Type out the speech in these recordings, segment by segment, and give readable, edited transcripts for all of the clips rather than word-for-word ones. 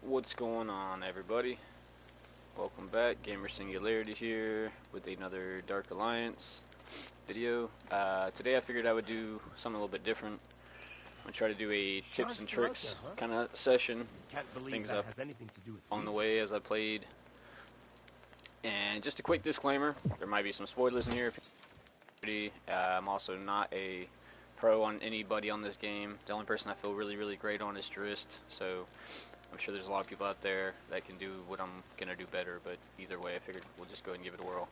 What's going on, everybody? Welcome back. Gamer Singularity here with another Dark Alliance video. Today I figured I would do something a little bit different. I'm going to try to do a tips and tricks kind of session. Can't believe Things that up has anything to do with on the way as I played. And just a quick disclaimer, there might be some spoilers in here. I'm also not a pro on anybody on this game. The only person I feel really great on is Drizzt, so I'm sure there's a lot of people out there that can do what I'm going to do better, but either way I figured we'll just go ahead and give it a whirl.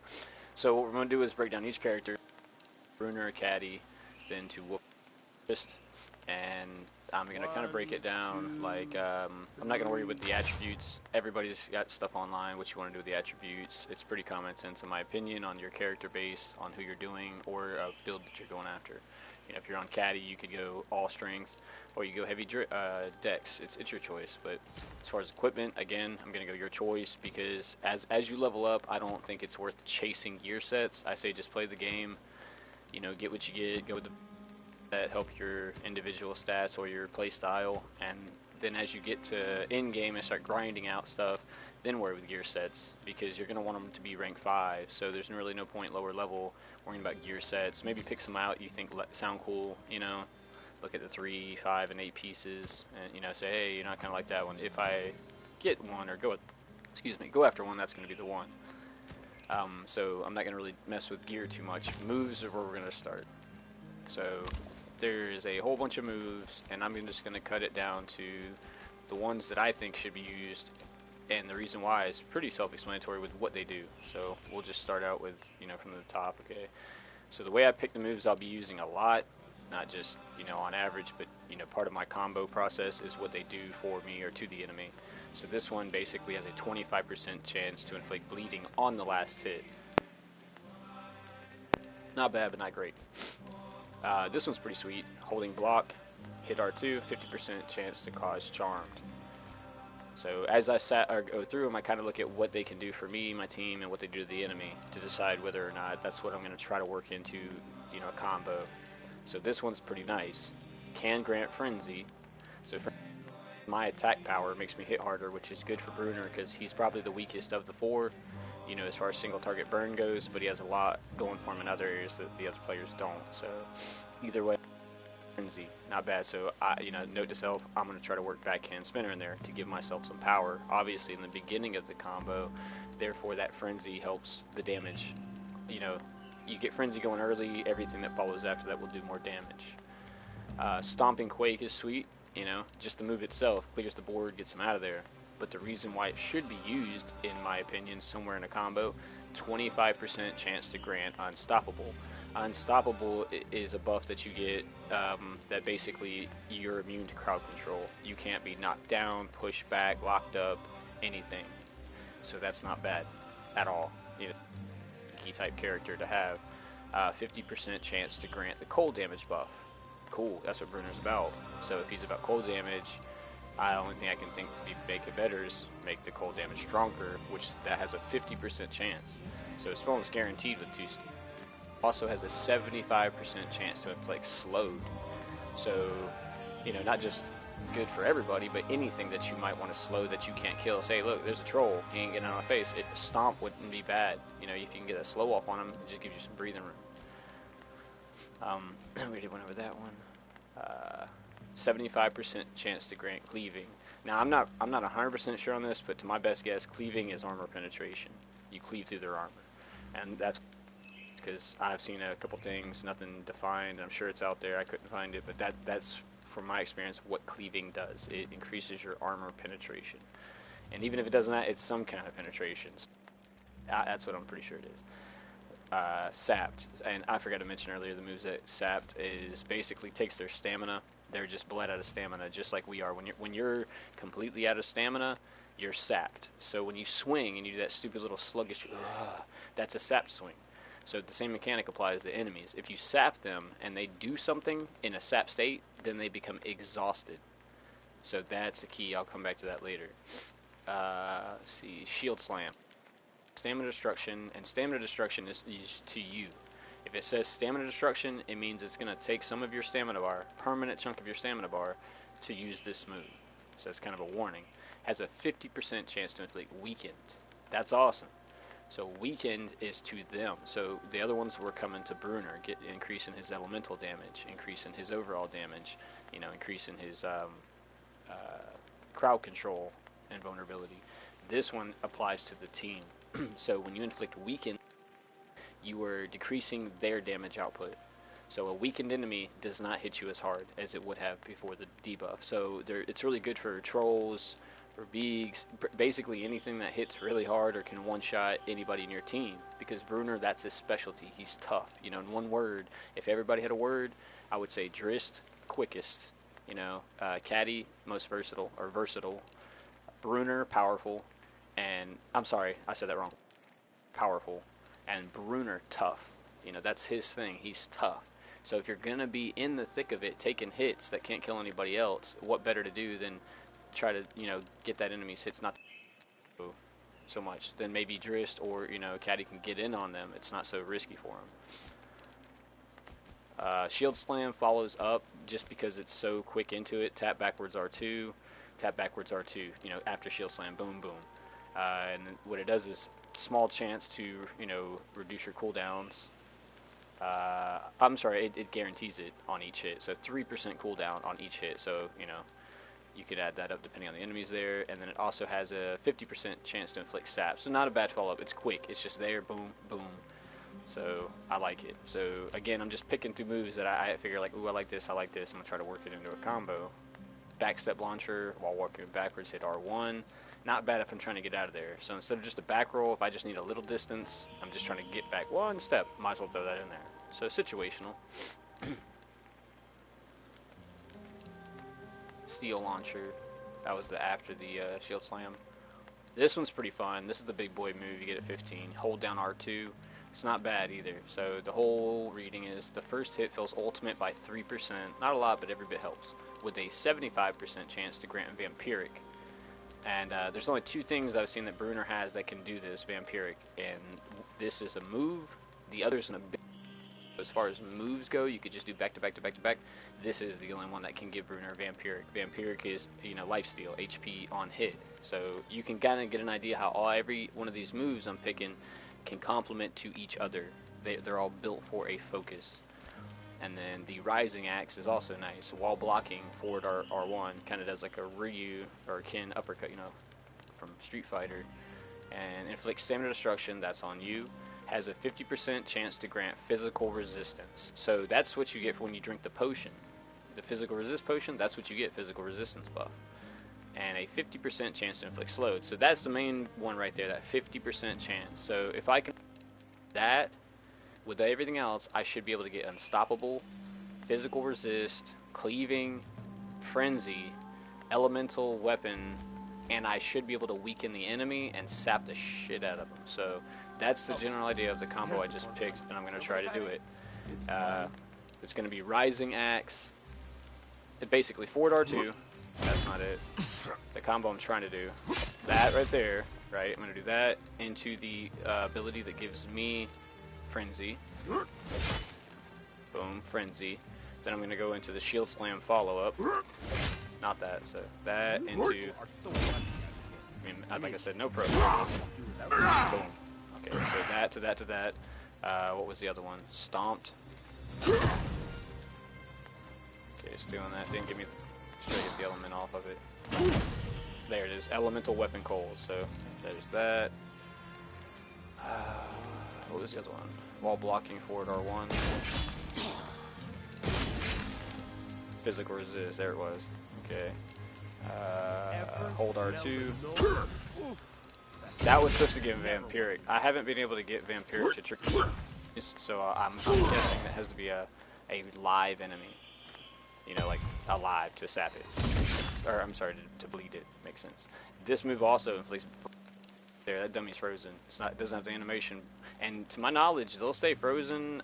So what we're going to do is break down each character, Bruenor, Catti, then to Wulfgar and Drizzt, and I'm going to kind of break it down, like, I'm not going to worry with the attributes. Everybody's got stuff online, what you want to do with the attributes. It's pretty common sense in my opinion on your character base, on who you're doing, or a build that you're going after. You know, if you're on Catti, you could go all strength, or you go heavy dex. It's your choice. But as far as equipment, again, I'm gonna go your choice because as you level up, I don't think it's worth chasing gear sets. I say just play the game. You know, get what you get. Go with the that help your individual stats or your play style, and then as you get to in game and start grinding out stuff, then worry with gear sets because you're gonna want them to be rank 5. So there's really no point lower level worrying about gear sets. Maybe pick some out you think sound cool, you know, look at the 3, 5, and 8 pieces, and you know, say, hey, you know, I kind of like that one. If I get one or go after one, that's going to be the one. So I'm not going to really mess with gear too much. Moves are where we're going to start. So there's a whole bunch of moves, and I'm just going to cut it down to the ones that I think should be used, and the reason why is pretty self-explanatory with what they do. So we'll just start out with, you know, from the top, okay? So the way I pick the moves I'll be using a lot, not just, you know, on average, but, you know, part of my combo process is what they do for me or to the enemy. So this one basically has a 25% chance to inflict bleeding on the last hit. Not bad, but not great. This one's pretty sweet. Holding block, hit R2, 50% chance to cause charmed. So as I go through them, I kind of look at what they can do for me, my team, and what they do to the enemy to decide whether or not that's what I'm going to try to work into, you know, a combo. So this one's pretty nice. Can grant frenzy. So my attack power makes me hit harder, which is good for Bruenor because he's probably the weakest of the 4, you know, as far as single target burn goes, but he has a lot going for him in other areas that the other players don't. So either way, frenzy, not bad. So you know, note to self, I'm going to try to work backhand spinner in there to give myself some power, obviously in the beginning of the combo. Therefore that frenzy helps the damage. You know, you get frenzy going early, everything that follows after that will do more damage. Stomping Quake is sweet, you know, just the move itself clears the board, gets him out of there. But the reason why it should be used, in my opinion, somewhere in a combo, 25% chance to grant Unstoppable. Unstoppable is a buff that you get that basically you're immune to crowd control. You can't be knocked down, pushed back, locked up, anything. So that's not bad at all. You know, key type character to have. 50% chance to grant the cold damage buff. Cool, that's what Bruenor's about. So if he's about cold damage, the only thing I can think to make it better is make the cold damage stronger, which that has a 50% chance. So it's almost guaranteed with 2 stacks. Also has a 75% chance to inflict slowed. So, you know, not just good for everybody, but anything that you might want to slow that you can't kill. Say, look, there's a troll, he ain't getting on my face. Stomp wouldn't be bad. You know, if you can get a slow off on him, it just gives you some breathing room. We already went over that one. 75% chance to grant cleaving. Now I'm not 100% sure on this, but to my best guess, cleaving is armor penetration. You cleave through their armor, and that's because I've seen a couple things, nothing defined. I'm sure it's out there. I couldn't find it, but that's from my experience what cleaving does. It increases your armor penetration, and even if it doesn't, it's some kind of penetrations. That's what I'm pretty sure it is. Sapped, and I forgot to mention earlier, the moves that sapped is basically takes their stamina. They're just bled out of stamina, just like we are. When you're completely out of stamina, you're sapped. So when you swing and you do that stupid little sluggish, that's a sapped swing. So the same mechanic applies to enemies. If you sap them and they do something in a sap state, then they become exhausted. So that's the key. I'll come back to that later. Let's see, shield slam. Stamina destruction, and stamina destruction is to you. If it says stamina destruction, it means it's going to take some of your stamina bar, permanent chunk of your stamina bar, to use this move. So that's kind of a warning. has a 50% chance to inflict weakened. That's awesome. So weakened is to them. So the other ones were coming to Bruenor, increasing his elemental damage, increasing his overall damage, you know, increasing his crowd control and vulnerability. This one applies to the team. So when you inflict weakened, you are decreasing their damage output. So a weakened enemy does not hit you as hard as it would have before the debuff. So it's really good for trolls, for beags, basically anything that hits really hard or can one-shot anybody in your team. Because Bruenor, that's his specialty. He's tough. You know, in one word, if everybody had a word, I would say Drizzt, quickest. You know, Catti, most versatile, Bruenor, powerful, and I'm sorry, I said that wrong. Powerful, and Bruenor, tough. You know, that's his thing. He's tough. So if you're gonna be in the thick of it, taking hits that can't kill anybody else, what better to do than try to, you know, get that enemy's hits not so much. Then maybe Drizzt or, you know, Catti can get in on them. It's not so risky for him. Shield Slam follows up just because it's so quick into it. Tap backwards R2, tap backwards R2, you know, after Shield Slam, boom, boom. And then what it does is small chance to, you know, reduce your cooldowns. I'm sorry, it guarantees it on each hit. So 3% cooldown on each hit. So, you know, you could add that up depending on the enemies there. And then it also has a 50% chance to inflict sap. So not a bad follow-up. It's quick. It's just there, boom, boom. So I like it. So again, I'm just picking through moves that I figure like, ooh, I like this, I like this. I'm going to try to work it into a combo. Backstep launcher while walking backwards, hit R1. Not bad if I'm trying to get out of there. So instead of just a back roll, if I just need a little distance, I'm just trying to get back one step. Might as well throw that in there. So situational. Steel launcher. That was after the shield slam. This one's pretty fun. This is the big boy move. You get it 15. Hold down R2. It's not bad either. So the whole reading is the first hit fills ultimate by 3%. Not a lot, but every bit helps. With a 75% chance to grant Vampiric. And there's only two things I've seen that Bruenor has that can do this, Vampiric. And this is a move. The other's an ability. As far as moves go, you could just do back to back to back to back. This is the only one that can give Bruenor Vampiric. Vampiric is, you know, lifesteal, HP on hit. So you can kind of get an idea how every one of these moves I'm picking can complement to each other. They're all built for a focus. And then the Rising Axe is also nice. While blocking, forward R1 kind of does like a Ryu or Ken uppercut, you know, from Street Fighter. And inflicts stamina destruction, that's on you. Has a 50% chance to grant physical resistance. So that's what you get when you drink the potion. The physical resist potion, that's what you get, physical resistance buff. And a 50% chance to inflict slowed. So that's the main one right there, that 50% chance. So if I can that with everything else, I should be able to get unstoppable, physical resist, cleaving, frenzy, elemental weapon, and I should be able to weaken the enemy and sap the shit out of them. So that's the general idea of the combo I just picked, and I'm going to try to do it. It's going to be Rising Axe, basically forward R2, that's not it. The combo I'm trying to do, that right there, right? I'm going to do that into the ability that gives me Frenzy. Boom, Frenzy. Then I'm going to go into the Shield Slam follow-up. Not that, so that into... I mean, like I said, no pro. Boom. Okay, so that to that to that. What was the other one? Stomped. Okay, it's doing that. Didn't give me straight get the element off of it. There it is. Elemental Weapon Cold. So there's that. What was the other one? While blocking forward R1. Physical resist. There it was. Okay. Hold R2. That was supposed to give Vampiric. I haven't been able to get Vampiric to trick me, so I'm guessing that has to be a live enemy. You know, like alive to sap it. Or I'm sorry, to bleed it. Makes sense. This move also inflicts. There, that dummy's frozen. It doesn't have the animation, and to my knowledge, they'll stay frozen.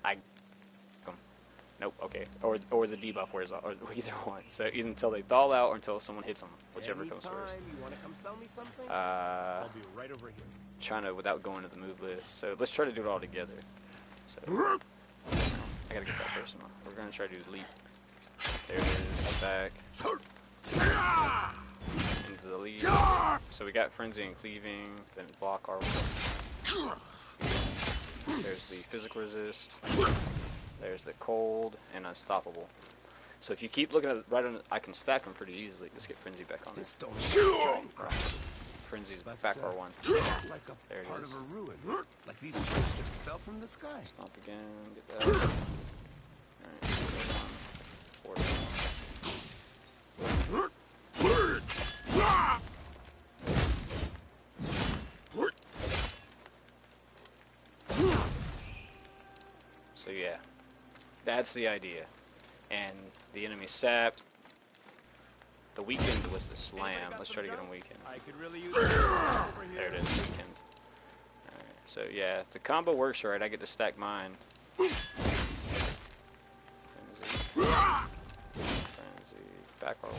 Nope. Okay. Or the debuff wears off, or either one. So either until they thaw out or until someone hits them, whichever comes first. You wanna come sell me something? I'll be right over here. Trying to without going to the move list. So let's try to do it all together. So I gotta get that personal. We're gonna try to do leap. There it is. Back. Into the lead. So we got Frenzy and Cleaving, then block our. There's the Physical Resist. There's the Cold and Unstoppable. So if you keep looking at right on, I can stack them pretty easily. Let's get Frenzy back on this. Frenzy's back R1. Like a There it part is. of a ruin. Like these ships just fell from the sky. Stomp again. Get that. Alright. So yeah, that's the idea. And the enemy sapped. The weekend was the slam. Let's try to get him weekend. I could really use There it is, weekend. Alright, so yeah, if the combo works right, I get to stack mine. Frenzy. Frenzy. Back roll.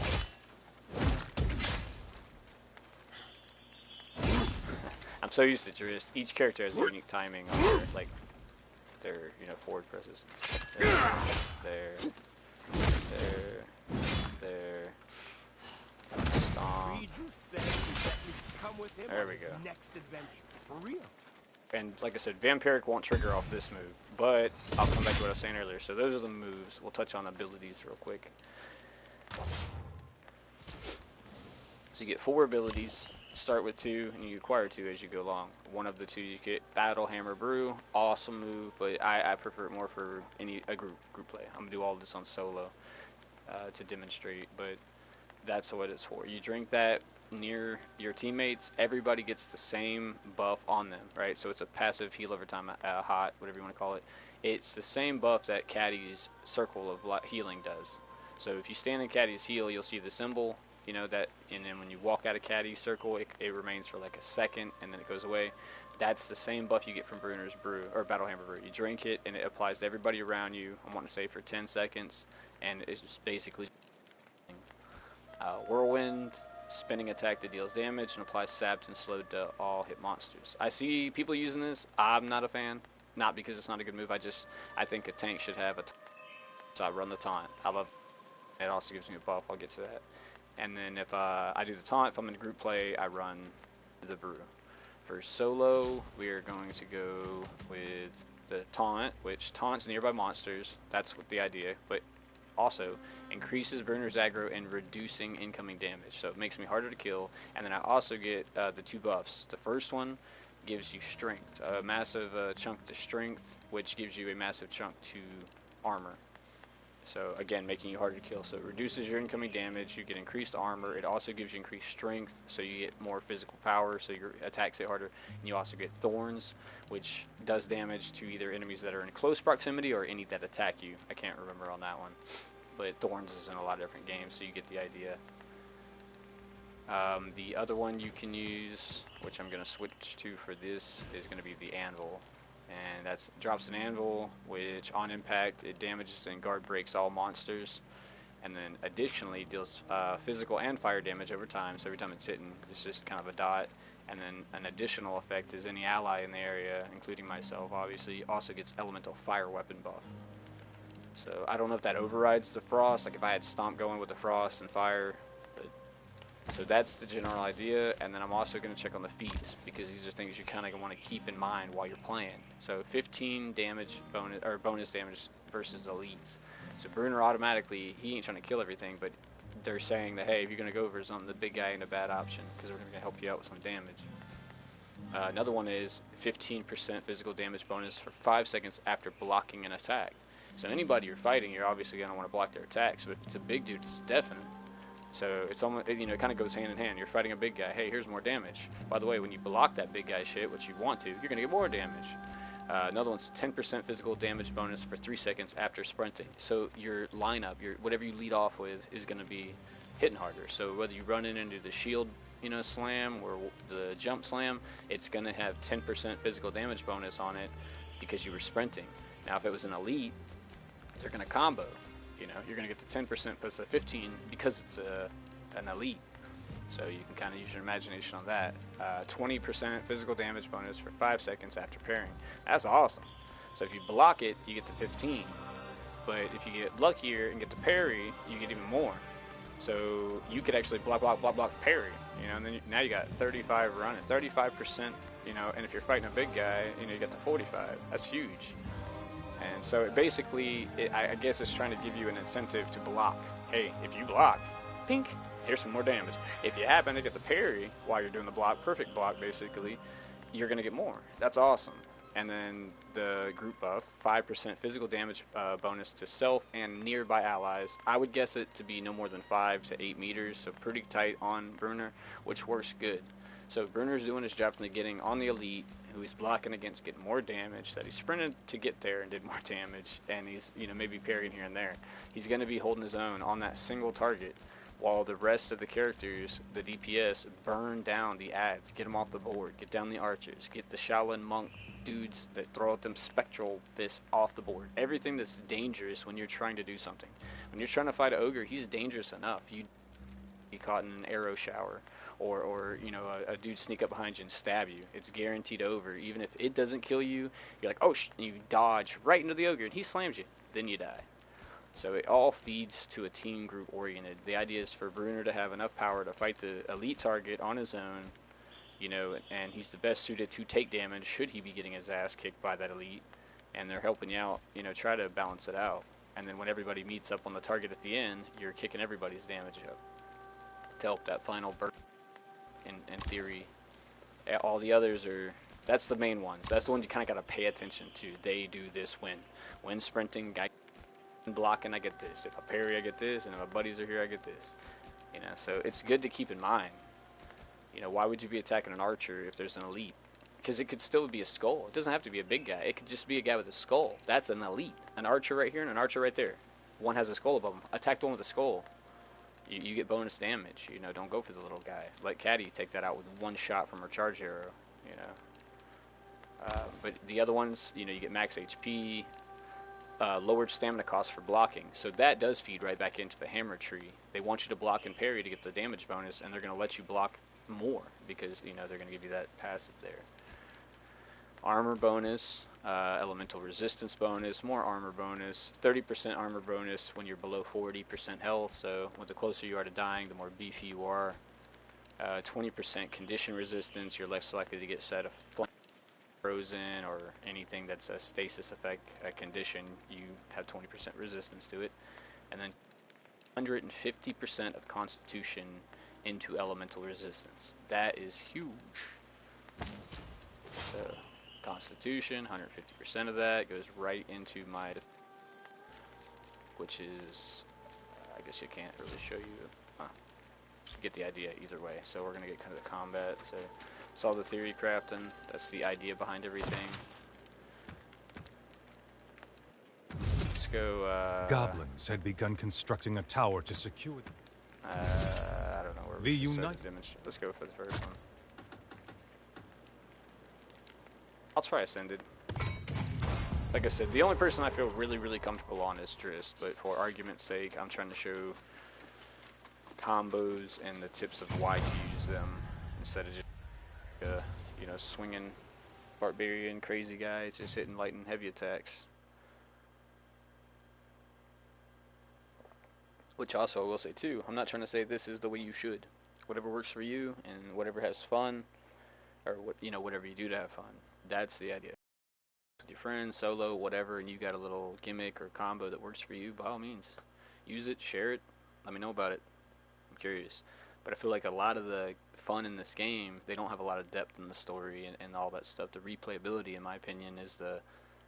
I'm so used to Drizzt. Each character has unique timing on their, like, their, you know, forward presses. There. Stomp. There we go. Next adventure. For real. And like I said, Vampiric won't trigger off this move, but I'll come back to what I was saying earlier. So those are the moves. We'll touch on abilities real quick. So you get 4 abilities. Start with 2, and you acquire 2 as you go along. One of the 2 you get Battle Hammer Brew, awesome move, but I prefer it more for a group play. I'm gonna do all this on solo to demonstrate, but that's what it's for. You drink that near your teammates, everybody gets the same buff on them, right? So it's a passive heal over time, hot, whatever you want to call it. It's the same buff that Catti's Circle of Healing does. So if you stand in Catti's heal, you'll see the symbol. You know that, and then when you walk out of Catti's circle, it remains for like a second, and then it goes away. That's the same buff you get from Bruenor's Brew, or Battle Hammer Brew. You drink it, and it applies to everybody around you, I'm wanting to say for 10 seconds, and it's just basically Whirlwind, spinning attack that deals damage, and applies sapped and slowed to all hit monsters. I see people using this. I'm not a fan, not because it's not a good move, I think a tank should have a so I run the taunt. I love it. It also gives me a buff, I'll get to that. And then if I do the taunt, if I'm in group play, I run the brew. For solo, we are going to go with the taunt, which taunts nearby monsters. That's what the idea, but also increases Bruenor's aggro and reducing incoming damage. So it makes me harder to kill. And then I also get the 2 buffs. The first one gives you strength, a massive chunk to strength, which gives you a massive chunk to armor. So again, making you harder to kill. So it reduces your incoming damage, you get increased armor, it also gives you increased strength, so you get more physical power, so your attacks hit harder, and you also get Thorns, which does damage to either enemies that are in close proximity or any that attack you. I can't remember on that one, but Thorns is in a lot of different games, so you get the idea. The other one you can use, which I'm going to switch to for this, is going to be the Anvil. And that drops an anvil, which on impact it damages and guard breaks all monsters, and then additionally deals physical and fire damage over time. So every time it's hitting, it's just kind of a dot. And then an additional effect is any ally in the area, including myself, obviously, also gets elemental fire weapon buff. So I don't know if that overrides the frost. Like if I had Stomp going with the frost and fire. So that's the general idea, and then I'm also going to check on the feats, because these are things you kind of want to keep in mind while you're playing. So 15 damage bonus damage versus elites. So Bruenor automatically, he ain't trying to kill everything, but they're saying that, hey, if you're going to go for something, the big guy ain't a bad option, because we're going to help you out with some damage. Another one is 15% physical damage bonus for 5 seconds after blocking an attack. So anybody you're fighting, you're obviously going to want to block their attacks, but if it's a big dude, it's definite. So it's almost, you know, it kind of goes hand in hand. You're fighting a big guy. Hey, here's more damage. By the way, when you block that big guy shit, which you want to, you're going to get more damage. Another one's 10% physical damage bonus for 3 seconds after sprinting. So your lineup, whatever you lead off with, is going to be hitting harder. So whether you run it into the shield, you know, slam or the jump slam, it's going to have 10% physical damage bonus on it because you were sprinting. Now, if it was an elite, they're going to combo. You know, you're going to get the 10% plus the 15 because it's an elite. So you can kind of use your imagination on that. 20% physical damage bonus for 5 seconds after parrying. That's awesome. So if you block it, you get to 15. But if you get luckier and get to parry, you get even more. So you could actually block, block, block, block, parry, you know, and then now you got 35 running, 35%, you know, and if you're fighting a big guy, you know, you got the 45. That's huge. And so it basically, I guess it's trying to give you an incentive to block. Hey, if you block, pink, here's some more damage. If you happen to get the parry while you're doing the block, perfect block basically, you're going to get more. That's awesome. And then the group buff, 5% physical damage bonus to self and nearby allies. I would guess it to be no more than 5 to 8 meters, so pretty tight on Bruenor, which works good. So Bruenor's doing his job from getting on the elite, who he's blocking against, getting more damage, that he sprinted to get there and did more damage, and he's, you know, maybe parrying here and there. He's going to be holding his own on that single target, while the rest of the characters, the DPS, burn down the ads, get them off the board, get down the archers, get the Shaolin monk dudes that throw at them spectral fists off the board. Everything that's dangerous when you're trying to do something. When you're trying to fight an ogre, he's dangerous enough. You'd be caught in an arrow shower, or you know, a dude sneak up behind you and stab you. It's guaranteed over. Even if it doesn't kill you, you're like, oh, and you dodge right into the ogre, and he slams you. Then you die. So it all feeds to a team group oriented. The idea is for Bruenor to have enough power to fight the elite target on his own, you know, and he's the best suited to take damage should he be getting his ass kicked by that elite, and they're helping you out, you know, try to balance it out. And then when everybody meets up on the target at the end, you're kicking everybody's damage up to help that final burst. In theory, all the others are, that's the main ones. That's the ones you kind of got to pay attention to. They do this when sprinting, guy blocking, I get this. If I parry, I get this, and if my buddies are here, I get this. You know, so it's good to keep in mind. You know, why would you be attacking an archer if there's an elite? Because it could still be a skull. It doesn't have to be a big guy. It could just be a guy with a skull. That's an elite. An archer right here and an archer right there. One has a skull above him. Attack the one with a skull. You get bonus damage. You know, don't go for the little guy. Let Catti take that out with one shot from her charge arrow. You know, but the other ones, you know, you get max HP, lowered stamina cost for blocking. So that does feed right back into the hammer tree. They want you to block and parry to get the damage bonus, and they're going to let you block more because, you know, they're going to give you that passive there. Armor bonus, elemental resistance bonus, more armor bonus, 30% armor bonus when you're below 40% health, so the closer you are to dying, the more beefy you are. 20% condition resistance, you're less likely to get set of frozen or anything that's a stasis effect condition, you have 20% resistance to it. And then 150% of constitution into elemental resistance. That is huge. So constitution, 150% of that goes right into my, which is, I guess you can't really show you, get the idea either way. So we're gonna get kind of the combat. So it's all the theory crafting. That's the idea behind everything. Let's go. Goblins had begun constructing a tower to secure. I don't know where we should start the image. Let's go for the first one. I'll try Ascended. Like I said, the only person I feel really comfortable on is Drizzt, but for argument's sake, I'm trying to show combos and the tips of why to use them instead of just, you know, swinging barbarian crazy guy just hitting light and heavy attacks. Which also I will say too, I'm not trying to say this is the way you should. Whatever works for you and whatever has fun, or what, you know, whatever you do to have fun. That's the idea. With your friends, solo, whatever, and you got a little gimmick or combo that works for you, by all means, use it, share it, let me know about it. I'm curious. But I feel like a lot of the fun in this game, they don't have a lot of depth in the story and all that stuff. The replayability, in my opinion, is the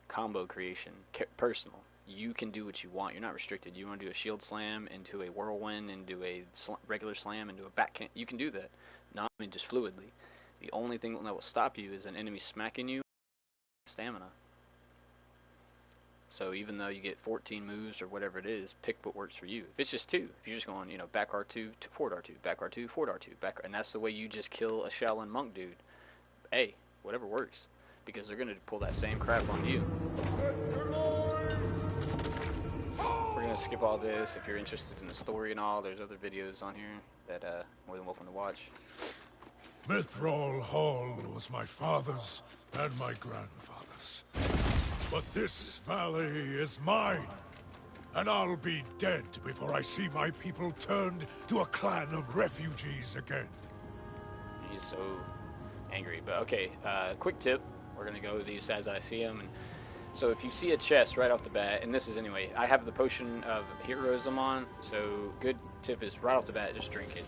combo creation. Personal. You can do what you want. You're not restricted. You want to do a shield slam into a whirlwind, into a regular slam, into a backhand. You can do that. Not, I mean, just fluidly. The only thing that will stop you is an enemy smacking you. Stamina. So even though you get 14 moves or whatever it is, pick what works for you. If it's just 2, if you're just going, you know, back R2, forward R2, back R2, forward R2, back, and that's the way you just kill a Shaolin monk dude. Hey, whatever works, because they're gonna pull that same crap on you. We're gonna skip all this. If you're interested in the story and all, there's other videos on here that more than welcome to watch. Mithril Hall was my father's and my grandfather's. But this valley is mine. and I'll be dead before I see my people turned to a clan of refugees again. He's so angry. But okay, quick tip. We're gonna go with these as I see them. And so if you see a chest right off the bat, and this is anyway, I have the potion of heroism on. So good tip is right off the bat, just drink it.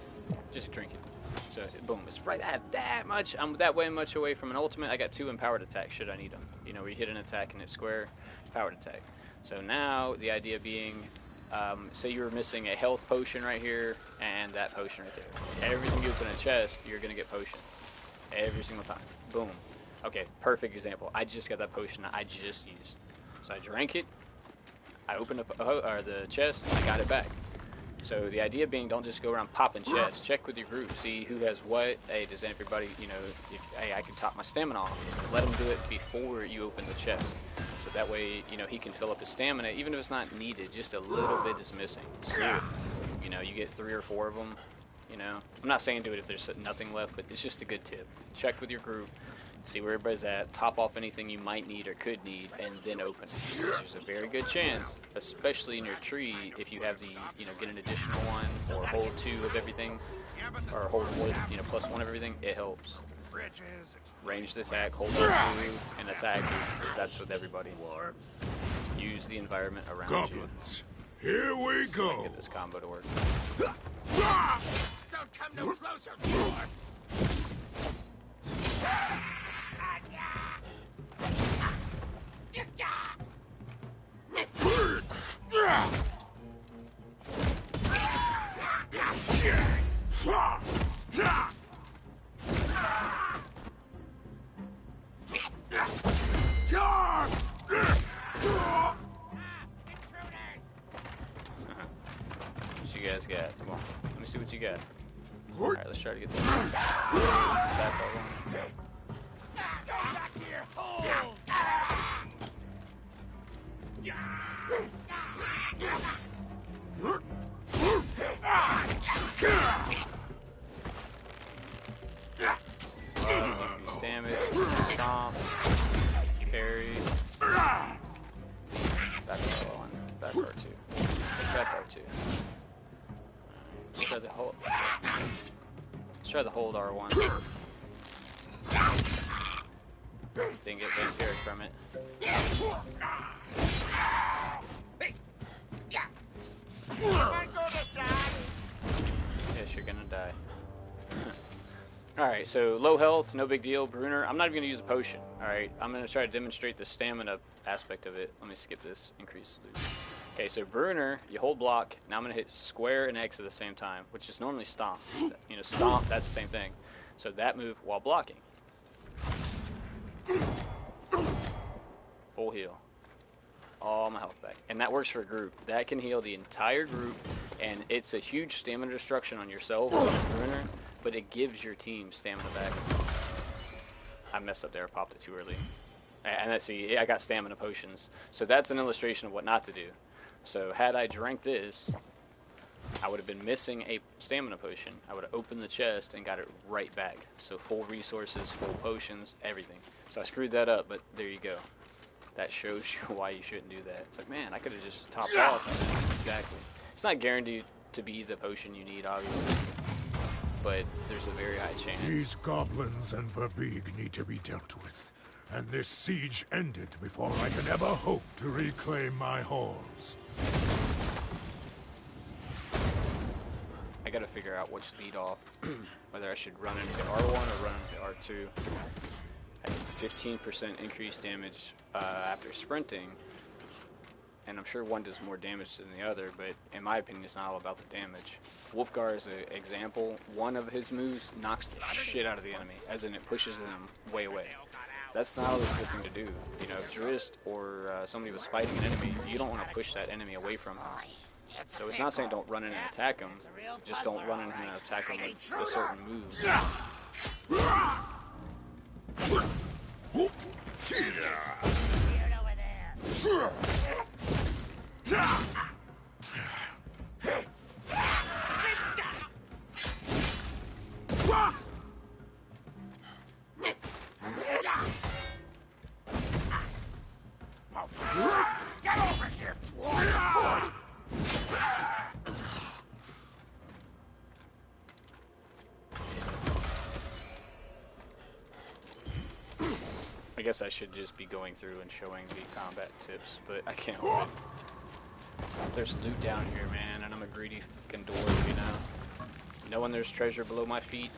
Just drink it. So boom, it's right at that much. I'm that way much away from an ultimate. I got 2 empowered attacks should I need them. You know, where you hit an attack and it's square, powered attack. So now the idea being, say you were missing a health potion right here and that potion right there. Every time you open a chest, you're gonna get potion. Every single time. Boom. Okay, perfect example. I just got that potion I just used. So I drank it, I opened up the chest, and I got it back. So the idea being, don't just go around popping chests. Check with your group, see who has what. Hey, does everybody, you know, hey, I can top my stamina off. Let him do it before you open the chest. So that way, you know, he can fill up his stamina, even if it's not needed, just a little bit is missing. So, you know, you get 3 or 4 of them, you know. I'm not saying do it if there's nothing left, but it's just a good tip. Check with your group. See where everybody's at, top off anything you might need or could need, and then open it. There's a very good chance, especially in your tree, if you have the, you know, get an additional one, or hold 2 of everything, or hold more, you know, +1 of everything, it helps. Ranged attack, hold up 2, and attack is that's with everybody. Use the environment around Goblins, here we you. go. Get this combo to work. Don't come no closer, dwarf! What you guys got? Come on, let me see what you got. Alright, let's try to get this back over. Go back to your hole! Use damage, stomp, parry. Back R1, back R2. Back R2. Let's try the hold. Let's try the hold R1. Didn't get vampiric from it. Yes, you're gonna die. Alright, so low health, no big deal. Bruenor, I'm not even gonna use a potion. Alright, I'm gonna try to demonstrate the stamina aspect of it. Let me skip this. Increase loot. Okay, so Bruenor, you hold block. Now I'm gonna hit square and X at the same time, which is normally stomp. You know, stomp, that's the same thing. So that move while blocking. Full heal. All my health back. And that works for a group. That can heal the entire group, and it's a huge stamina destruction on yourself, Bruenor, but it gives your team stamina back. I messed up there, I popped it too early. And let's see, I got stamina potions. So that's an illustration of what not to do. So had I drank this, I would have been missing a stamina potion. I would have opened the chest and got it right back. So full resources, full potions, everything. So I screwed that up, but there you go. That shows you why you shouldn't do that. It's like, man, I could have just topped off. Exactly. It's not guaranteed to be the potion you need, obviously, but there's a very high chance. These goblins and Verbeeg need to be dealt with, and this siege ended before I can ever hope to reclaim my halls. I gotta figure out which lead off, whether I should run into R1 or run into R2. I get 15% increased damage after sprinting, and I'm sure one does more damage than the other, but in my opinion it's not all about the damage. Wulfgar is an example. One of his moves knocks the shit out of the enemy, as in it pushes them way away. That's not always a good thing to do. You know, if Drizzt or somebody was fighting an enemy, you don't want to push that enemy away from him. So it's not saying don't run in and attack him, just don't run in and attack him with a certain move. Get over here, dwarf! I guess I should just be going through and showing the combat tips, but I can't help it. There's loot down here, man, and I'm a greedy fucking dwarf, you know? Knowing there's treasure below my feet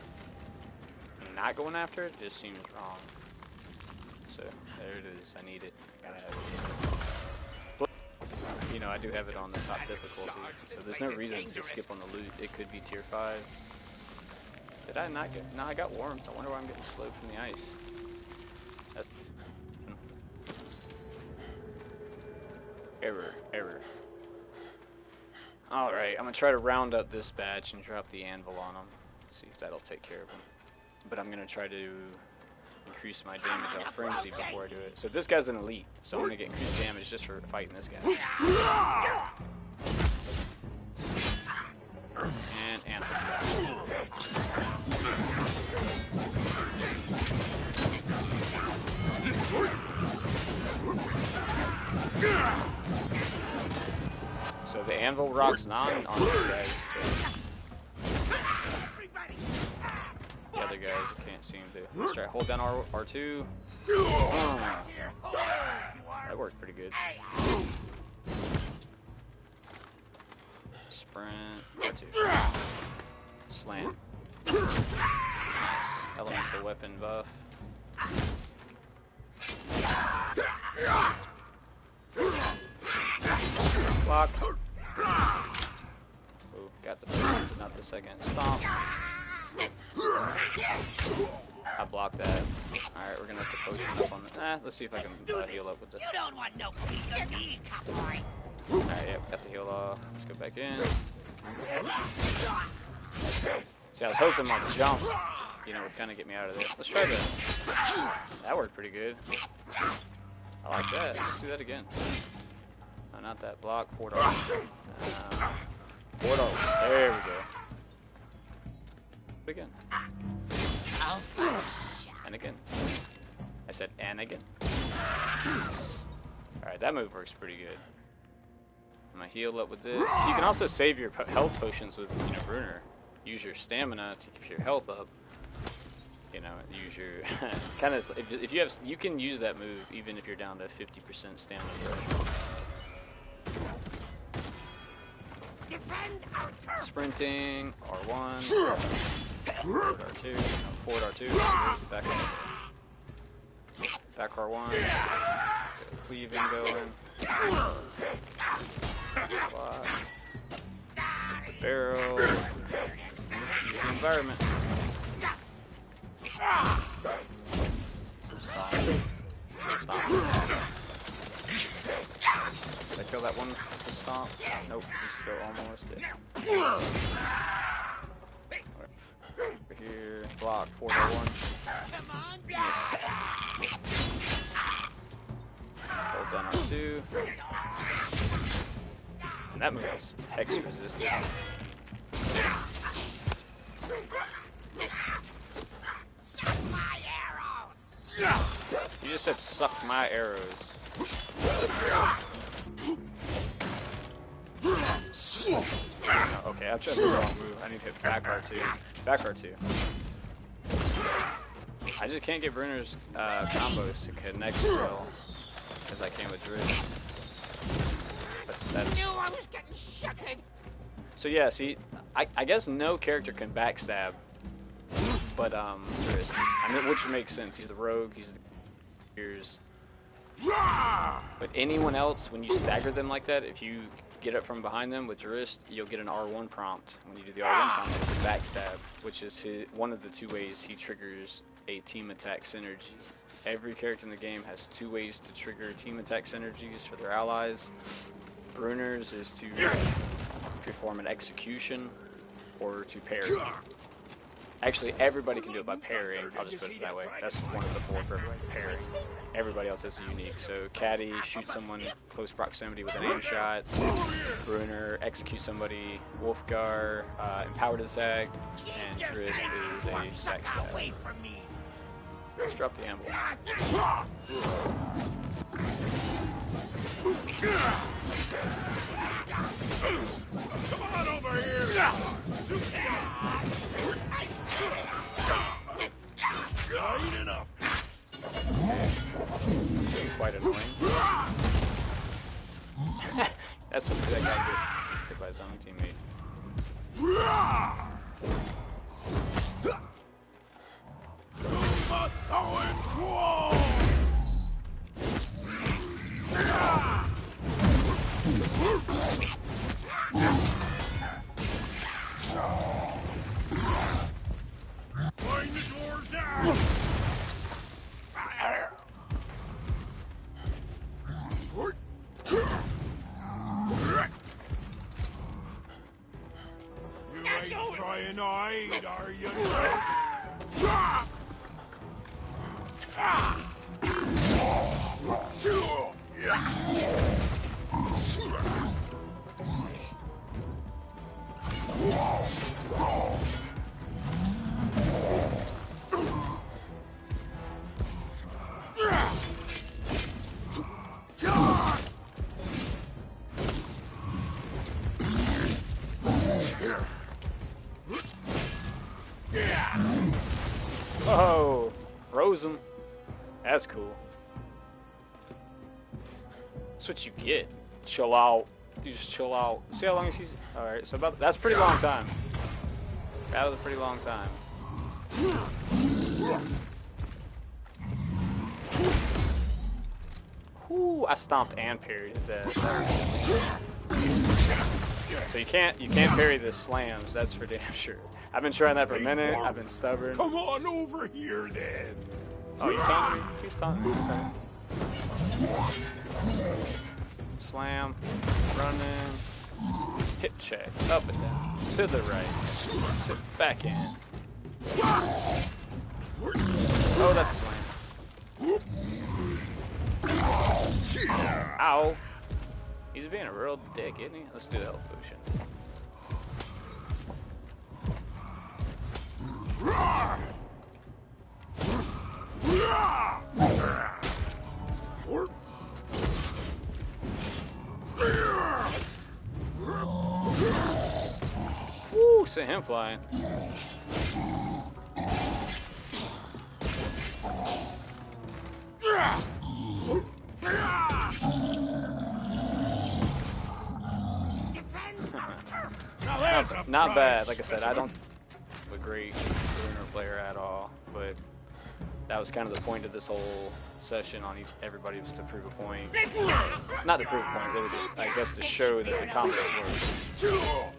and not going after it just seems wrong. So, there it is. I need it. Gotta have it. But, you know, I do have it on the top difficulty, so there's no reason to skip on the loot. It could be tier 5. Did I not get... No, I got warmth. I wonder why I'm getting slowed from the ice. That's... Error. Alright, I'm gonna try to round up this batch and drop the anvil on them. See if that'll take care of them. But I'm gonna try to increase my damage on frenzy before I do it. So this guy's an elite, so I'm gonna get increased damage just for fighting this guy. And anvil. So the anvil rocks non on these guys, but the other guys I can't seem to. Let's try hold down R2. That worked pretty good. Sprint R2. Slam. Nice. Elemental weapon buff. Block. Oh, got the first, not the second. Stomp. I blocked that. Alright, we're gonna have to potion up on the... let's see if I can heal up with this. You don't want no piece of me, cowboy. Alright, yep, got the heal off. Let's go back in. See, I was hoping my jump, you know, would kind of get me out of there. Let's try that. That worked pretty good. I like that. Let's do that again. No, not that. Block. $4. $4. There we go. Again. And again. I said and again. Alright, that move works pretty good. I'm gonna heal up with this. So you can also save your health potions with, you know, Bruenor. Use your stamina to keep your health up. You know, use your kind of if you have, you can use that move even if you're down to 50% stamina threshold. Sprinting R1, forward R2, forward R2, back back R1, cleaving going, block, the barrel, use the environment. Stop. Did I kill that one to stomp? Nope, he's still almost dead. Over here, block, 4-1. Hold down R2. And that move is hex resistant. Suck my arrows! You just said suck my arrows. Oh, okay, I've tried the wrong move. I need to hit back R2. Back R2. I just can't get Bruenor's combos to connect well as I can with Drizzt. But that's... I knew I was getting suckered. So yeah, see, I guess no character can backstab, but Drizzt. I mean, which makes sense. He's the rogue. He's the ears. But anyone else, when you stagger them like that, if you get up from behind them with Drizzt, you'll get an R1 prompt. When you do the R1 prompt, it's backstab, which is one of the 2 ways he triggers a team attack synergy. Every character in the game has 2 ways to trigger team attack synergies for their allies. Bruenor's is to perform an execution or to parry. Actually, everybody can do it by parrying. I'll just put it that way. That's one of the 4 perfect ways, parry. Everybody else is unique. So Catti shoots someone in close proximity with an aim shot. Bruenor executes somebody. Wulfgar, empowered attack. And Drizzt is a backstab. Let's drop the anvil. Come on over here! Good enough. on the teammate. Find the doors out! You ain't trying to hide, are you? Oh, froze him. That's cool. That's what you get. Chill out. You just chill out. See how long she's. All right, so that's a pretty long time. That was a pretty long time. Whoo! I stomped and parried his ass. So you can't parry the slams. That's for damn sure. I've been trying that for a minute. I've been stubborn. Come on over here, then. Oh, you taunting me? He's taunting me. Sorry. Slam, running, hip check, up and down, to the right, to back in. Oh, that's slam. Ow. He's being a real dick, isn't he? Let's do the health potion. Woo, sent him flying. Not bad. Like I said, I don't a great Bruenor player at all, but that was kind of the point of this whole session on everybody was to prove a point. Not to prove a point, really just, I guess, to show that the combos work.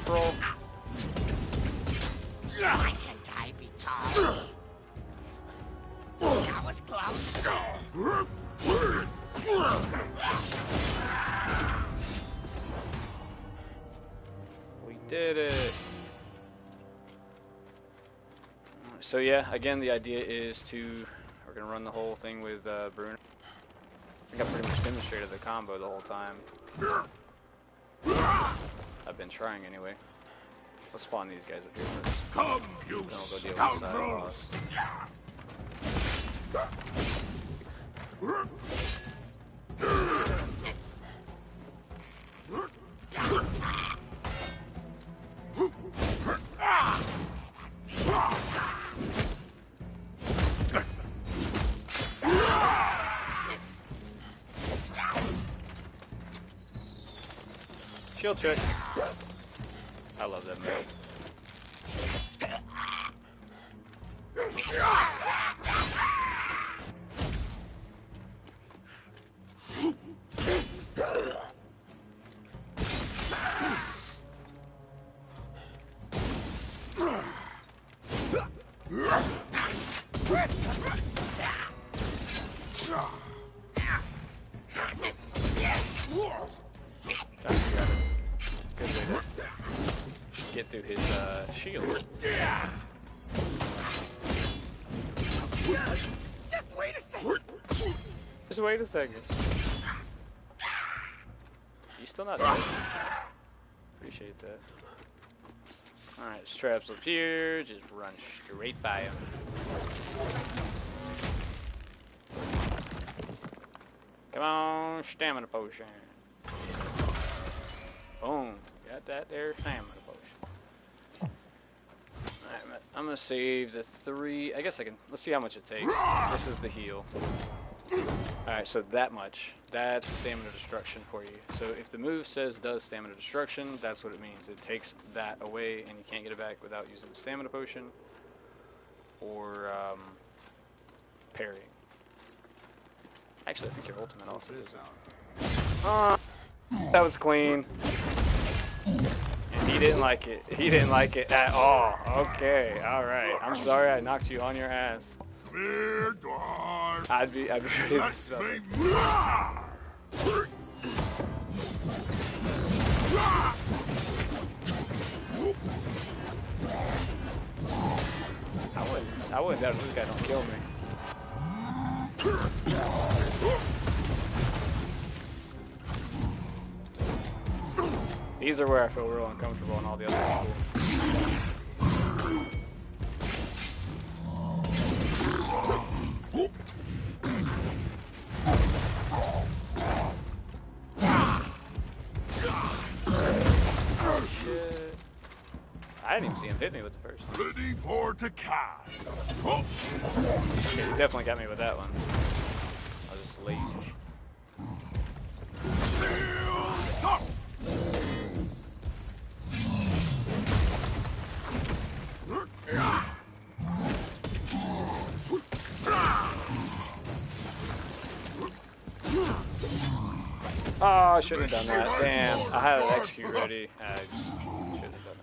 Roll. Why can't I be tall? That was close. We did it. So yeah, again, the idea is we're gonna run the whole thing with Bruenor. I think I pretty much demonstrated the combo the whole time. I've been trying anyway. Let's spawn these guys up here first. Come, you Then we'll go deal with the side boss. Shield trick. I love that move. Get through his shield. Just wait a second. Just wait a second. You still not dead? Appreciate that. Alright, there's traps up here. Just run straight by them. Come on, stamina potion. Boom. Got that there, stamina potion. Alright, I'm gonna save the 3. I guess I can. Let's see how much it takes. This is the heal. Alright, so that much. That's stamina destruction for you. So if the move says does stamina destruction, that's what it means. It takes that away and you can't get it back without using the stamina potion or parrying. Actually, I think your ultimate also is. That was clean. And he didn't like it. He didn't like it at all. Okay, alright. I'm sorry I knocked you on your ass. Here, dwarf. I'd be ready to stop it. I wouldn't doubt if this guy don't kill me. These are where I feel real uncomfortable and all the other people. I didn't even see him hit me with the first one. Ready for to cast. Okay, you definitely got me with that one. I was just lazy. Oh, I shouldn't have done that. Damn, I had an execute ready. I just shouldn't have done it.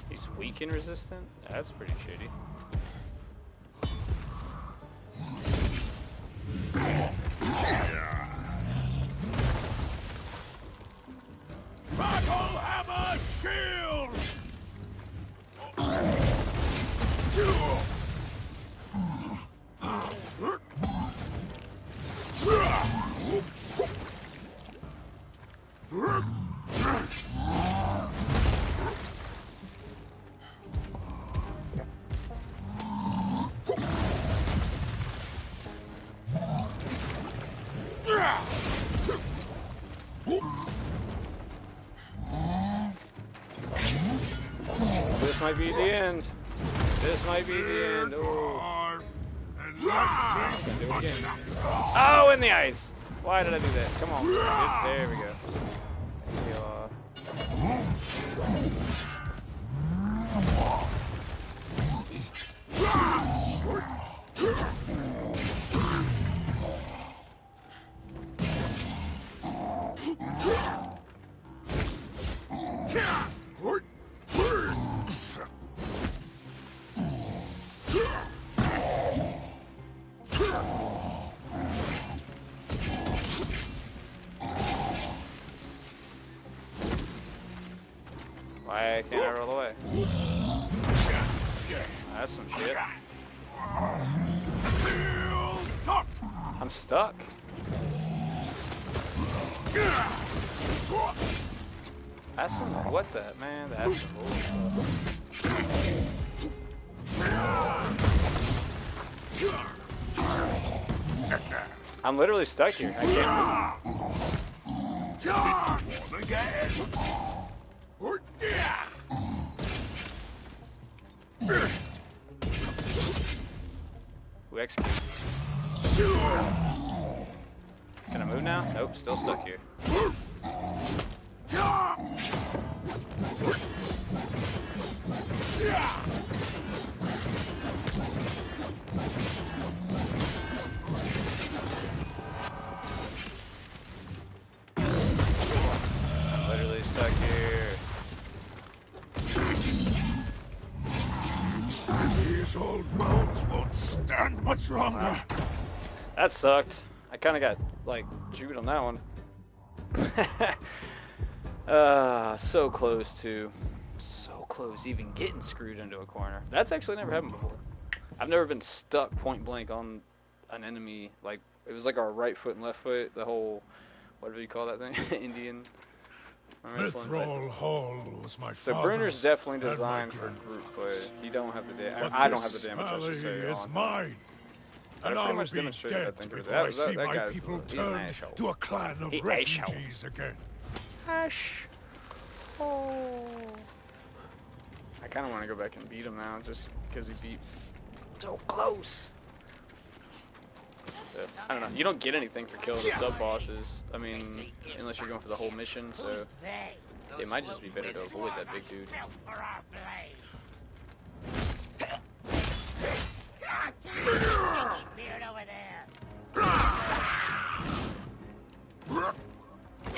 He's weaken resistant? That's pretty shitty. Battle hammer shield. This might be the end. This might be the end. Oh. Do it again. Oh, in the ice! Why did I do that? Come on. There we go. Why can't I roll away? That's some shit. I'm stuck. That's some, what the, man, that's some bullshit. I'm literally stuck here. I can't move. Who executed? Can I move now? Nope, still stuck here. I'm literally stuck here. These old bones won't stand much longer. That sucked. I kind of got, like, chewed on that one. So close to, so close even getting screwed into a corner. That's actually never happened before. I've never been stuck point blank on an enemy, like, it was like our right foot and left foot, the whole, whatever you call that thing, Indian. Mithril Hall was my So father's Bruenor's definitely and my designed for grandfather's. group play. He don't have the damage. But I don't have the this damage, I valley should say. is on him. mine, and I pretty I'll much be demonstrated dead that thing before that I see my guy's people he's an turned asshole. to a clan of He refugees again. Ash. Oh. I kind of want to go back and beat him now, just because he beat so close. I don't know. You don't get anything for killing the sub bosses. I mean, unless you're going for the whole mission. So it might just be better to avoid that big dude.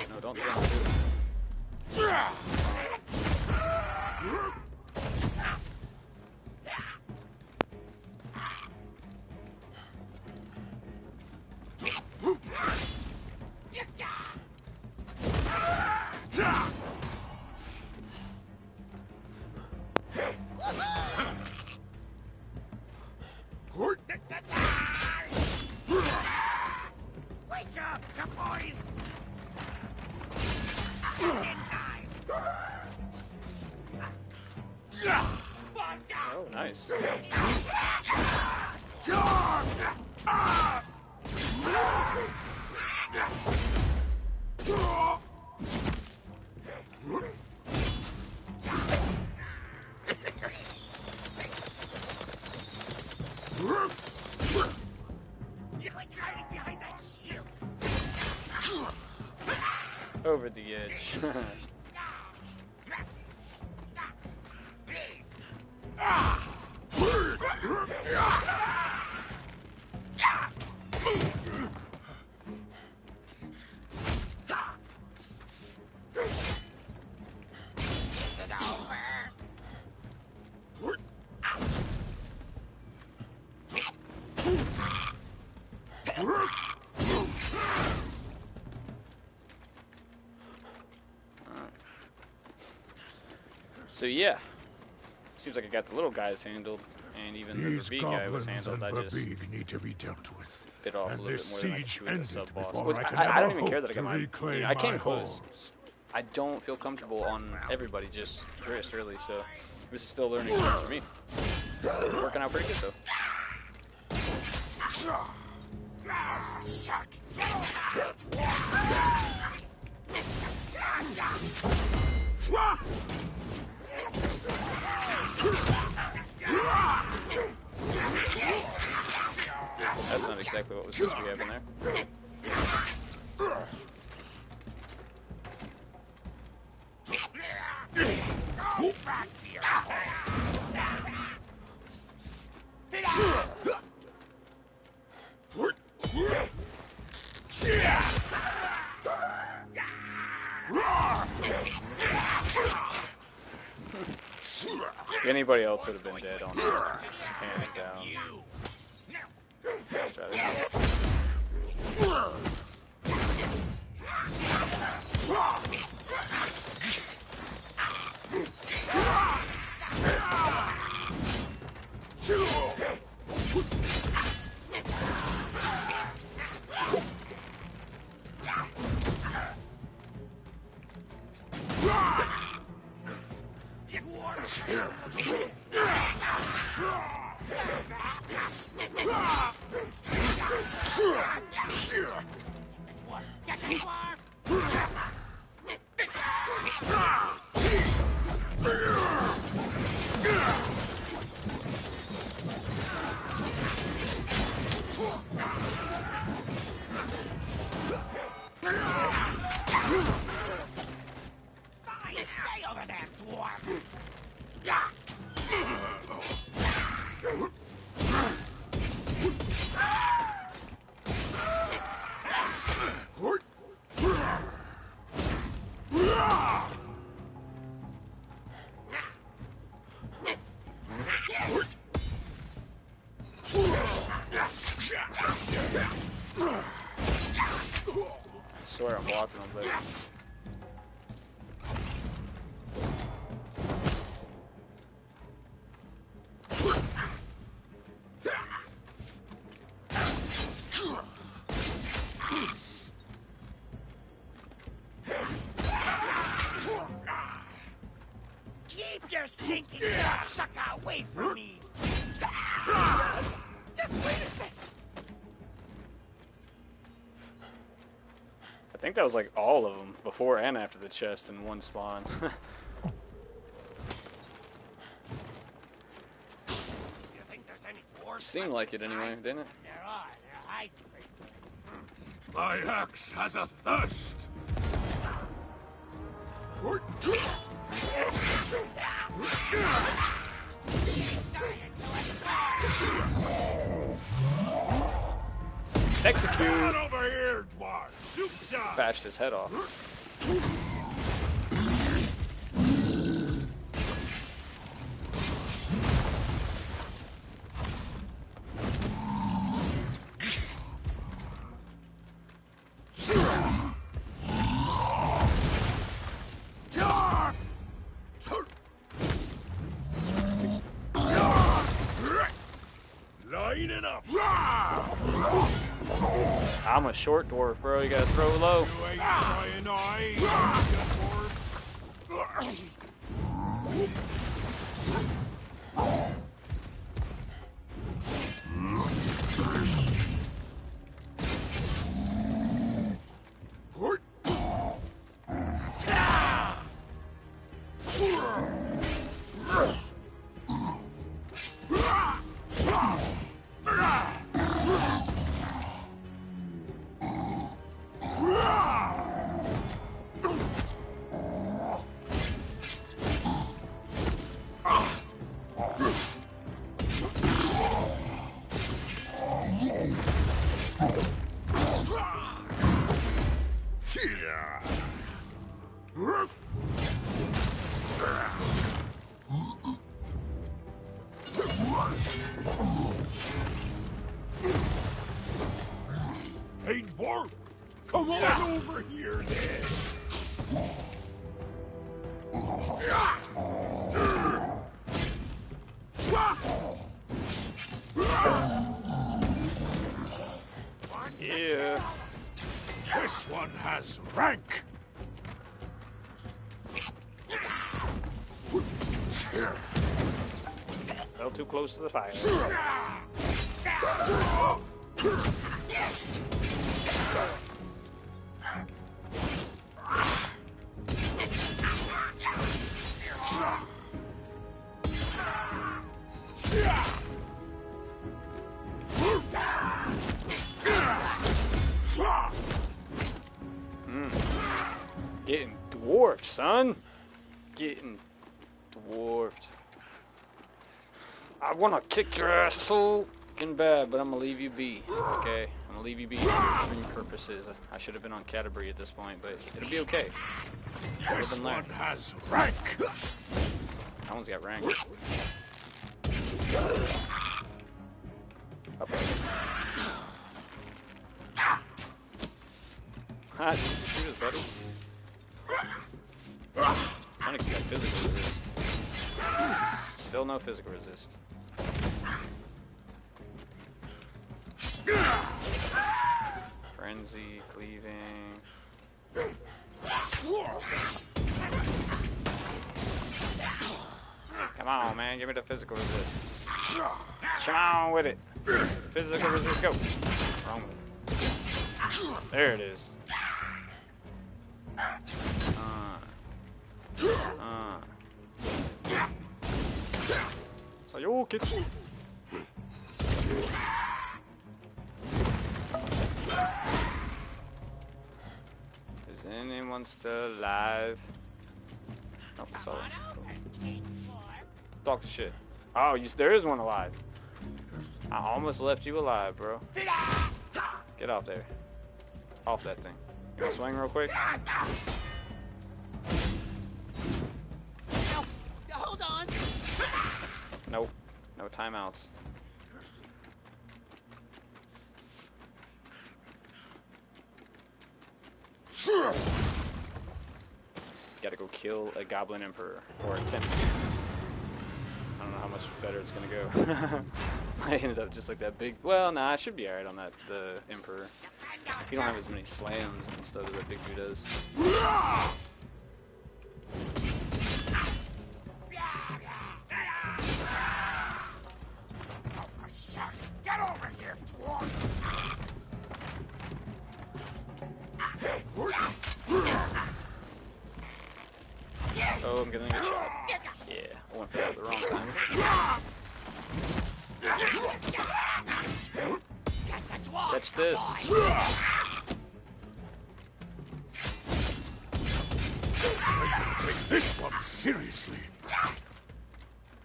No, don't throw him. Wake up, you boys! Oh, nice. Over the edge. So yeah, seems like I got the little guys handled, and even the These big guy was goblins handled. and I just Verbig need to be dealt with. bit off a And little this bit more than I could siege chew with a ended sub boss. before Which I can I don't ever even care that I hope got to my. reclaim I my came close. halls. I don't feel comfortable on everybody, just early. So this is still a learning experience for me. Working out pretty good though. That's not exactly what was supposed to be happening there. Anybody else would have been dead on that, hands down. Let's try this. Stay over there, dwarf! swear I'm blocking them, but... Keep your stinking sucker away from me! Just wait a second! I think that was like all of them, before and after the chest in one spawn. You think there's any dwarves? Seemed like it anyway, didn't it? There are. They're hiding. My axe has a thirst! Execute! Get over here, dwarf! Shoot shot! Bashed his head off. Line it up! I'm a short dwarf, bro. You gotta throw low. You ain't trying I, dwarf. Hey, dwarf! Come on over here, then! Yeah. This one has rank! Fell too close to the fire. Getting dwarfed, son. Getting dwarfed. I wanna kick your ass so fucking bad, but I'm gonna leave you be. Okay, I'm gonna leave you be for stream purposes. I should have been on Canterbury at this point, but it'll be okay. This one has rank! That one's got rank. Up. Ha! Shoot us, buddy. Trying to get physical resist. Still no physical resist. Frenzy, cleaving. Come on, man, give me the physical resist. Come on with it. Physical resist, go. Wrong with it. There it is. So you get. Is anyone still alive? Oh, it's all. Talk to shit. Oh, there is one alive. I almost left you alive, bro. Get off there. Off that thing. You wanna swing real quick? No, hold on. Nope. No timeouts. Gotta go kill a Goblin Emperor, or attempt to. I don't know how much better it's gonna go. I ended up just like that big. Well, nah, I should be alright on that. The Emperor. If you don't have as many slams and stuff as that big dude does. Get over here, dwarf! Oh, I'm gonna get shot. Yeah, I went for that at the wrong time. Catch this. I'm gonna take this one seriously.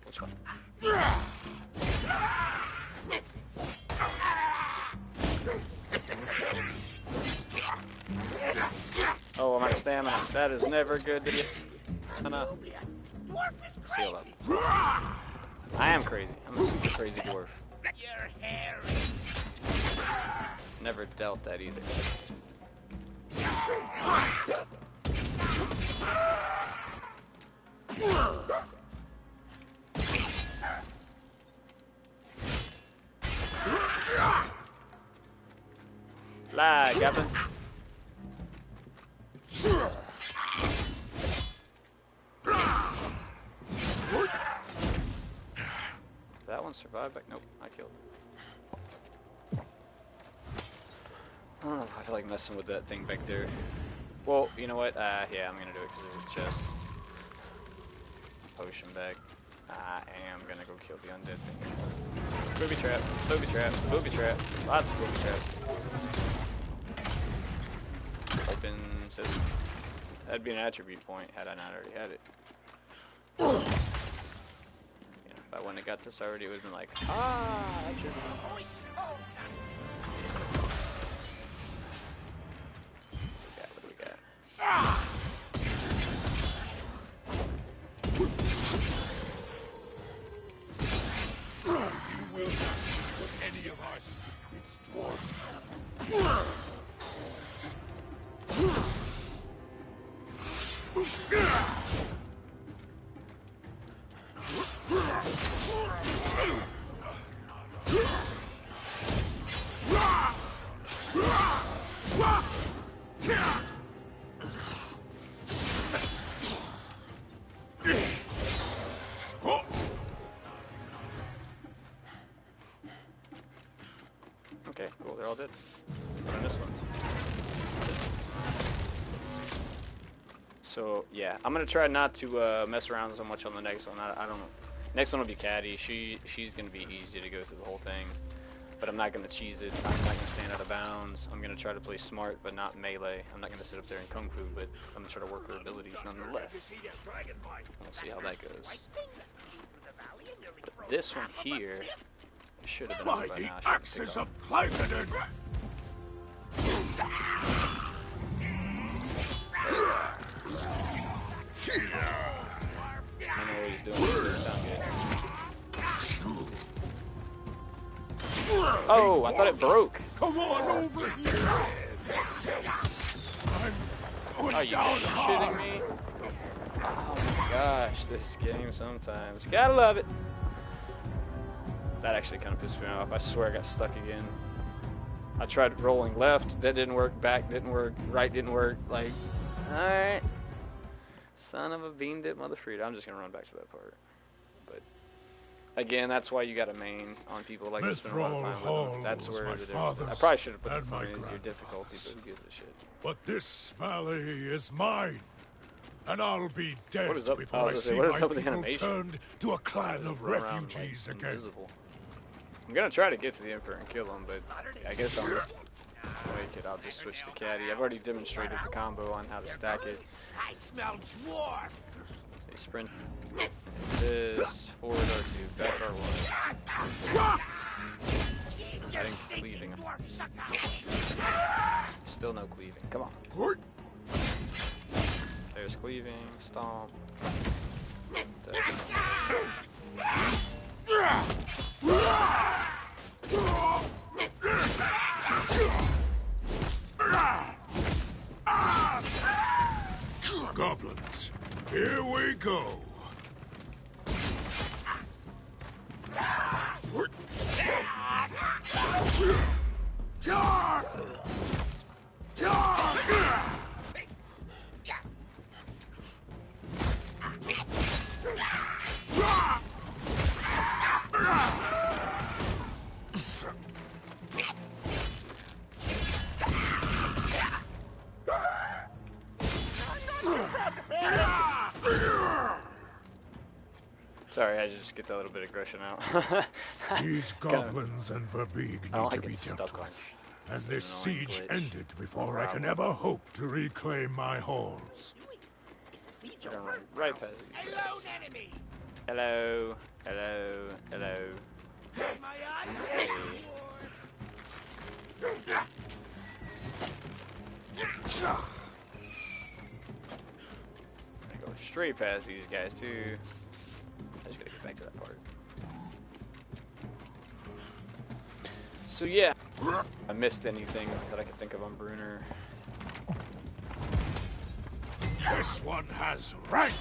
Which one? Oh, I'm out of stamina. That is never good to get. Seal up. I am crazy. I'm a super crazy dwarf. Never dealt that either. Lie, Gavin. That one survived back? Nope, I killed it. Oh, I feel like messing with that thing back there. Well, you know what? Yeah, I'm gonna do it because there's a chest. Potion bag. I am gonna go kill the undead thing. Booby trap, booby trap, booby trap. Lots of booby traps. Open system. That'd be an attribute point had I not already had it. Yeah, if I wouldn't have got this already, it would have been like, ah, attribute. What do we got? You will not put any of our secrets, dwarf. Okay, cool, they're all dead. What on this one? So, yeah, I'm gonna try not to mess around so much on the next one. I don't know. Next one will be Catti. She's gonna be easy to go through the whole thing. But I'm not gonna cheese it. I'm not gonna stand out of bounds. I'm gonna try to play smart, but not melee. I'm not gonna sit up there in kung fu, but I'm gonna try to work her abilities nonetheless. We'll see how that goes. But this one here should have been over by The now. axes of Clyden. I know what he's doing. It doesn't sound good. Oh, I thought it broke. Come on over here. I'm going Are you down hard. shitting me? Oh my gosh, this game sometimes. Gotta love it. That actually kind of pissed me off. I swear I got stuck again. I tried rolling left, that didn't work, back didn't work, right didn't work. Like, alright. Son of a bean dip motherfreed. I'm just gonna run back to that part. But again, that's why you got to main on people like this. Spend a lot of time with them. That's where the difference. I probably should have put this on easier difficulty, but who gives a shit? But this valley is mine, and I'll be dead What is up? before I see what is my up with the people animation? turned to a clan of Run around, refugees like, again. invisible. I'm gonna try to get to the Emperor and kill him, but I guess I'll just make it. I'll just switch to Catti. I've already demonstrated the combo on how to stack it. I smell dwarf. They sprint. This forward R2, back R1. Adding cleaving. Still no cleaving. Come on. There's cleaving. Stomp. Here we go. Sorry, I just get that little bit of aggression out. These goblins and Verbeeg I don't need like to be getting dealt stuck on with. And some this annoying siege glitch. ended before I can ever hope to reclaim my halls. Is the siege I'm gonna over? run right past you. Alone enemy! Hello, hello, hello. My eyes Hey. I'm gonna go straight past these guys too. I just gotta get back to that part. So yeah, I missed anything that I could think of on Bruenor. This one has rank!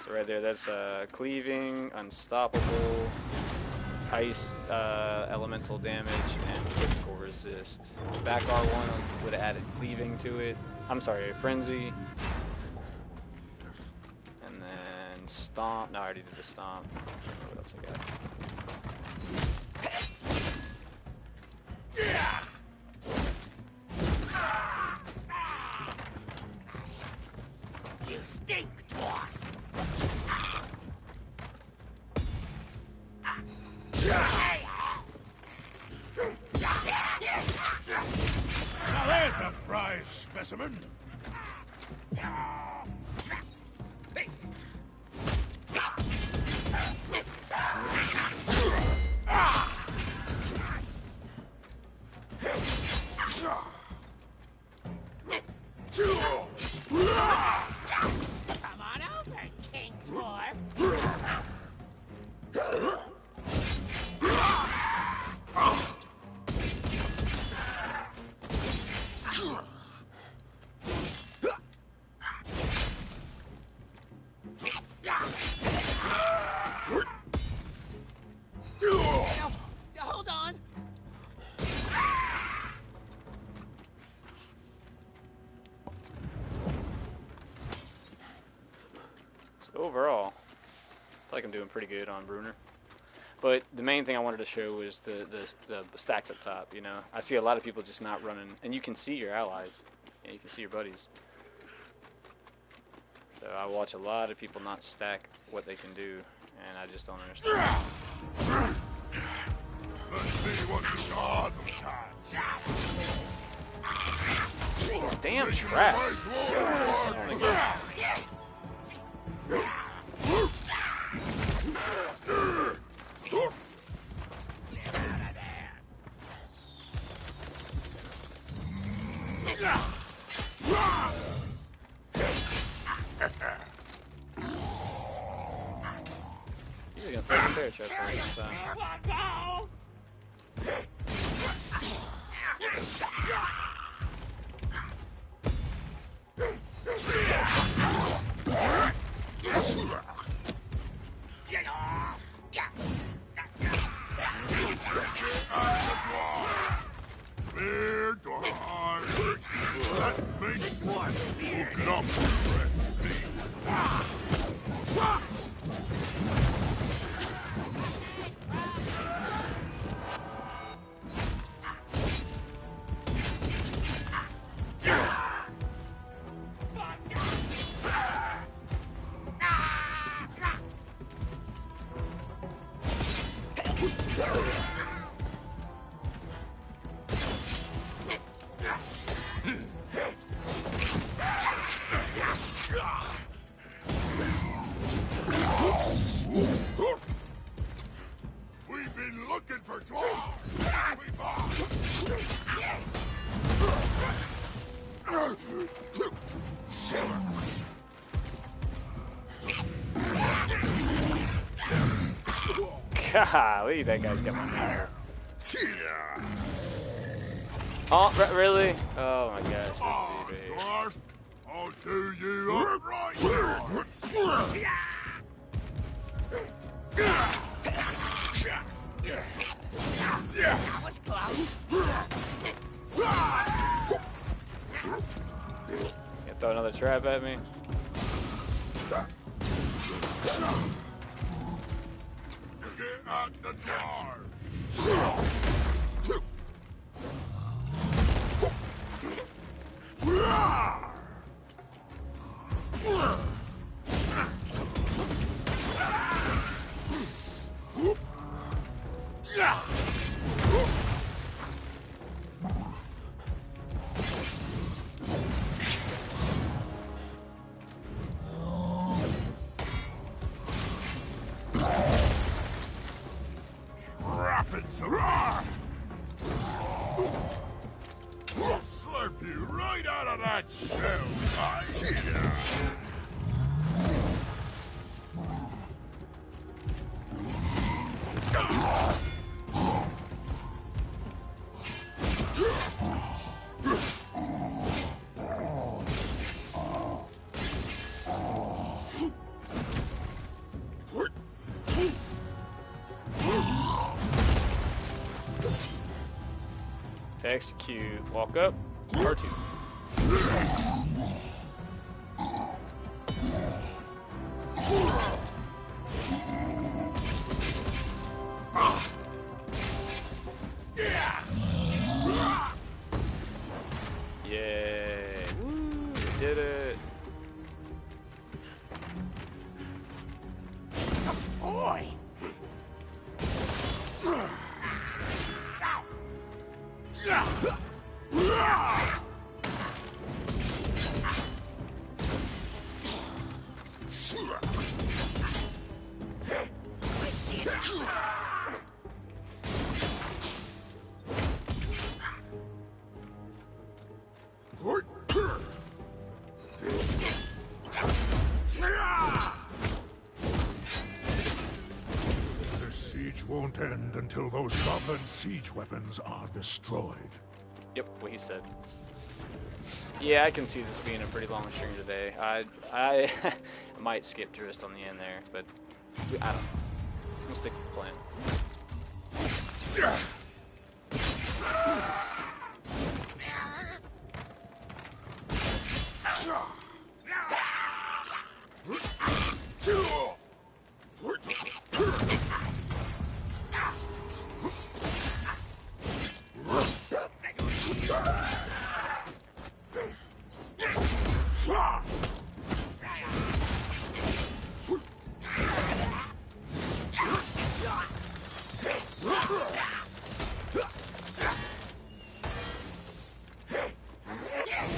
So right there, that's cleaving, unstoppable, ice, elemental damage, and physical resist. Back R1 would have added cleaving to it. I'm sorry, frenzy. And then stomp. No, I already did the stomp. What else I got? You stink, dwarf! Now there's a prize specimen. Come on over, King Dwarf! Hold on! So overall, I feel like I'm doing pretty good on Bruenor. But the main thing I wanted to show was the stacks up top. You know, I see a lot of people just not running, and you can see your allies, and you can see your buddies. So I watch a lot of people not stack what they can do, and I just don't understand. Let's see what the gods can. These damn traps. He's gonna throw the bear trap every time. Beard to heart. That makes dwarf hook up. We've been looking for dwarves. We Golly, that guy's got my name. Oh, really? Oh my gosh, this dude right here. I'll do you up right. That was close. You throw another trap at me? Get out the door. I'll slurp you right out of that shell, To execute, walk up, R2. Yeah, woo, we did it. Boy. The siege won't end until those goblin siege weapons are destroyed. Yep, what he said. Yeah, I can see this being a pretty long stream today. I might skip Drizzt on the end there, but I don't know. We'll stick to the plan.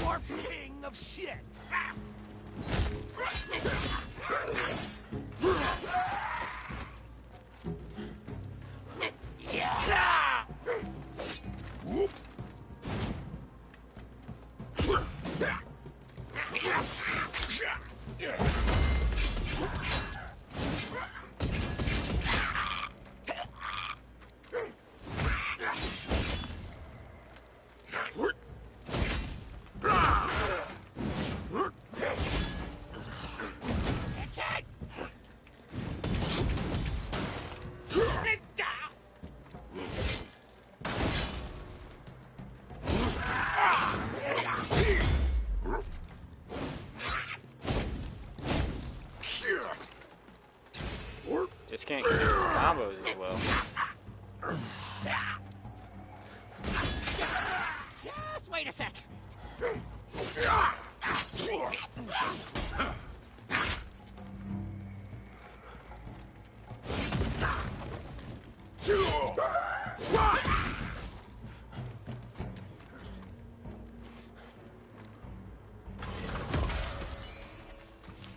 Dwarf king of shit. Just can't get his combos as well. Just wait a sec.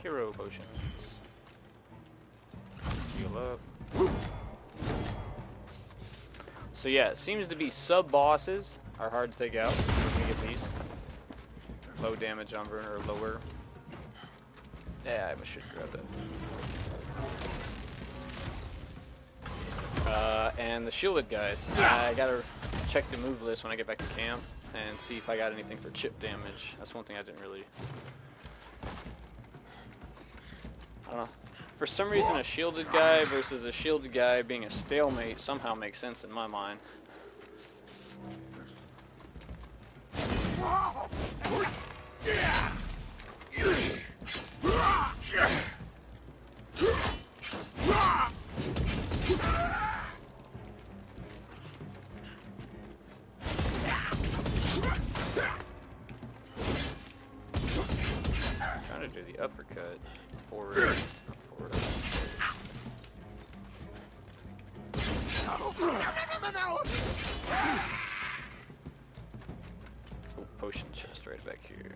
Hero potions. Heal up. So yeah, it seems to be sub-bosses are hard to take out, for me at least. Low damage on Bruenor, or lower. Yeah, I should grab that. And the shielded guys. I gotta check the move list when I get back to camp and see if I got anything for chip damage. That's one thing I didn't really... I don't know. For some reason, a shielded guy versus a shielded guy being a stalemate somehow makes sense in my mind. Trying to do the uppercut forward. Oh, potion chest right back here.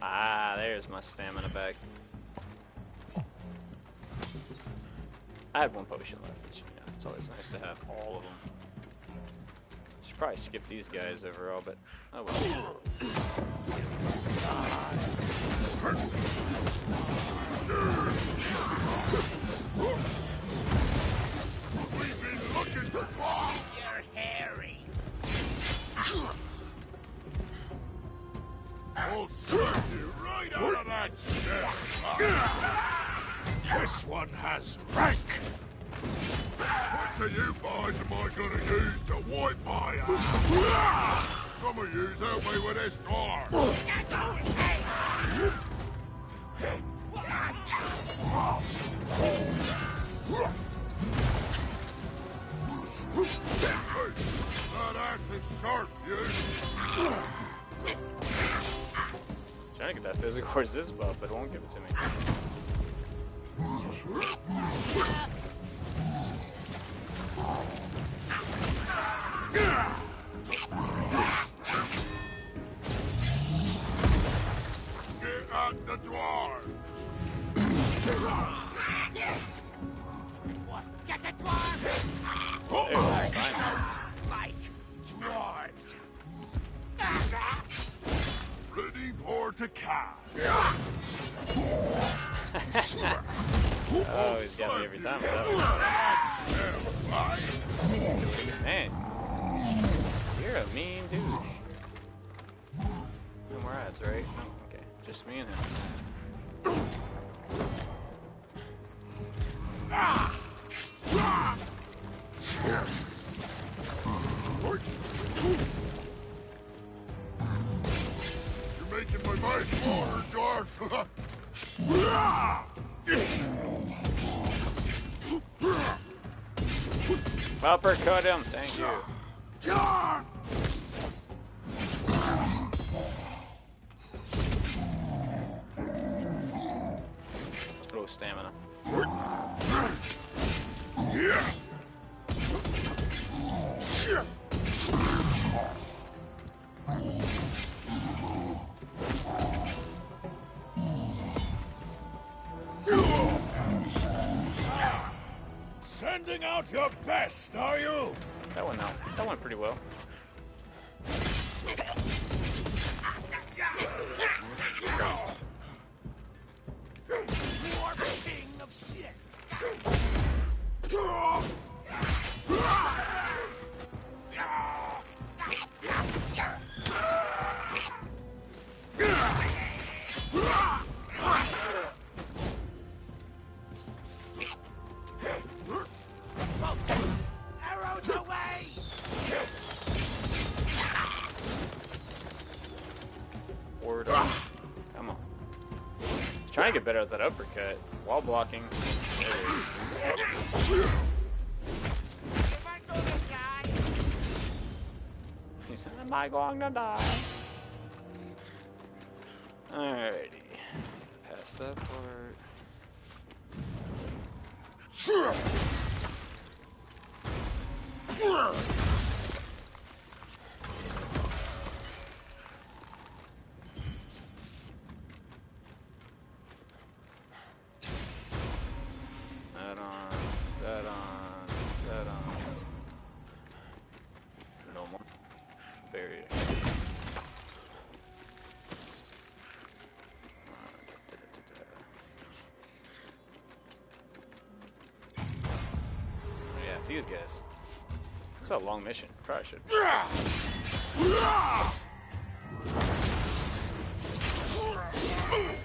Ah, there's my stamina back. I had one potion left, but you know, it's always nice to have all of them. Should probably skip these guys overall, but oh well. We've been looking for claws. You're hairy. I'll serve you right out of that shell. This one has rank. Which of you boys am I gonna use to wipe my ass? Some of yous help me with this door. That axe is sharp, you. Trying to get that physical resist buff, but it won't give it to me. Get at the dwarves. Get the dwarf! There, fine. Like dwarves. Ready for to cast. Oh, he's got me every time with that one. Man, you're a mean dude. No more ads, right? Oh, okay, just me and him. You're making my mind water, dwarf. Uppercut him, thank you. Low stamina. Sending out your best, are you? That one, no. That went pretty well. Dwarf king of shit. Arrows away! Forward up. Come on. Trying to get better at that uppercut. Wall blocking. There it is. If I go to die, He said, am I going to die? Alrighty. Pass that part. That on. That on. That on. No more. Barrier. these guys. It's a long mission. Probably should.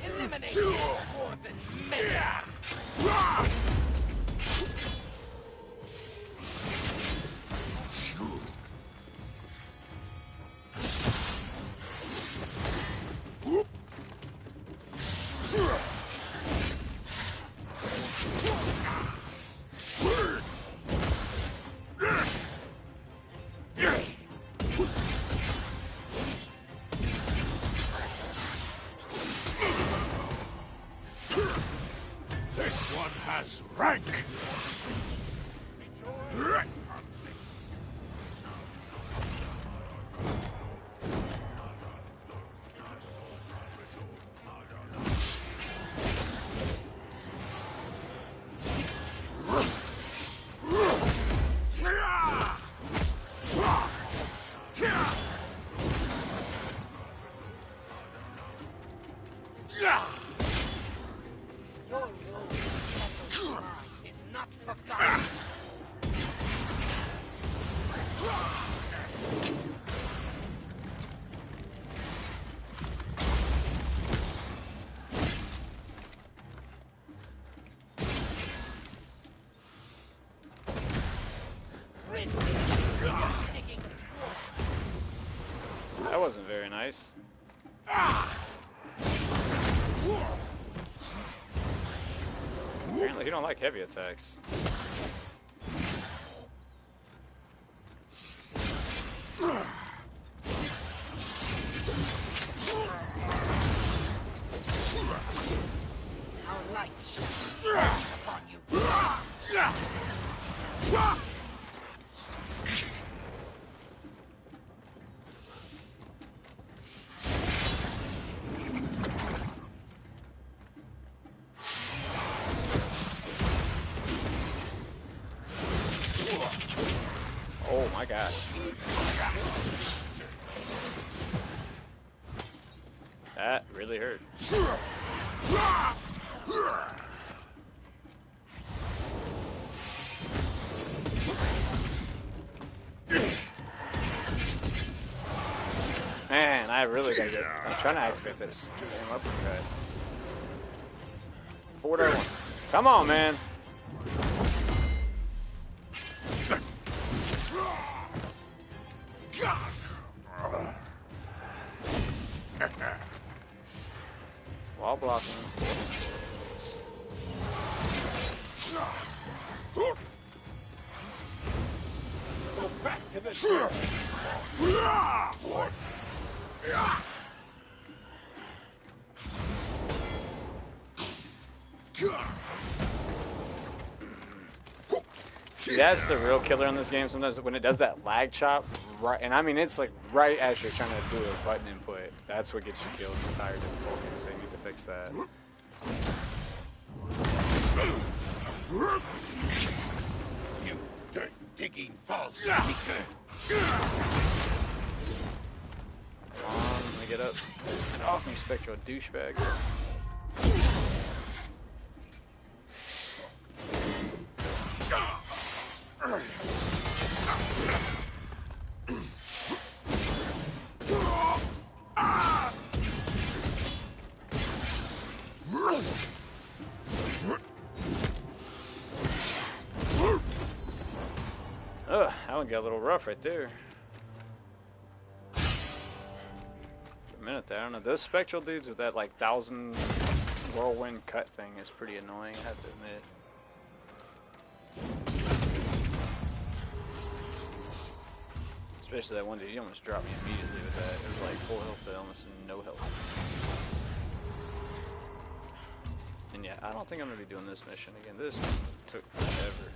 Eliminate more than many. This one has rank! Your role as a prize is not forgotten. That wasn't very nice. Apparently, he don't like heavy attacks. Our lights shine upon you. Oh my gosh. That really hurt. Man, I really gotta get. I'm trying to activate this damn uppercut. 4-1. Come on, man. Wall blocking. Go back to the See, that's the real killer in this game. Sometimes when it does that lag chop, right, and I mean it's like right as you're trying to do a button input. That's what gets you killed. It's higher difficulty, so you need to fix that. You dirt-digging false seeker! Come on, let me get up. Get off me, spectral douchebag. Ugh, that one got a little rough right there. For a minute there, I don't know. Those spectral dudes with that like 1,000 whirlwind cut thing is pretty annoying, I have to admit. Especially that one dude, he almost dropped me immediately with that. It was like full health to almost no health. And yeah, I don't think I'm going to be doing this mission again. This one took forever.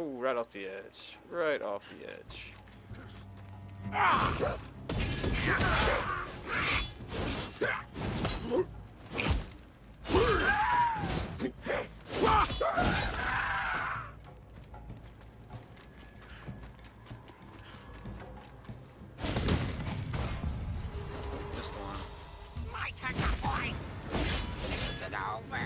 Oh, right off the edge. Right off the edge. Just one. My turn to fight. Is it over?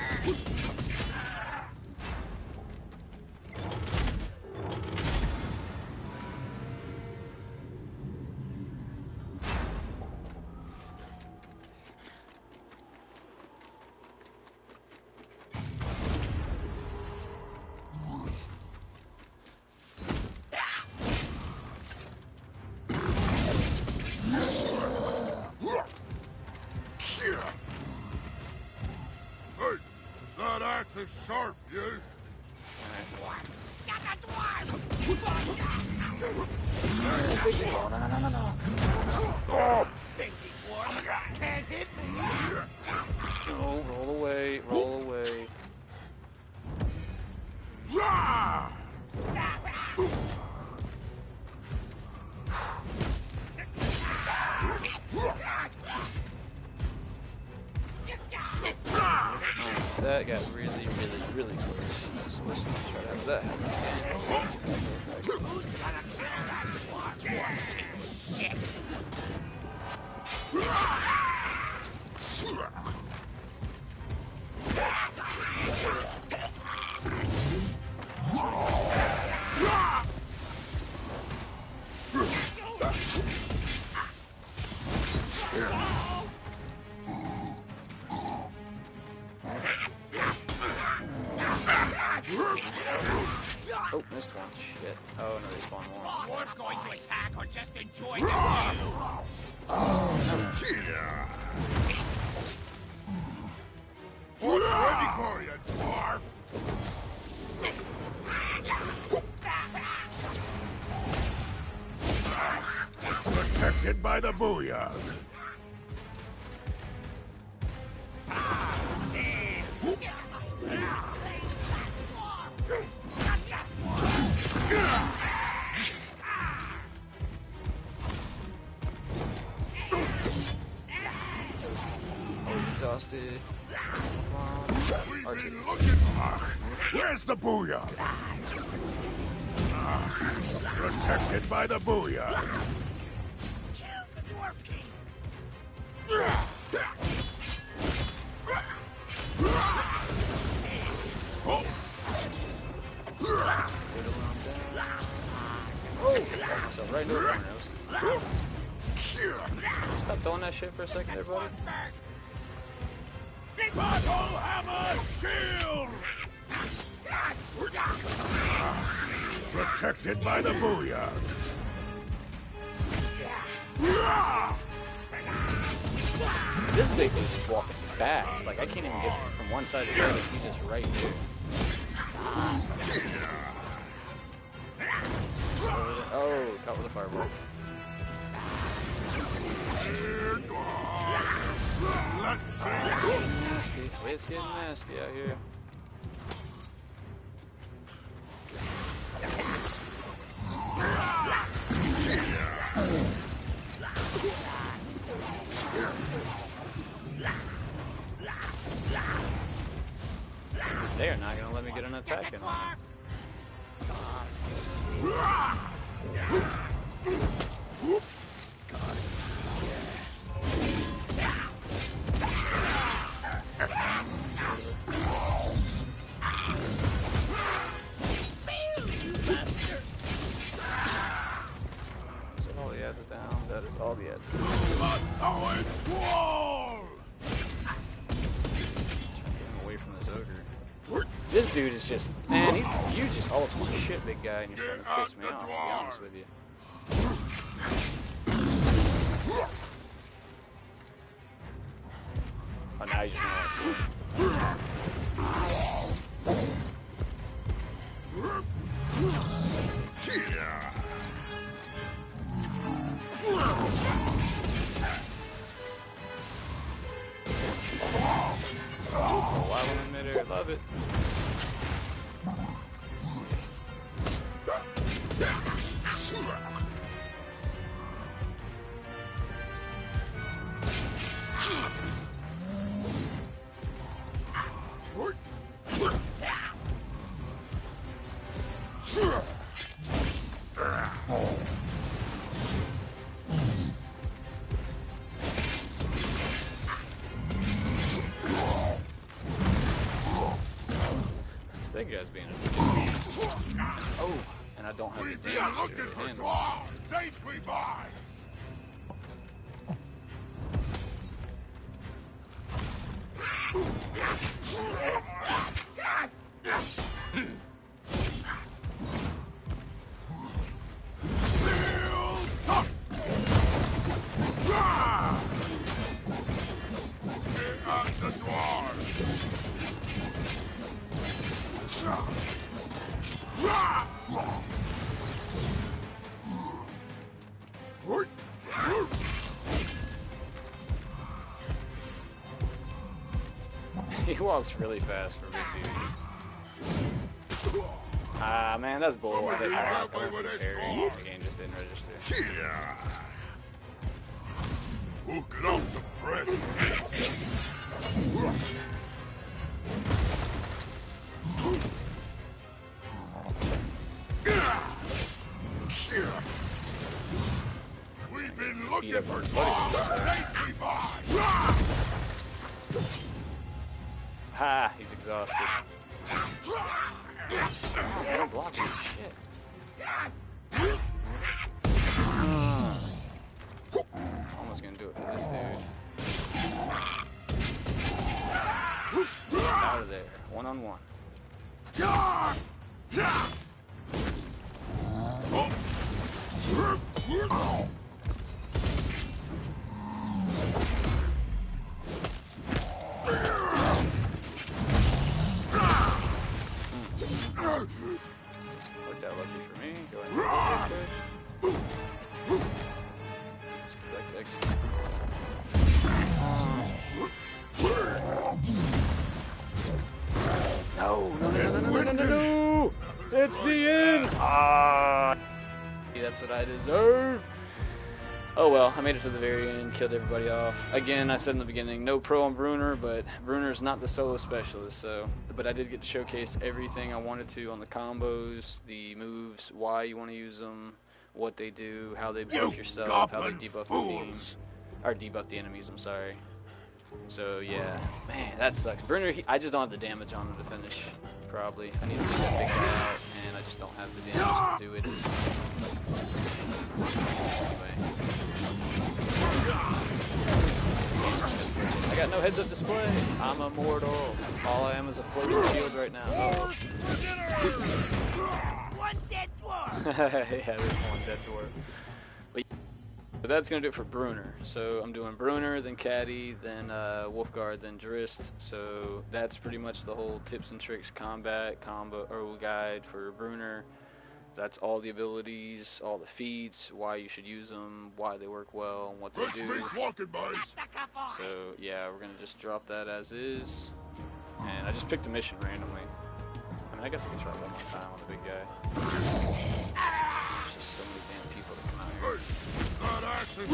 Hey, that axe is sharp, yes? Get the dwarf! Stinky dwarf! Can't hit me! No, roll away, roll away. That got really, really, really close. So let's not try to have that happen again. Who's gonna kill that dwarf? Shit! Oh, missed one. Shit. Oh, no, they spawned more. Dwarf going to attack or just enjoy the view? What's ready for you, dwarf? Protected by the booyah. Exhausted. We've been looking for. Where's the booyah? Protected by the booyah. Kill the dwarf king! Oh, got myself right into the corner. Stop throwing that shit for a second there, buddy. Battle hammer shield! Protected by the booyah. This big dude's just walking fast. Like, I can't even get from one side to the other. He's just right here. Oh, caught with a fireball. Nasty. It's getting nasty out here. They are not going to let me get an attack in on them. Is that all the ads down? That is all the ads down. Getting away from this ogre. This dude is just, man, you just ultimate shit, big guy, and you're starting to piss me off, to be honest with you. Oh, now you just know what Wild in midair, love it. you guys being oh, and I don't have the damage looking to for handle. dwarves, ain't we, boys? He walks really fast for me, dude. Ah, man, that's bull. I didn't know the game just didn't register. Hook it up some fresh. We've been looking for dwarves, ain't we, boys? Ha! He's exhausted. I don't block him. Shit. Almost gonna do it for this dude. Out of there. One-on-one. Worked out lucky for me. Go ahead and let's collect execute. No! It's the end! Ah! That's what I deserve! Oh well, I made it to the very end, killed everybody off. Again, I said in the beginning, no pro on Bruenor, but Bruenor's not the solo specialist, so... But I did get to showcase everything I wanted to on the combos, the moves, why you want to use them, what they do, how they buff yourself, how they debuff the team. Or debuff the enemies, I'm sorry. So yeah, man, that sucks. Bruenor, I just don't have the damage on him to finish, probably. I need to get that big guy out, and I just don't have the damage to do it. Anyway. I got no heads-up display. I'm immortal. All I am is a floating shield right now. Oh. One dead dwarf! Yeah, there's one dead dwarf. But that's going to do it for Bruenor. So I'm doing Bruenor, then Catti, then Wulfgar, then Drizzt. So that's pretty much the whole tips and tricks combat combo or guide for Bruenor. That's all the abilities, all the feats, why you should use them, why they work well, and what they do. Walking, boys. So yeah, we're gonna just drop that as is. And I just picked a mission randomly. I mean, I guess I could try one more time on the big guy. There's just so many damn people that come out here. Not actually,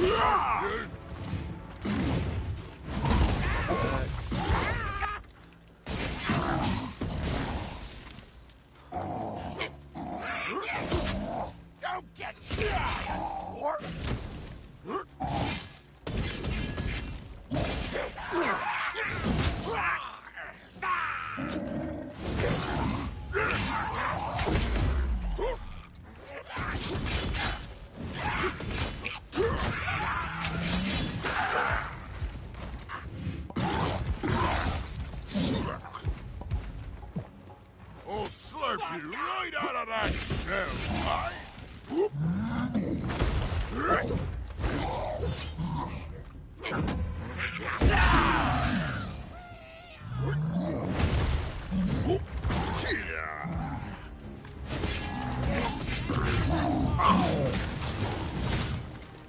Don't get shy, dwarf! I'll slurp you right out of that shell, right?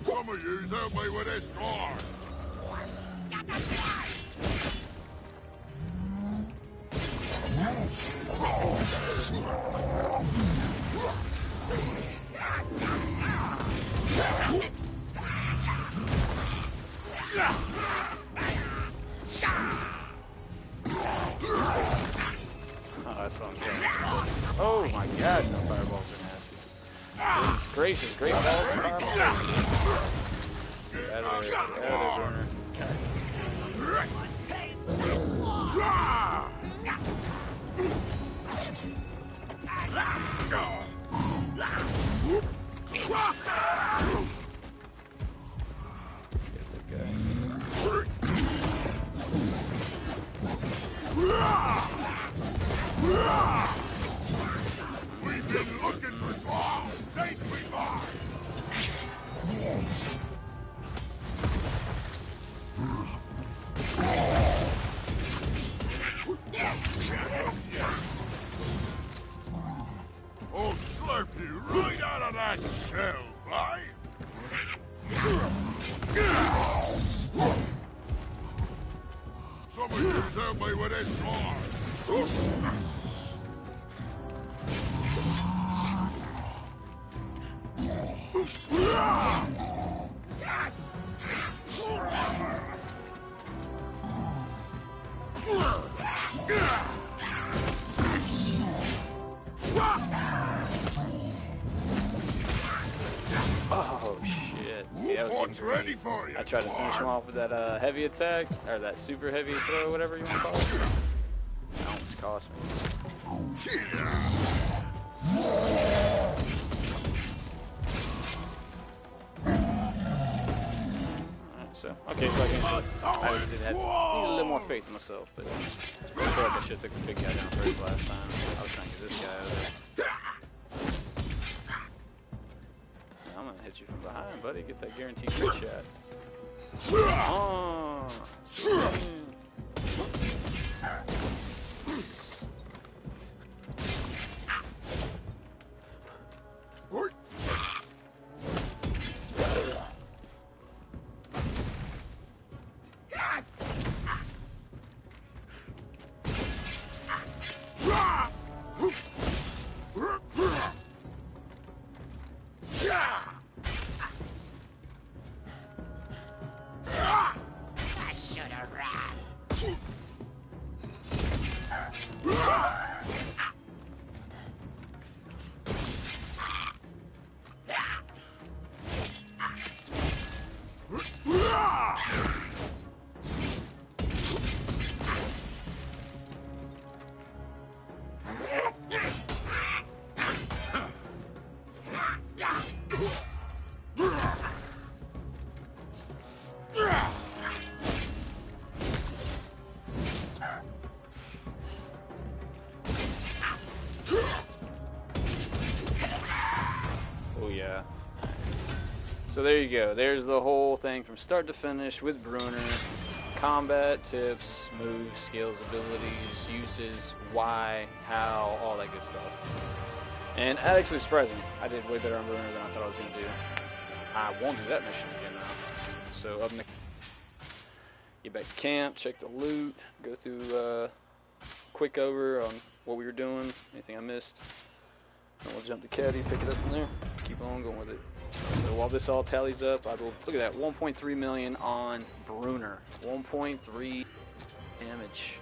Some of yous help me with this car. Oh, I saw him killing. Oh my gosh, no fireballs are nasty. Goodness gracious, great balls and fireballs. Get out of there, get out of there, Bruenor. We've been looking for thralls, ain't we, Mark? Oh, slurp you right out of that shell, right? Some of you help me with this sword. Oh shit! See, that was What's getting ready for you? I tried to finish him off with that heavy attack, or that super heavy throw, whatever you want to call it. That almost cost me. Alright, so okay, so I did have need a little more faith in myself, but I feel like I should have took the big guy down first last time. I was trying to get this guy out of there. I'm gonna hit you from behind, buddy. Get that guaranteed crit shot. Oh. I should have ran. Oh yeah. So there you go. There's the whole thing from start to finish with Bruenor. Combat tips, moves, skills, abilities, uses, why, how, all that good stuff. And that actually surprised me. I did way better on Bruenor than I thought I was going to do. I won't do that mission again now. So up in the... Get back to camp, check the loot, go through quick over on what we were doing, anything I missed. And we'll jump to Catti, pick it up from there, keep on going with it. So while this all tallies up, I will look at that 1.3 million on Bruenor. 1.3 damage.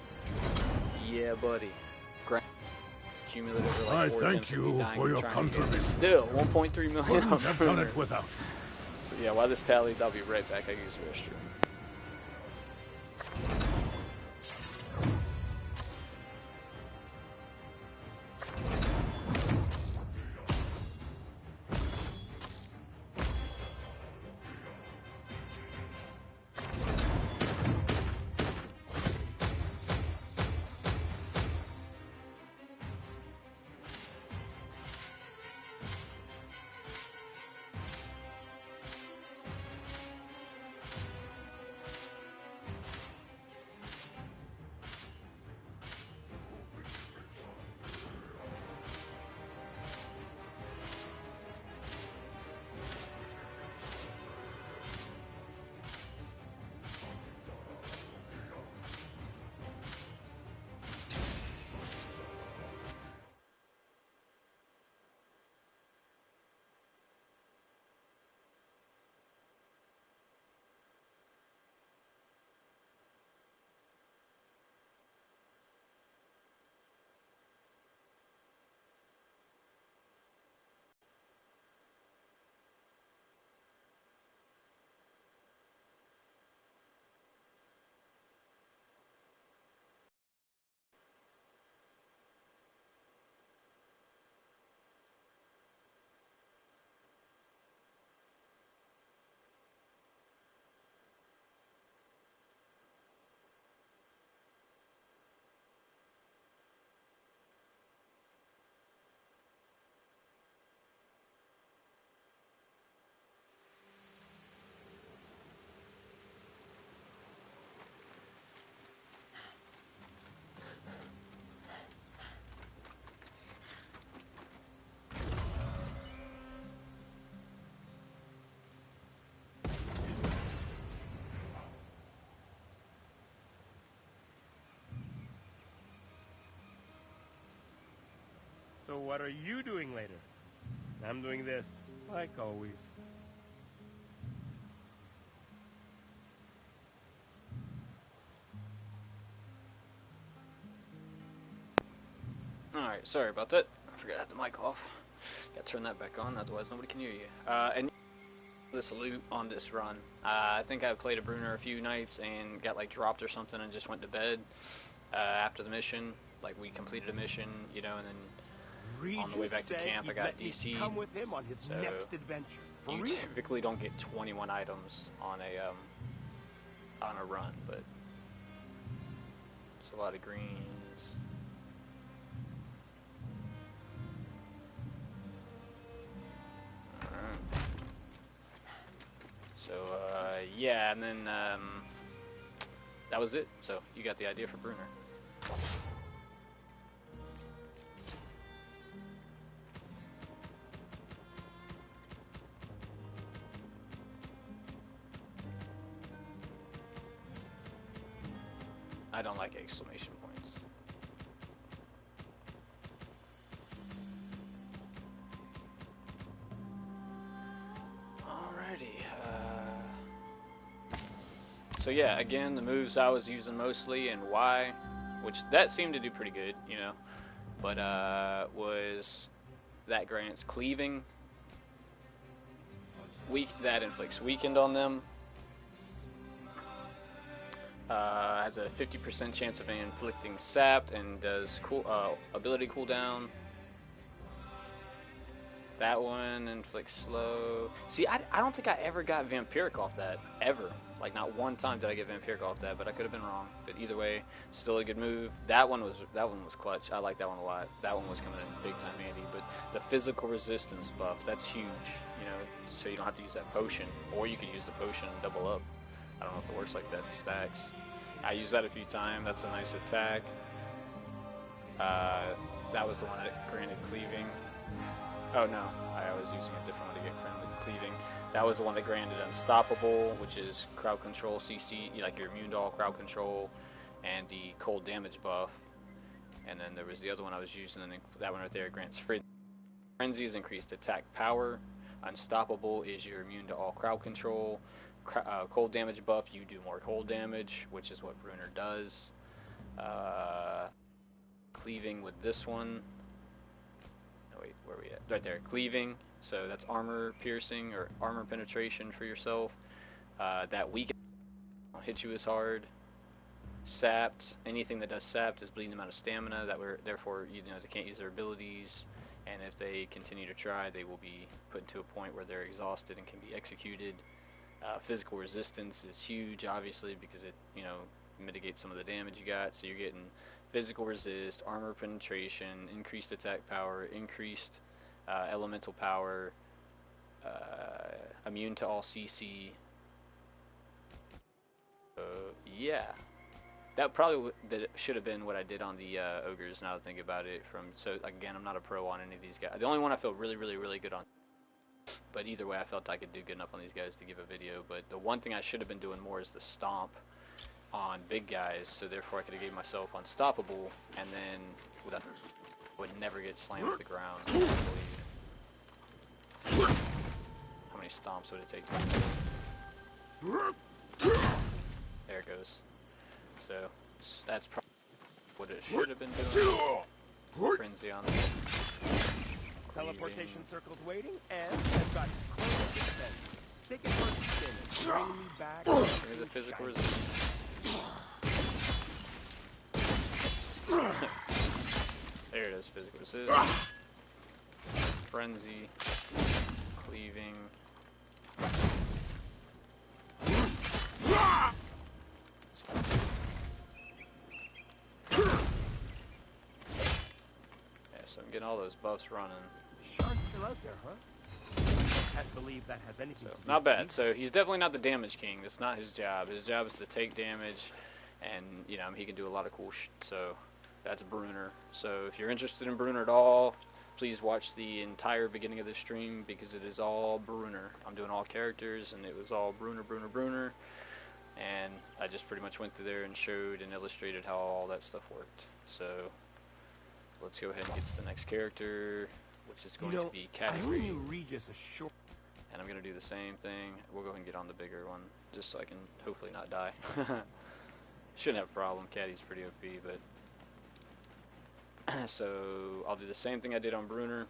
Yeah, buddy. Cumulative over like I 4 thank attempts of me you dying for and your trying to get it. contribution. Still, 1.3 million Couldn't on have done Bruenor. it without you. So yeah, while this tallies, I'll be right back. I can use the restroom. So what are you doing later? I'm doing this, like always. Alright, sorry about that. I forgot to have the mic off. Gotta turn that back on, otherwise nobody can hear you. And this loot on this run. I think I played a Bruenor a few nights and got like dropped or something and just went to bed after the mission. Like we completed a mission, you know, and then on the way back to camp I got DC'd. Come with him on his next adventure. For you real? typically don't get 21 items on a run, but it's a lot of greens. Alright. So yeah, and then that was it. So you got the idea for Bruenor. I don't like exclamation points. Alrighty. So yeah, again, the moves I was using mostly and why, which that seemed to do pretty good, you know, but was that grants cleaving. That inflicts weakened on them. Has a 50% chance of inflicting sapped and does ability cooldown. That one inflicts slow. See, I don't think I ever got vampiric off that, ever. Like, not one time did I get vampiric off that, but I could have been wrong. But either way, still a good move. That one was clutch. I like that one a lot. That one was coming in big time handy. But the physical resistance buff, that's huge. You know, so you don't have to use that potion, or you could use the potion and double up. I don't know if it works like that in stacks. I used that a few times. That's a nice attack. That was the one that granted cleaving. Oh no, I was using a different one to get granted cleaving. That was the one that granted unstoppable, which is crowd control CC, like you're immune to all crowd control, and the cold damage buff. And then there was the other one I was using, and that one right there grants frenzy is increased attack power. Unstoppable is you're immune to all crowd control. Cold damage buff, you do more cold damage, which is what Bruenor does. Cleaving with this one. Oh wait, where are we at? Right there, cleaving. So that's armor piercing or armor penetration for yourself. That weaken won't hit you as hard. Sapped, anything that does sapped is bleeding them out of stamina. Therefore, you know, they can't use their abilities. And if they continue to try, they will be put to a point where they're exhausted and can be executed. Physical resistance is huge, obviously, because it, you know, mitigates some of the damage you got. So you're getting physical resist, armor penetration, increased attack power, increased elemental power, immune to all CC. Yeah, that probably should have been what I did on the ogres. Now that I think about it, so again, I'm not a pro on any of these guys. The only one I feel really good on. But either way, I felt I could do good enough on these guys to give a video. But the one thing I should have been doing more is the stomp on big guys. So therefore, I could have gave myself unstoppable, and then would never get slammed to the ground. I believe. How many stomps would it take? There it goes. So that's probably what it should have been doing. Frenzy on them. Teleportation circles waiting, and I've got close defense. Take it for a spin and bring me back. Here's the physical resistance. There it is, physical resistance. Frenzy. Cleaving. Yeah, so I'm getting all those buffs running. Shark's still out there, huh? Can't believe that has anything to do not with bad. me. So he's definitely not the damage king. That's not his job. His job is to take damage, and you know he can do a lot of cool shit. So that's Bruenor. So if you're interested in Bruenor at all, please watch the entire beginning of the stream because it is all Bruenor. I'm doing all characters, and it was all Bruenor. And I just pretty much went through there and showed and illustrated how all that stuff worked. So let's go ahead and get to the next character, which is going You know, to be I Catti. only knew Regis a short. And I'm going to do the same thing. We'll go ahead and get on the bigger one, just so I can hopefully not die. Shouldn't have a problem. Catty's pretty OP, but... So, I'll do the same thing I did on Bruenor.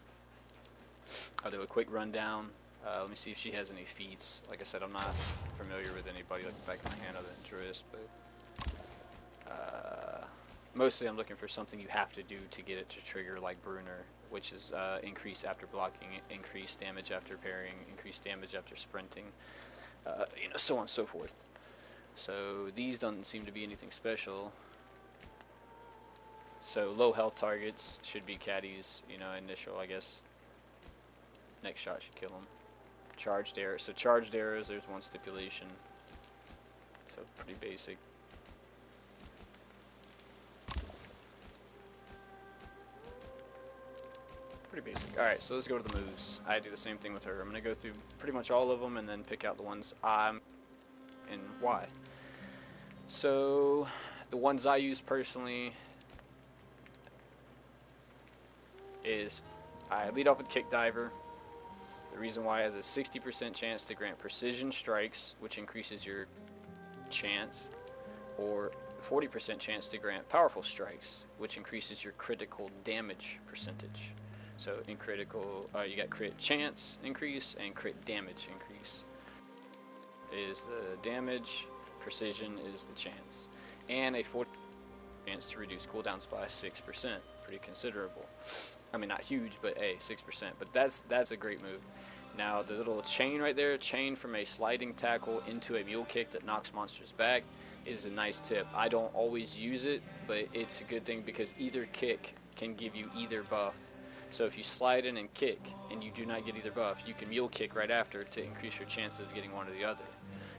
I'll do a quick rundown. Let me see if she has any feats. Like I said, I'm not familiar with anybody like the back of my hand other than Drizzt, but... mostly I'm looking for something you have to do to get it to trigger like Bruenor, which is increase after blocking, increase damage after parrying, increase damage after sprinting, you know, so on and so forth. So these don't seem to be anything special. So low health targets should be Catty's, you know, initial, I guess. Next shot should kill him. Charged arrows. So charged arrows, there's one stipulation. So pretty basic. Pretty basic. Alright, so let's go to the moves. I do the same thing with her. I'm going to go through pretty much all of them and then pick out the ones I'm and why. So, the ones I use personally is I lead off with Kick Diver. The reason why is a 60% chance to grant precision strikes, which increases your chance, or 40% chance to grant powerful strikes, which increases your critical damage percentage. So in critical, you got crit chance increase and crit damage increase. Is the damage, precision is the chance, and a 40% chance to reduce cooldowns by 6%. Pretty considerable. I mean, not huge, but 6%. But that's a great move. Now the little chain right there, chain from a sliding tackle into a mule kick that knocks monsters back, is a nice tip. I don't always use it, but it's a good thing because either kick can give you either buff. So if you slide in and kick and you do not get either buff, you can mule kick right after to increase your chances of getting one or the other.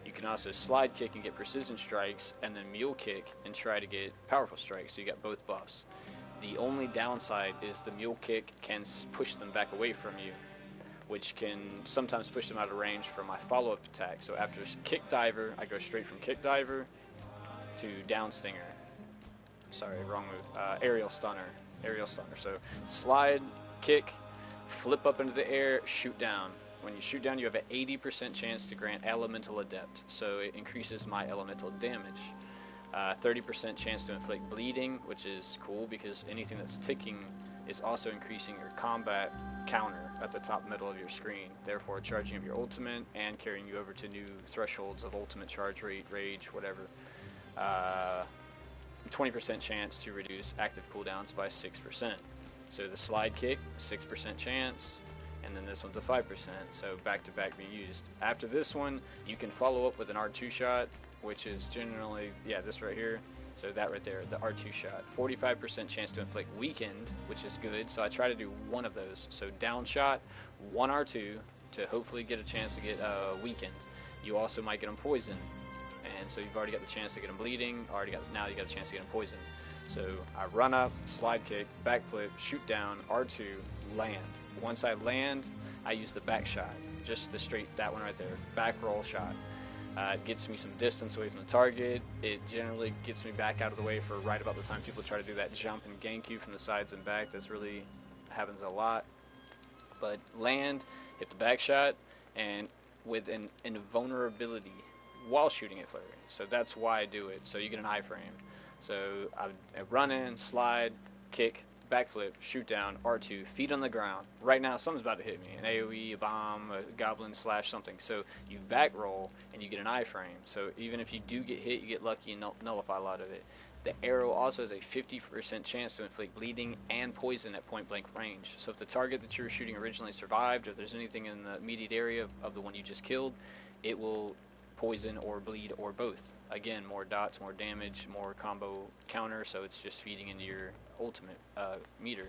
You can also slide kick and get precision strikes, and then mule kick and try to get powerful strikes, so you got both buffs. The only downside is the mule kick can push them back away from you, which can sometimes push them out of range for my follow-up attack. So after Kick Diver, I go straight from Kick Diver to Down Stinger. Sorry, wrong move. Aerial Stunner. Aerial Stunner. So slide, kick, flip up into the air, shoot down. When you shoot down, you have an 80% chance to grant Elemental Adept, so it increases my elemental damage. 30% chance to inflict bleeding, which is cool because anything that's ticking is also increasing your combat counter at the top middle of your screen, therefore charging up your ultimate and carrying you over to new thresholds of ultimate charge rate, rage, whatever. 20% chance to reduce active cooldowns by 6%. So the slide kick, 6% chance, and then this one's a 5%, so back-to-back being used. After this one, you can follow up with an R2 shot, which is generally, yeah, this right here. So that right there, the R2 shot. 45% chance to inflict weakened, which is good, so I try to do one of those. So down shot, one R2 to hopefully get a chance to get weakened. You also might get them poisoned, and so you've already got the chance to get them bleeding, now you got a chance to get them poisoned. So I run up, slide kick, backflip, shoot down, R2, land. Once I land, I use the back shot, just the straight, that one right there, back roll shot. It gets me some distance away from the target. It generally gets me back out of the way for right about the time people try to do that jump and gank you from the sides and back. That's really happens a lot. But land, hit the back shot, and with an invulnerability while shooting at flurry. So that's why I do it. So you get an iframe. So I run in, slide, kick, backflip, shoot down, R2, feet on the ground. Right now, something's about to hit me. An AoE, a bomb, a goblin slash something. So you back roll, and you get an iframe. So even if you do get hit, you get lucky and nullify a lot of it. The arrow also has a 50% chance to inflict bleeding and poison at point blank range. So if the target that you were shooting originally survived, or if there's anything in the immediate area of the one you just killed, it will poison or bleed or both. Again, more dots, more damage, more combo counter, so it's just feeding into your ultimate meter.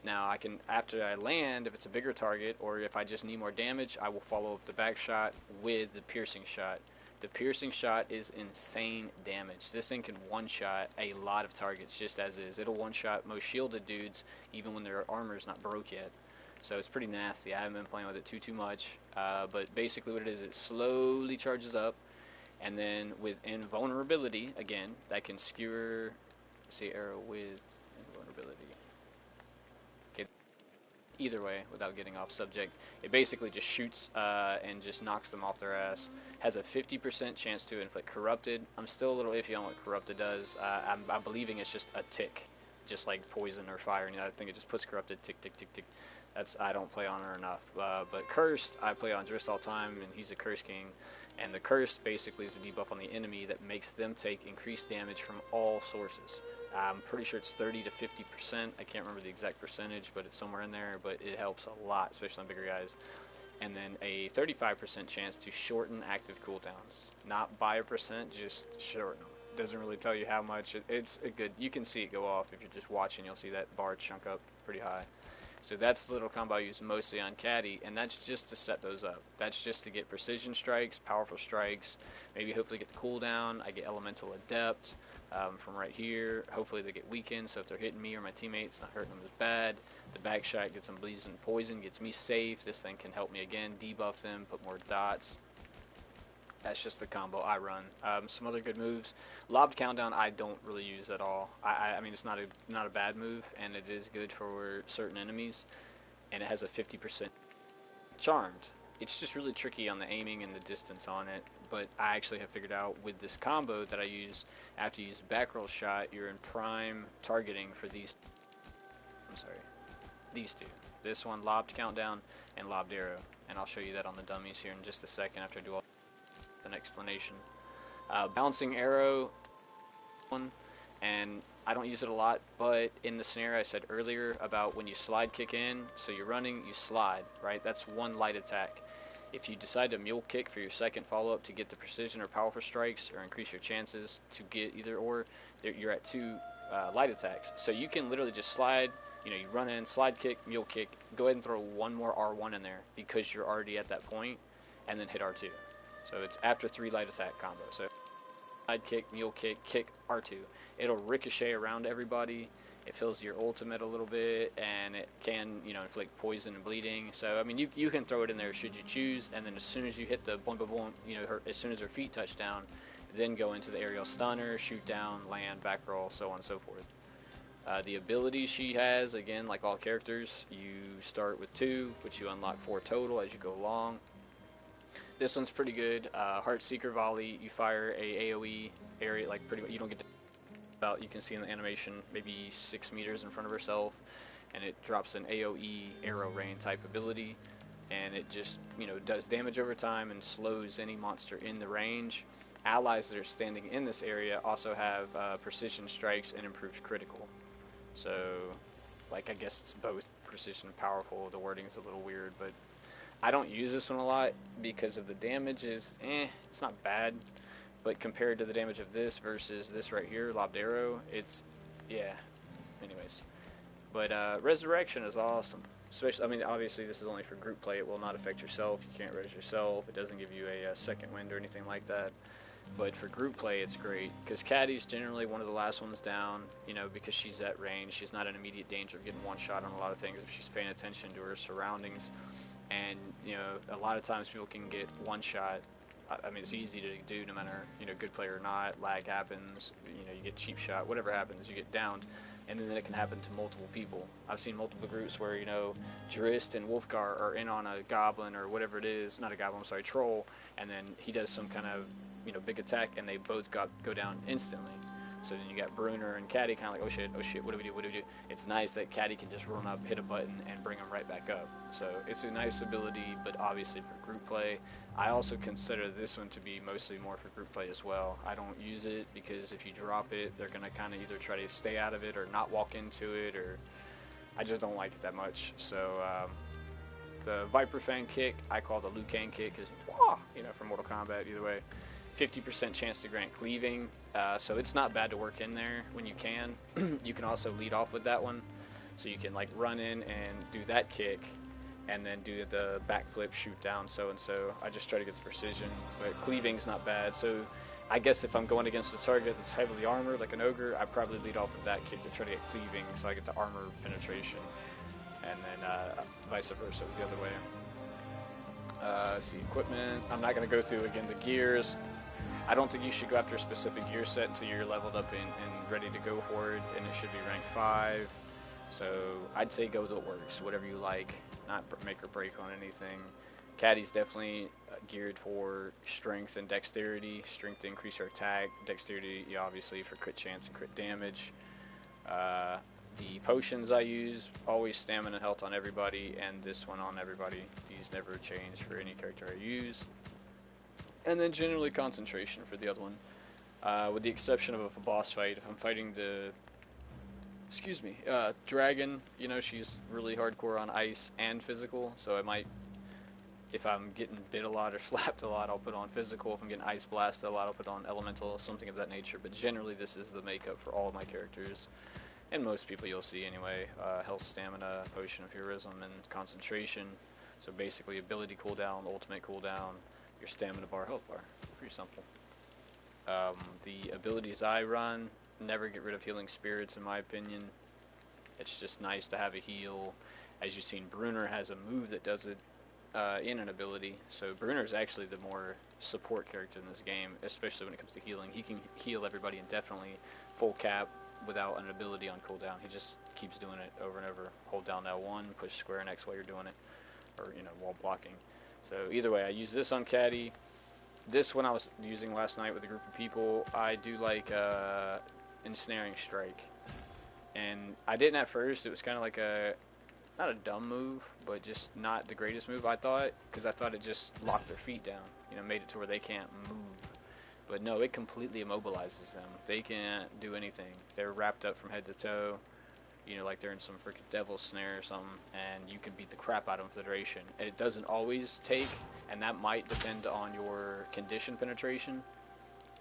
Now I can, after I land, if it's a bigger target or if I just need more damage, I will follow up the back shot with the piercing shot. The piercing shot is insane damage. This thing can one-shot a lot of targets just as is. It'll one-shot most shielded dudes even when their armor's not broke yet. So it's pretty nasty. I haven't been playing with it too much, but basically what it is, it slowly charges up, and then with invulnerability, again, that can skewer, say arrow with invulnerability. either way, without getting off subject, it basically just shoots and just knocks them off their ass. Has a 50% chance to inflict corrupted. I'm still a little iffy on what corrupted does. I'm believing it's just a tick, just like poison or fire. I think it just puts corrupted tick tick tick tick. I don't play on her enough. But cursed, I play on Drizzt all the time, and he's a curse king. And the curse basically is a debuff on the enemy that makes them take increased damage from all sources. I'm pretty sure it's 30 to 50%. I can't remember the exact percentage, but it's somewhere in there. But it helps a lot, especially on bigger guys. And then a 35% chance to shorten active cooldowns. Not by a percent, just shorten them. Doesn't really tell you how much. It's a good. You can see it go off if you're just watching. You'll see that bar chunk up pretty high. So that's the little combo I use mostly on Catti, and that's just to set those up. That's just to get precision strikes, powerful strikes, maybe hopefully get the cooldown. I get elemental adept from right here. Hopefully they get weakened, so if they're hitting me or my teammates, not hurting them as bad. The back shot gets them blazing poison, gets me safe. This thing can help me again, debuff them, put more dots. That's just the combo I run. Some other good moves. Lobbed countdown I don't really use at all. I mean, it's not a bad move, and it is good for certain enemies, and it has a 50% charmed. It's just really tricky on the aiming and the distance on it, but I actually have figured out with this combo that I use, after you use back roll shot, you're in prime targeting for these two. This one, lobbed countdown, and lobbed arrow, and I'll show you that on the dummies here in just a second after I do all an explanation. Bouncing arrow one, and I don't use it a lot, but in the scenario I said earlier about when you slide kick in, so you're running, you slide, right? That's one light attack. If you decide to mule kick for your second follow-up to get the precision or powerful strikes or increase your chances to get either or, you're at 2 light attacks. So you can literally just slide, you run in, slide kick, mule kick, go ahead and throw one more R1 in there because you're already at that point, and then hit R2. So it's after 3 light attack combo. So slide kick, mule kick, kick, R2. It'll ricochet around everybody. It fills your ultimate a little bit, and it can, inflict poison and bleeding. So, I mean, you can throw it in there should you choose, and then as soon as you hit the boom, boom, boom, as soon as her feet touch down, then go into the aerial stunner, shoot down, land, back roll, so on and so forth. The abilities she has, again, like all characters, you start with 2, which you unlock 4 total as you go along. This one's pretty good. Heart Seeker Volley, you fire a AoE area, like pretty much, you don't get to about, you can see in the animation, maybe 6 meters in front of herself, and it drops an AoE arrow rain type ability, and it just, does damage over time and slows any monster in the range. Allies that are standing in this area also have precision strikes and improved critical. So, like, I guess it's both precision and powerful. The wording's a little weird, but I don't use this one a lot because of the damage is, it's not bad, but compared to the damage of this versus this right here, lobbed arrow, it's, yeah, anyways. But Resurrection is awesome. Especially, I mean, obviously this is only for group play. It will not affect yourself. You can't res yourself. It doesn't give you a second wind or anything like that. But for group play, it's great because Catti's generally one of the last ones down, because she's at range. She's not in immediate danger of getting one shot on a lot of things if she's paying attention to her surroundings. And, a lot of times people can get one shot. I mean, it's easy to do no matter, good player or not. Lag happens, you get cheap shot, whatever happens, you get downed. And then it can happen to multiple people. I've seen multiple groups where, Drizzt and Wulfgar are in on a goblin or whatever it is, not a goblin, I'm sorry, troll, and then he does some kind of, big attack, and they both go down instantly. So then you got Bruenor and Catti kind of like, oh shit, what do we do? It's nice that Catti can just run up, hit a button, and bring them right back up. So it's a nice ability, but obviously for group play. I also consider this one to be mostly more for group play as well. I don't use it because if you drop it, they're going to kind of either try to stay out of it or not walk into it, or I just don't like it that much. So the Viper Fang kick, I call the Liu Kang kick because, from Mortal Kombat, either way. 50% chance to grant cleaving, so it's not bad to work in there when you can. You can also lead off with that one, so you can like run in and do that kick, and then do the backflip, shoot down, so and so. I just try to get the precision, but cleaving's not bad. So I guess if I'm going against a target that's heavily armored, like an ogre, I probably lead off with that kick to try to get cleaving, so I get the armor penetration, and then vice versa the other way. Let's see, equipment. I'm not going to go through again the gears. I don't think you should go after a specific gear set until you're leveled up and ready to go for it, and it should be rank 5. So I'd say go with what works, whatever you like, not make or break on anything. Catti's definitely geared for strength and dexterity. Strength to increase your attack, dexterity obviously for crit chance and crit damage. The potions I use, always stamina and health on everybody, and this one on everybody. These never change for any character I use. And then generally concentration for the other one. With the exception of a boss fight, if I'm fighting the dragon, you know, she's really hardcore on ice and physical, so I might, if I'm getting bit a lot or slapped a lot, I'll put on physical. If I'm getting ice blasted a lot, I'll put on elemental, something of that nature. But generally this is the makeup for all of my characters, and most people you'll see anyway. Health, stamina, potion of heroism, and concentration. So basically ability cooldown, ultimate cooldown, your stamina bar, health bar. Pretty simple. The abilities I run, never get rid of healing spirits in my opinion. It's just nice to have a heal. As you've seen, Bruenor has a move that does it in an ability. So Bruenor is actually the more support character in this game, especially when it comes to healing. He can heal everybody indefinitely, full cap, without an ability on cooldown. He just keeps doing it over and over. Hold down L1, push square and X while you're doing it, or while blocking. So either way, I use this on Catti. This one I was using last night with a group of people. I do like Ensnaring Strike, and I didn't at first. It was kind of like not a dumb move, but just not the greatest move, I thought, because I thought it just locked their feet down, made it to where they can't move. But no, it completely immobilizes them. They can't do anything. They're wrapped up from head to toe, like they're in some freaking devil's snare or something, and you can beat the crap out of them for the duration. It doesn't always take, and that might depend on your condition penetration,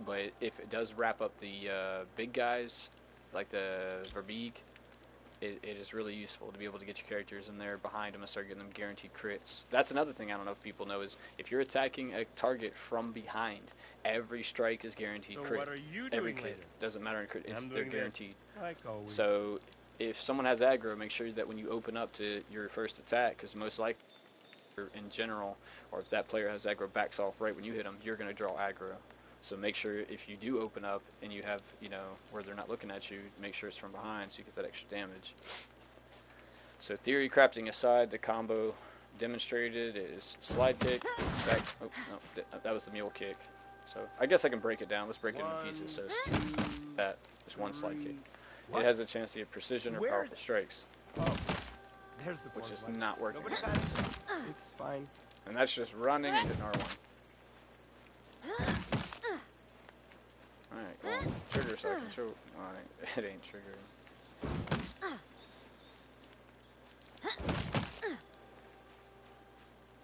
but if it does wrap up the big guys, like the Verbeeg, it is really useful to be able to get your characters in there behind them and start getting them guaranteed crits. That's another thing I don't know if people know is if you're attacking a target from behind, every strike is guaranteed crit. What are you doing every later? crit doesn't matter in crit, they're guaranteed. Like always. So if someone has aggro, make sure that when you open up to your first attack, because most likely in general, or if that player has aggro backs off right when you hit them, you're going to draw aggro. So make sure if you do open up and you have, where they're not looking at you, make sure it's from behind so you get that extra damage. So theory crafting aside, the combo demonstrated is slide kick, back, oh, no, that was the mule kick. So I guess I can break it down. Let's break it into pieces. So that is one slide kick. It has a chance to get precision or powerful strikes, There's the which is point. not working. Nobody got it. It's fine. And that's just running and hitting R1. Alright, well, trigger so I can show. Alright, it ain't triggering.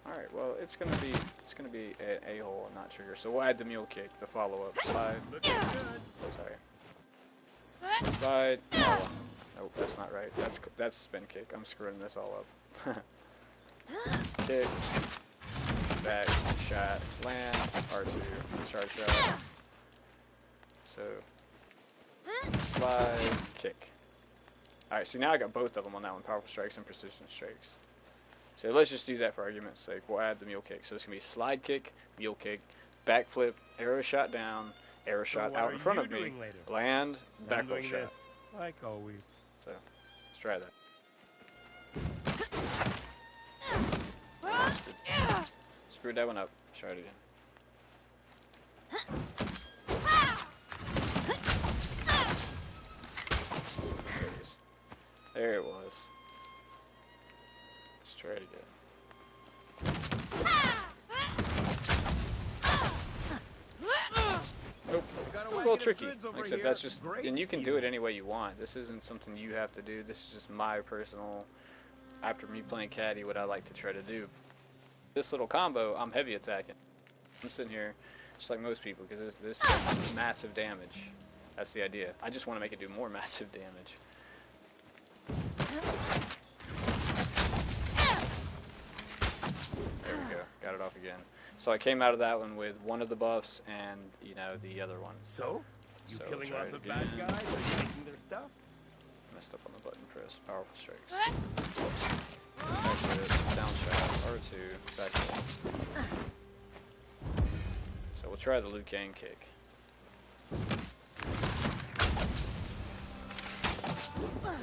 Alright, well, it's gonna be an a-hole and not trigger. So we'll add the mule kick, the follow-up. Slide. Sorry. Slide. Follow. Nope, that's not right. That's spin kick. I'm screwing this all up. Kick. Back. Shot. Land. R2. Charge shot. So, slide, kick. Alright, so now I got both of them on that one, powerful strikes and precision strikes. So let's just do that for argument's sake. We'll add the mule kick. So it's going to be slide kick, mule kick, backflip, arrow shot down, arrow shot out in front of me, land, backflip shot. This, like always. So, let's try that. Screwed that one up. Let's try it again. There it was. Let's try it again. Nope. A little tricky. Like I said, that's just, and you can do it any way you want. This isn't something you have to do. This is just my personal, after me playing Catti, what I like to try to do. This little combo, I'm heavy attacking. I'm sitting here just like most people because this does massive damage. That's the idea. I just want to make it do more massive damage. There we go. Got it off again. So I came out of that one with one of the buffs and, the other one. So? You So killing try lots it of bad again. guys and taking their stuff? Messed up on the button press. Powerful strikes. Actually, down shot. R2. Back roll. So we'll try the Liu Kang kick.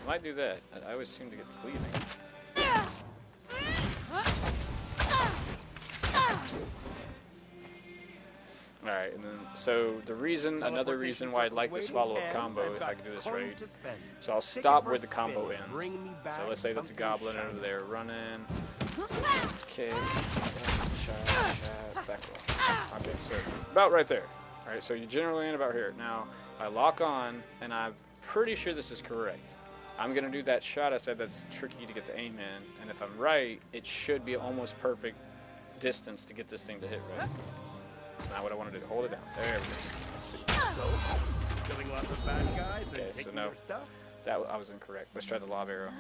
might do that. I always seem to get the cleaving. Alright, and then, so the reason, another reason why I'd like this follow-up combo, if I can do this right, so I'll stop where the combo ends. So let's say that's a goblin over there running. Okay, shot, back roll. Okay, so about right there. Alright, so you generally land about here. Now, I lock on, and I'm pretty sure this is correct. I'm going to do that shot I said that's tricky to get the aim in, and if I'm right, it should be almost perfect distance to get this thing to hit right. That's not what I want to do. Hold it down. There we go. Let's see. So, killing lots of bad guys and Okay, so taking no, their stuff? that I was incorrect. Let's try the lob arrow.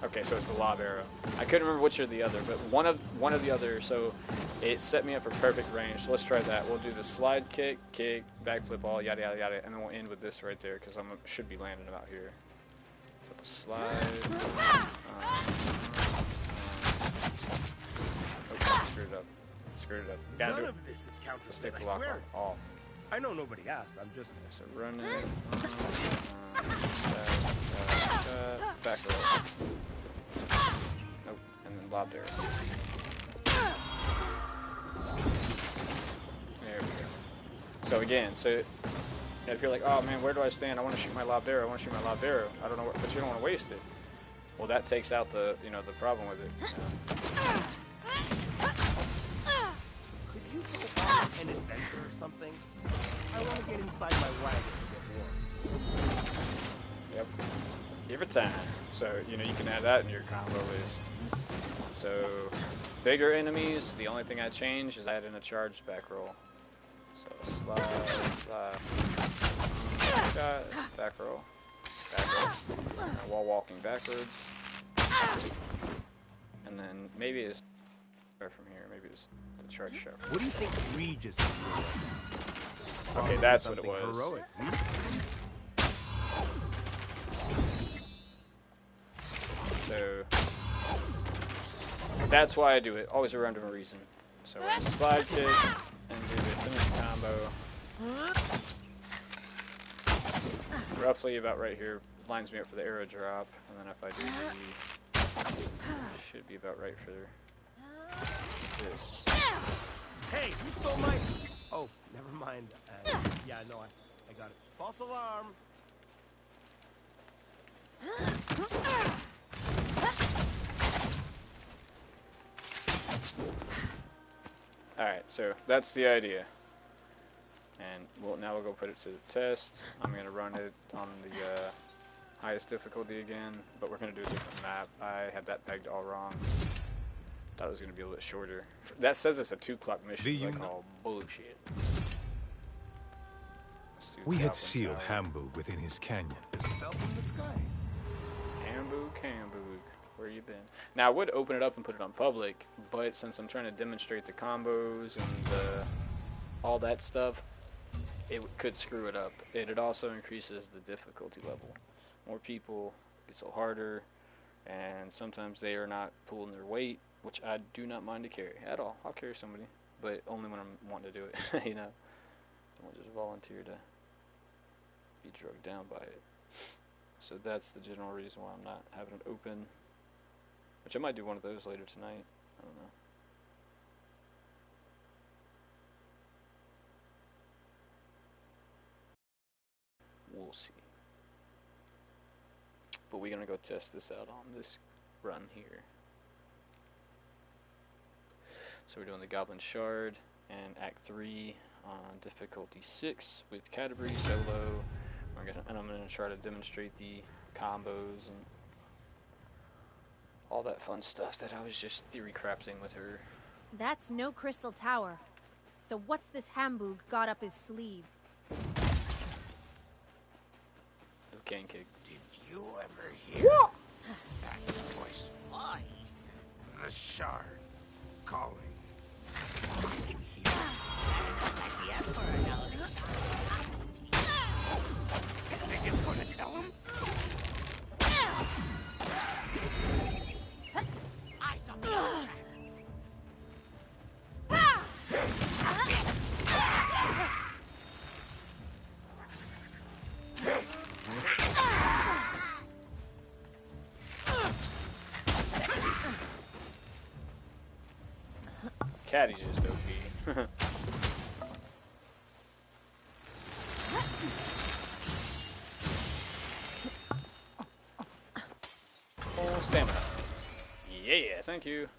Okay, so it's the lob arrow. I couldn't remember which or the other, but one of the other. So it set me up for perfect range. So let's try that. We'll do the slide kick, backflip, all yada yada yada, and then we'll end with this right there because I should be landing about here. So slide. Screwed it up. Gotta None do it. of this is counterfeit, Let's take the I lock swear. off. I know nobody asked, I'm just... So run it. Back roll. Nope. And then lob arrow. There we go. So again, if you're like, oh man, where do I stand? I want to shoot my lob arrow. I don't know what, but you don't want to waste it. Well, that takes out the, the problem with it. Could you go on an adventure or something? I want to get inside my wagon a bit more. Yep. Every time. So, you can add that in your combo list. So, bigger enemies, the only thing I change is add in a charged back roll. So, slide, shot, back roll, while walking backwards. And then maybe it's from here, maybe it's the charge shot. What do you think Regis is doing? Okay, that's what it was. Heroic. So that's why I do it. Always around a reason. So we're gonna slide kick and do the finish combo. Roughly about right here. Lines me up for the arrow drop. And then if I do the... should be about right for this. Hey, you stole my... Oh, never mind. Yeah, no, I got it. False alarm. Alright, so that's the idea. And now we'll go put it to the test. I'm going to run it on the highest difficulty again, but we're going to do a different map. I had that pegged all wrong. Thought it was going to be a little bit shorter. That says it's a 2-clock mission, I call bullshit. We had sealed Hamburg within his canyon. Just fell from the sky. Hamburg, where you been? Now I would open it up and put it on public, but since I'm trying to demonstrate the combos and all that stuff, it could screw it up. It also increases the difficulty level. More people, it's a harder, and sometimes they are not pulling their weight, which I do not mind to carry at all. I'll carry somebody, but only when I'm wanting to do it. Don't just volunteer to be drugged down by it. So that's the general reason why I'm not having it open, which I might do one of those later tonight. I don't know. We'll see. But we're gonna go test this out on this run here. So we're doing the Goblin Shard and Act 3 on difficulty 6 with Catti solo. And I'm gonna try to demonstrate the combos and all that fun stuff that I was just theory crafting with her. That's no crystal tower. So what's this Hamburg got up his sleeve? Okay, kid. Did you ever hear that voice? The shard calling. I can hear it. Idea for another shard. Think it's gonna tell him? Eyes on the old track. Catty's just OP. Full stamina. Yeah, thank you.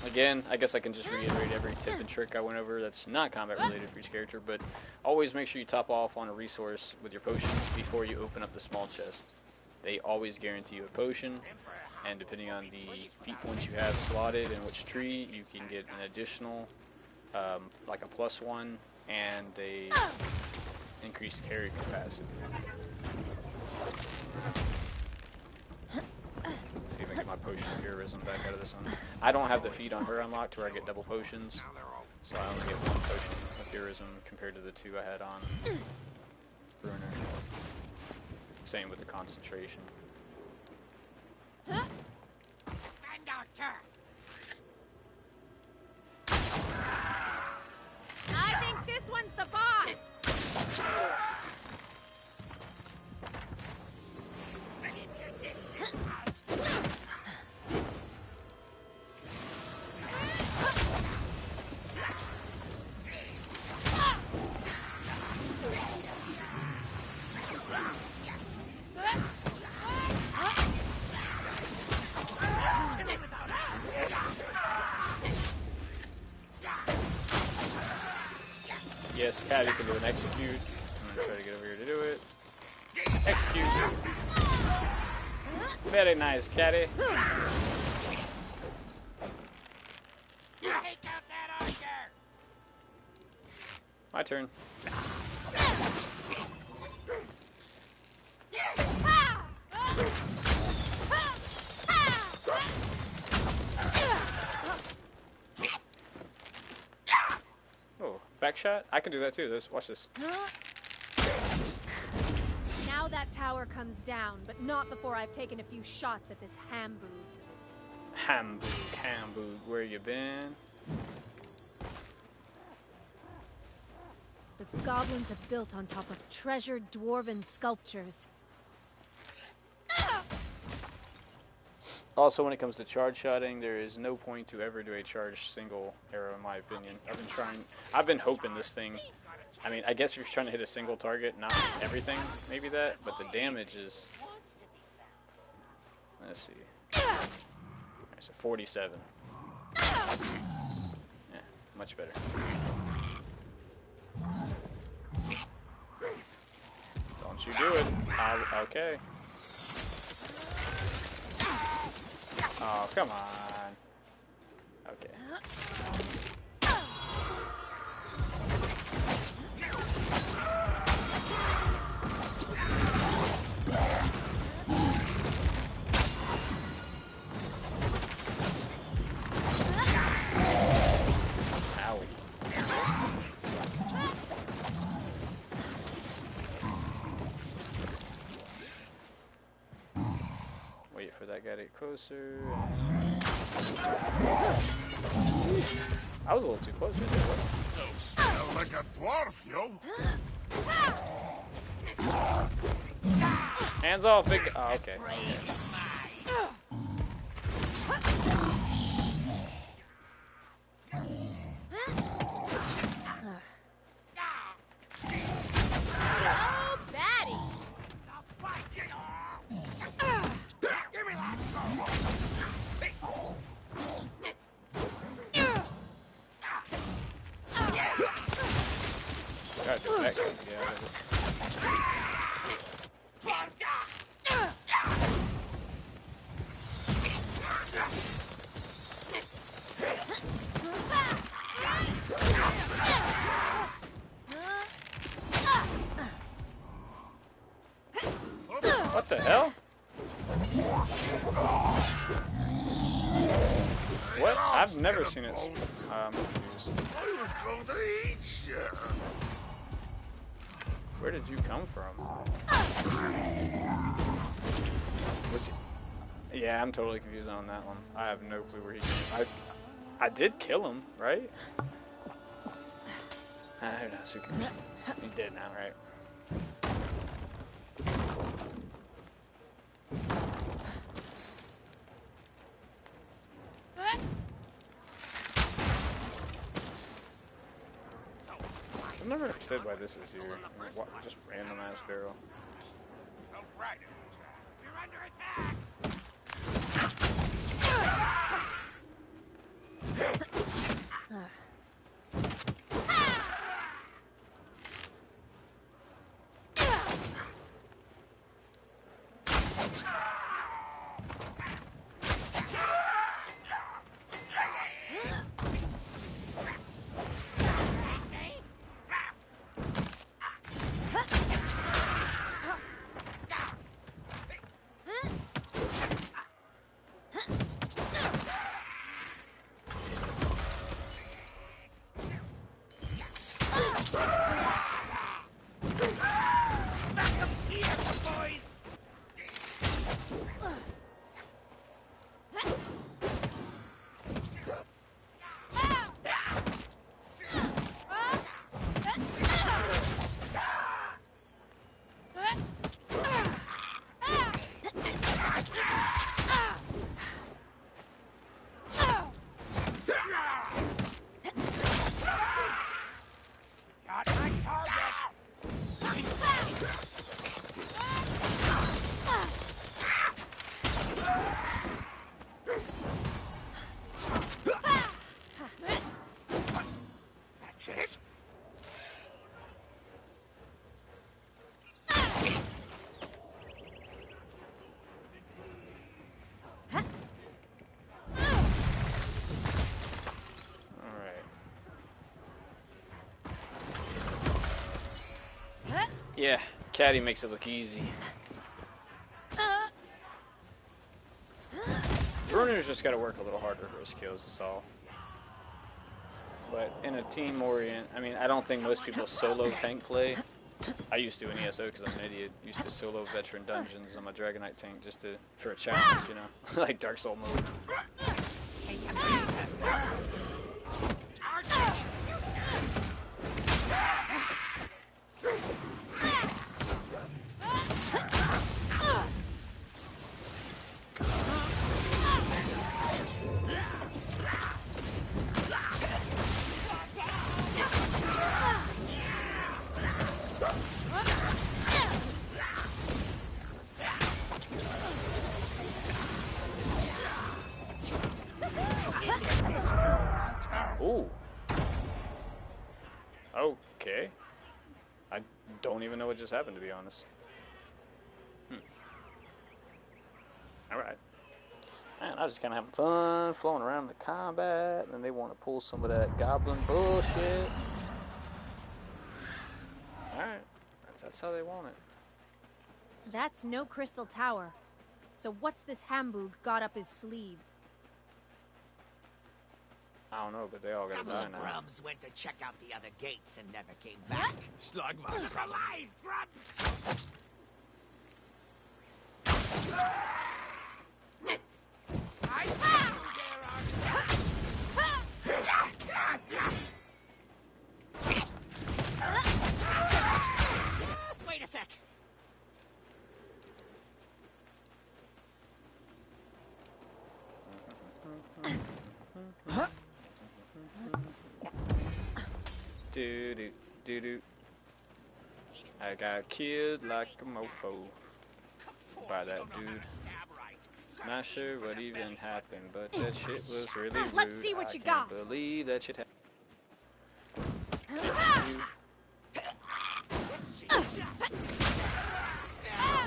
Again, I guess I can just reiterate every tip and trick I went over that's not combat related for each character, but always make sure you top off on a resource with your potions before you open up the small chest. They always guarantee you a potion, and depending on the feat points you have slotted in which tree, you can get an additional, like a +1 and a increased carry capacity. See if I can get my potion of heroism back out of this one. I don't have the feat on her unlocked where I get double potions, so I only get 1 potion of heroism compared to the 2 I had on Bruenor. Same with the concentration. I think this one's the boss! Yes, Catti can do an execute. I'm gonna try to get over here to do it. Execute. Very nice, Catti. My turn. Oh, back shot? I can do that too. Watch this. Now that tower comes down, but not before I've taken a few shots at this Hamboog. Hamboog, where you been? The goblins have built on top of treasured dwarven sculptures. Also, when it comes to charge shotting, there is no point to ever do a charged single arrow, in my opinion. I've been hoping this thing, I mean, I guess if you're trying to hit a single target, not everything, maybe that, but the damage is, let's see, alright, so 47. Yeah, much better. Don't you do it. Okay. Oh, come on. Okay. Owie. Wait for that guy to get closer. I was a little too close right there. You smell like a dwarf, yo. Hands off, big. Oh, okay. Oh, baddie! Gotta do that. Yeah. What the hell? What? I've never seen it. I'm confused. I was going to eat you. Where did you come from? Was he? Yeah, I'm totally confused on that one. I have no clue where he came. I did kill him, right? Who knows? Who cares? He's dead now, right? never understood why this is here. Like, what, just random ass barrel. You're under attack! Yeah, Catti makes it look easy. Bruenor's just got to work a little harder for his kills, that's all. But in a team orient, I mean, I don't think most people solo tank play. I used to in ESO because I'm an idiot. Used to solo veteran dungeons on my Dragonite tank just for a challenge, you know, like Dark Soul mode. Ooh. Okay. I don't even know what just happened, to be honest. Alright. Man, I just kind of having fun, flowing around in the combat, and they want to pull some of that goblin bullshit. Alright. That's how they want it. That's no crystal tower. So what's this Hamburg got up his sleeve? I don't know, but they all gotta Some die of the now. grubs went to check out the other gates and never came back. Slugma, come alive, grubs! I see Just wait a sec. Do. I got killed like a mofo by that dude. Not sure what even happened, but that shit was really rude. Let's see what you can't got. Believe that shit happened.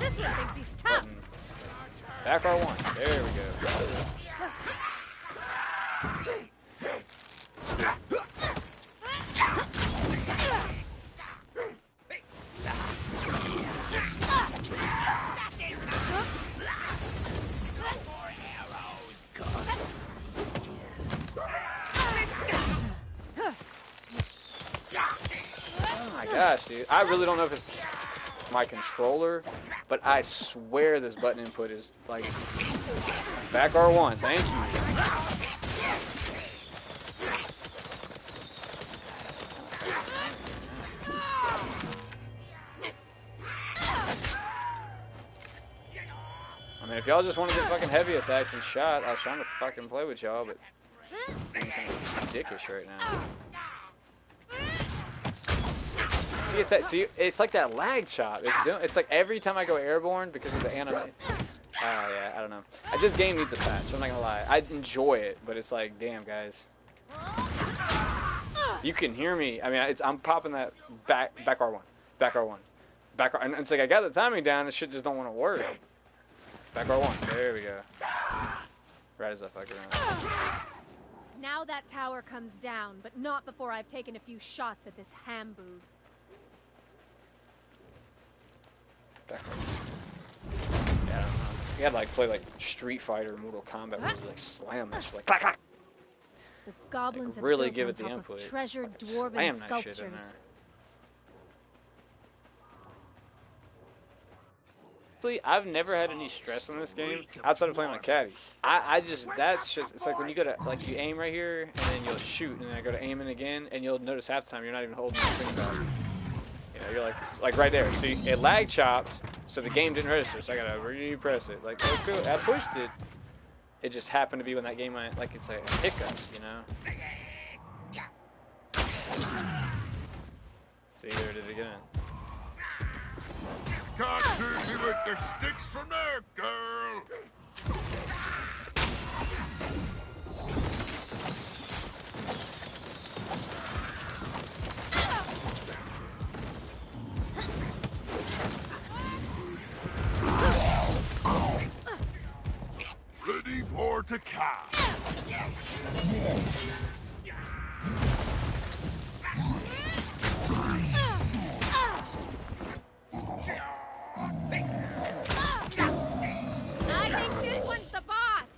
This one thinks he's tough. Back R1. There we go. Oh my gosh, dude. I really don't know if it's my controller, but I swear this button input is like back R1. Thank you. I mean, if y'all just want to get fucking heavy attacked and shot, I was trying to fucking play with y'all, but being kind of dickish right now. See, it's that. See, it's like that lag chop. It's like every time I go airborne because of the anime. Yeah, I don't know. This game needs a patch. I'm not gonna lie. I enjoy it, but it's like, damn, guys. You can hear me. I mean, I'm popping that back R1, back R1, back R. And it's like I got the timing down. This shit just don't want to work. Back R1. There we go. Right as that fucker around. Now that tower comes down, but not before I've taken a few shots at this hamboo. Back R1. Yeah, I don't know. You had to like play like Street Fighter or Mortal Kombat where you like slam that shit like clack clack. The goblins like, really have give built it on the top input. of treasured Like, dwarven slam that shit in sculptures. there. Honestly, I've never had any stress in this game outside of playing on Catti. I just, that's just, it's like when you go to, like you aim right here and then you'll shoot and then I go to aiming again and you'll notice half the time you're not even holding the thing back. You know, you're like right there. See, it lag chopped, so the game didn't register, so I gotta re-press it. Like, oh, cool, I pushed it. It just happened to be when that game went, like it's a hiccup, you know? See, there it is again. Can't shoot me with the sticks from there, girl. Ready for to cast. I think this one's the boss!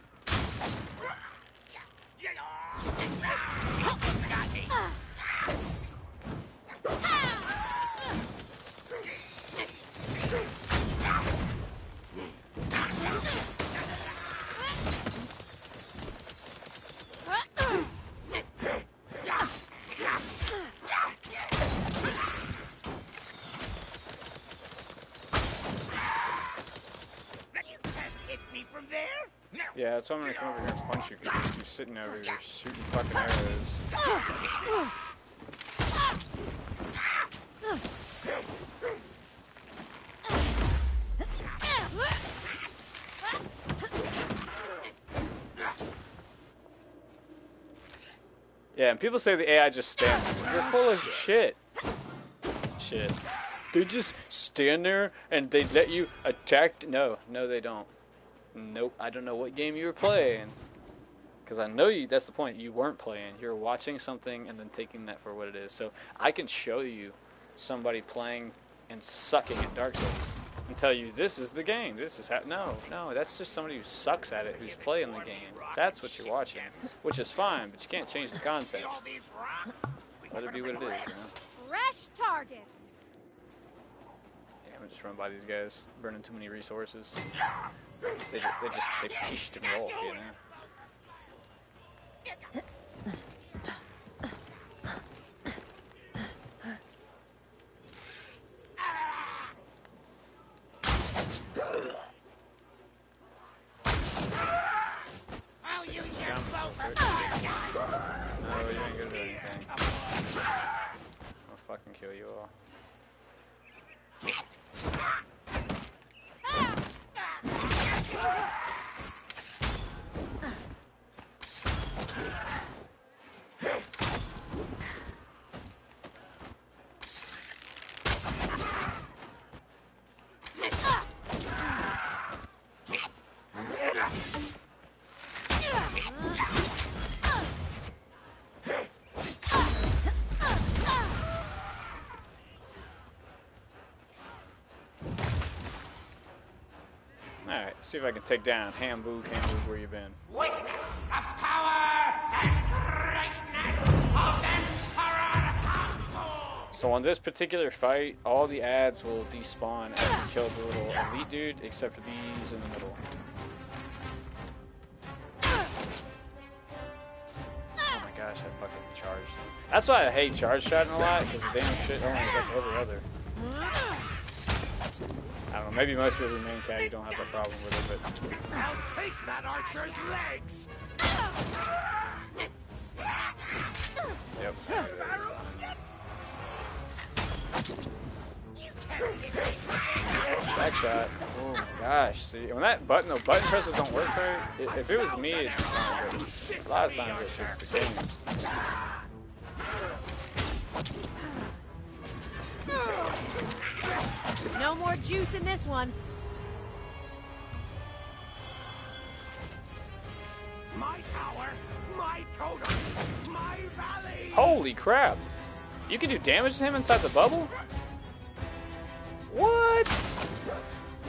Yeah, that's why I'm gonna come over here and punch you, because you're sitting over here shooting fucking arrows. Yeah, and people say the AI just stand there. You're full of shit. Shit. They just stand there and they let you attack. No, they don't. Nope, I don't know what game you were playing. Because I know you, that's the point, you weren't playing. You're watching something and then taking that for what it is. So I can show you somebody playing and sucking at Dark Souls and tell you this is the game. This is how. No, that's just somebody who sucks at it, who's playing the game. That's what you're watching, which is fine, but you can't change the context. Let it be what it is, you know? Fresh targets! Yeah, I'm just run by these guys, burning too many resources. They pissed me off, you know? I'll use your bow for No, you ain't gonna do anything. I'll fucking kill you all. Alright, see if I can take down Hamboo, where you been? witness the power and greatness of Emperor Hambo. So on this particular fight, all the ads will despawn after you kill the little elite dude, except for these in the middle. Oh my gosh, that fucking charged. That's why I hate charge shotting a lot, because the damn shit only is like every other. I don't know, maybe most people who main Catti don't have that problem with it, but... I'll take that archer's legs! Yep. Back shot. Oh my gosh. See, when that button, the button presses don't work right, if it was me, it'd be fine, but a lot of times it's just the game. No more juice in this one. My tower, my totem, my valley. Holy crap! You can do damage to him inside the bubble? What?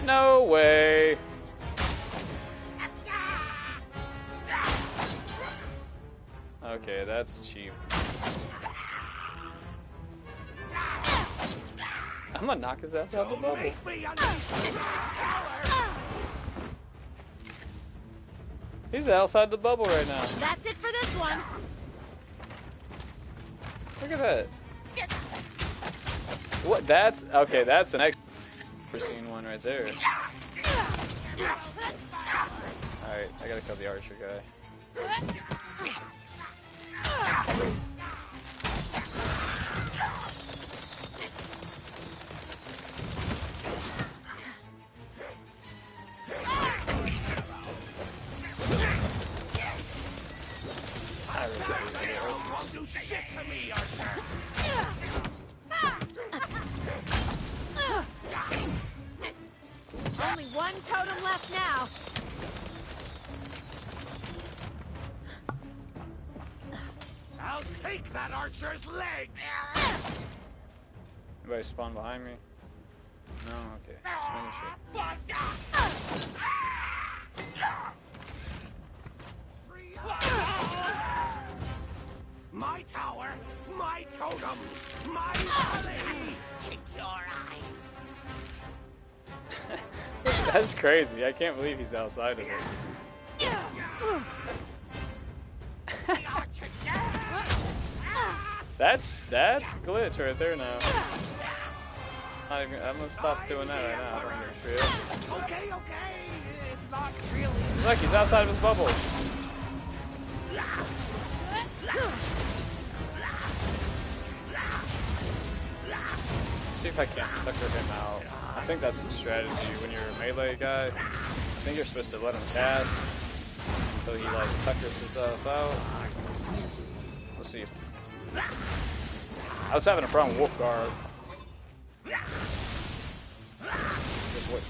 No way. Okay, that's cheap. I'm gonna knock his ass out the bubble. He's outside the bubble right now. That's it for this one. Look at that. What? That's okay. That's an extra scene one right there. All right, I gotta kill the archer guy. Do shit to me, Archer. Only one totem left now. I'll take that archer's legs. Anybody spawn behind me? No. Okay. Just finish it. My tower, my totems, my valley. Take your eyes. That's crazy. I can't believe he's outside of it. That's glitch right there now. I'm gonna stop doing that right now. I don't give a shit. Okay. It's not really. Look, he's outside of his bubble. See if I can't sucker him out. I think that's the strategy when you're a melee guy. I think you're supposed to let him cast until he like tuckers himself out. Let's see. I was having a problem with Wulfgar.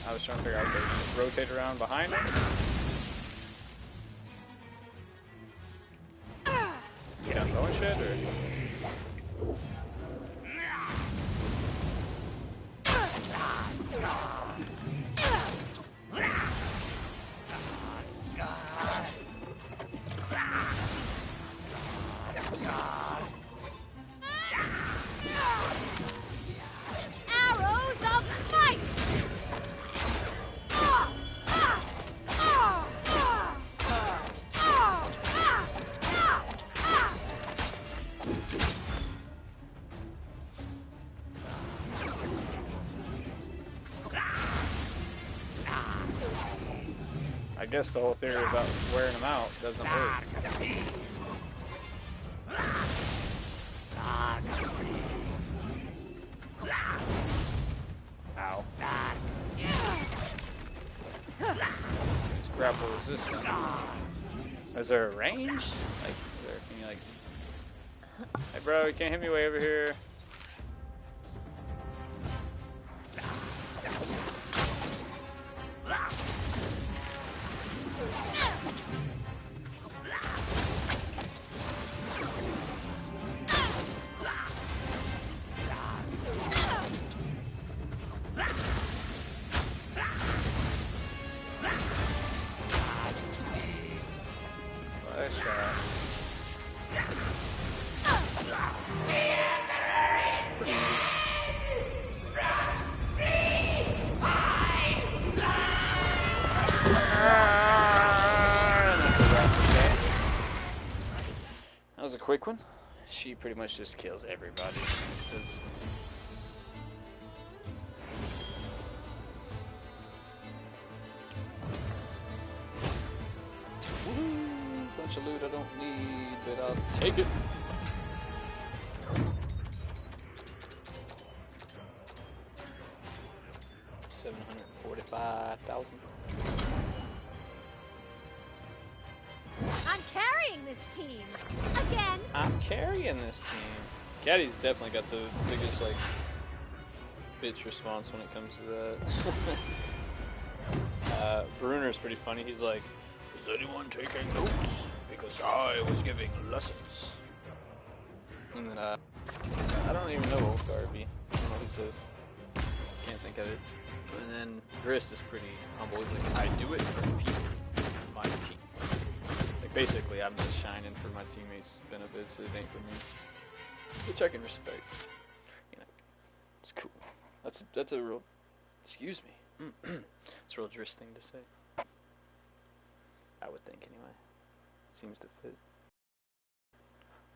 I was trying to figure out if they just rotate around behind him. You not throwing shit or? Arrows of might. I guess the whole theory about wearing them out doesn't work. Ow. It's grapple resistant. Is there a range? Like, can you like... Hey bro, you can't hit me way over here. Nice shot. That was a quick one. She pretty much just kills everybody. Woohoo! Bunch of loot I don't need, but I'll take it. 5,000. I'm carrying this team again. I'm carrying this team. Catti's definitely got the biggest like bitch response when it comes to that. Bruenor's pretty funny. He's like, "Is anyone taking notes? Because I was giving lessons." And then I don't even know Wulfgar. I don't know what he says. Can't think of it. And then Drizzt is pretty humble. He's like, "I do it for the people, my team." Like basically, I'm just shining for my teammates' benefits. It ain't for me, which I can respect. You know, it's cool. That's a real. Excuse me. It's a real Drizzt thing to say. I would think anyway. Seems to fit.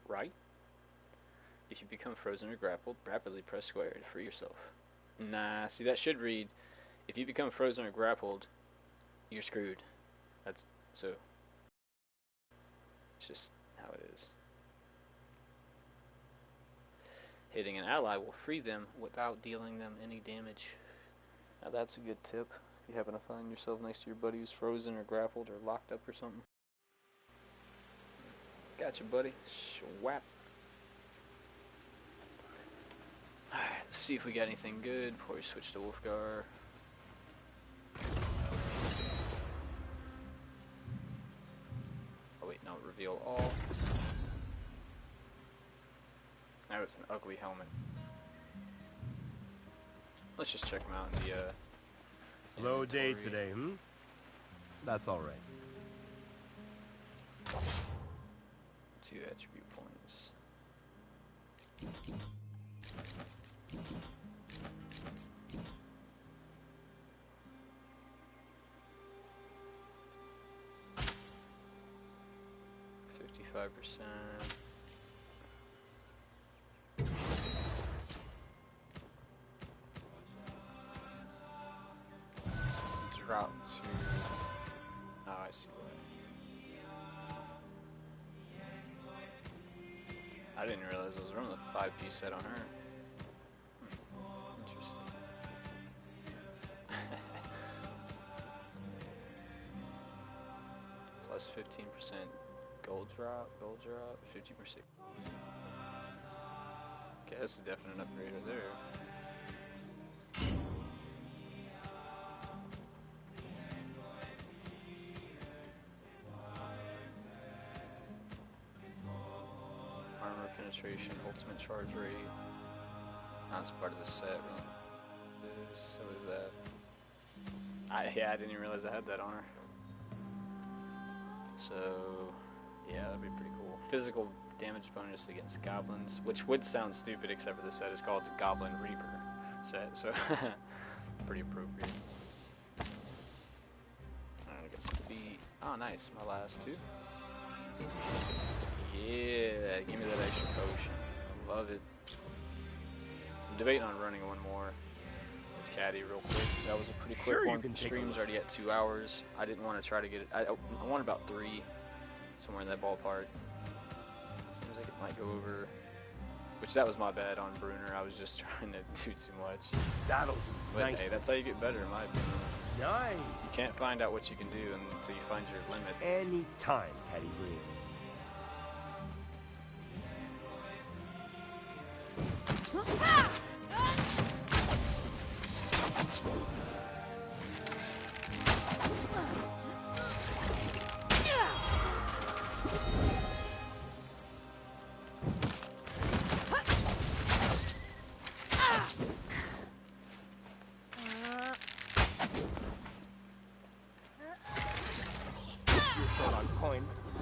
Right? If you become frozen or grappled, rapidly press square to free yourself. Nah, see that should read, if you become frozen or grappled, you're screwed. That's so. It's just how it is. Hitting an ally will free them without dealing them any damage. Now that's a good tip. If you happen to find yourself next to your buddy who's frozen or grappled or locked up or something. Gotcha, buddy. Swap. Alright, let's see if we got anything good before we switch to Wulfgar. Oh wait, no, reveal all. Now it's an ugly helmet. Let's just check him out in the Slow day inventory. today, hmm? That's alright. 2 attribute points. %. Drop to. Oh, I see what. I didn't realize I was running the 5P set on her. Interesting. Plus 15% gold drop, 50%. Okay, that's a definite upgrade right there. Armor penetration, ultimate charge rate. That's part of the set. Really. So is that? Yeah, I didn't even realize I had that on her. So yeah, that'd be pretty cool. Physical damage bonus against goblins, which would sound stupid except for the set is called the Goblin Reaper set, so pretty appropriate. Alright, I got some feet. Oh, nice. My last 2. Yeah, give me that extra potion. Love it. I'm debating on running one more. It's Catti real quick. That was a pretty quick one. The stream's already at 2 hours. I didn't want to try to get it. I want about 3, somewhere in that ballpark. Seems like it might go over. Which that was my bad on Bruenor. I was just trying to do too much. That'll do. But Nice. hey, that's how you get better in my opinion. Nice. You can't find out what you can do until you find your limit. Any time, Catti Green.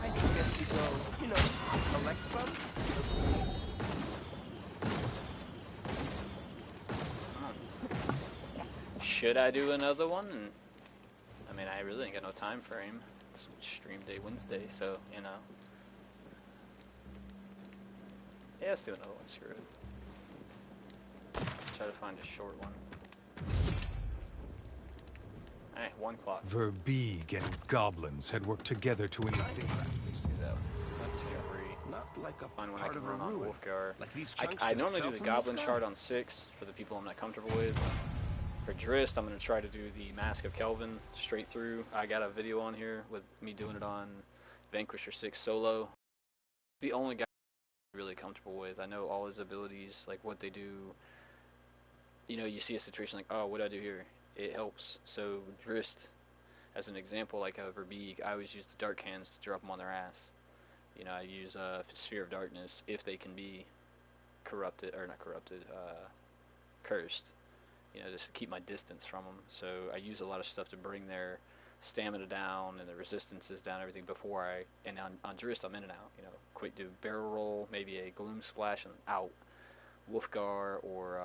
I suggest you go, you know, collect some. Should I do another one? I mean, I really ain't got no time frame. It's stream day Wednesday, so, you know. Yeah, let's do another one, screw it. Try to find a short one. Alright, 1 clock. Verbeeg and goblins had worked together to anything. Let's do that one. Not like a Find one I part can of a run on ruin. Wulfgar. Like these chunks I just normally fell do the from the goblin sky. shard on 6 for the people I'm not comfortable with. For Drizzt, I'm going to try to do the Mask of Kelvin straight through. I got a video on here with me doing it on Vanquisher 6 solo. It's the only guy I'm really comfortable with. I know all his abilities, like what they do. You know, you see a situation like, oh, what do I do here? It helps. So Drizzt, as an example, like Verbeeg, I always use the Dark Hands to drop them on their ass. You know, I use Sphere of Darkness if they can be corrupted, or not corrupted, cursed. You know, just to keep my distance from them. So I use a lot of stuff to bring their stamina down and their resistances down, everything before and on Drizzt I'm in and out. You know, quick do barrel roll, maybe a gloom splash and out. Wulfgar or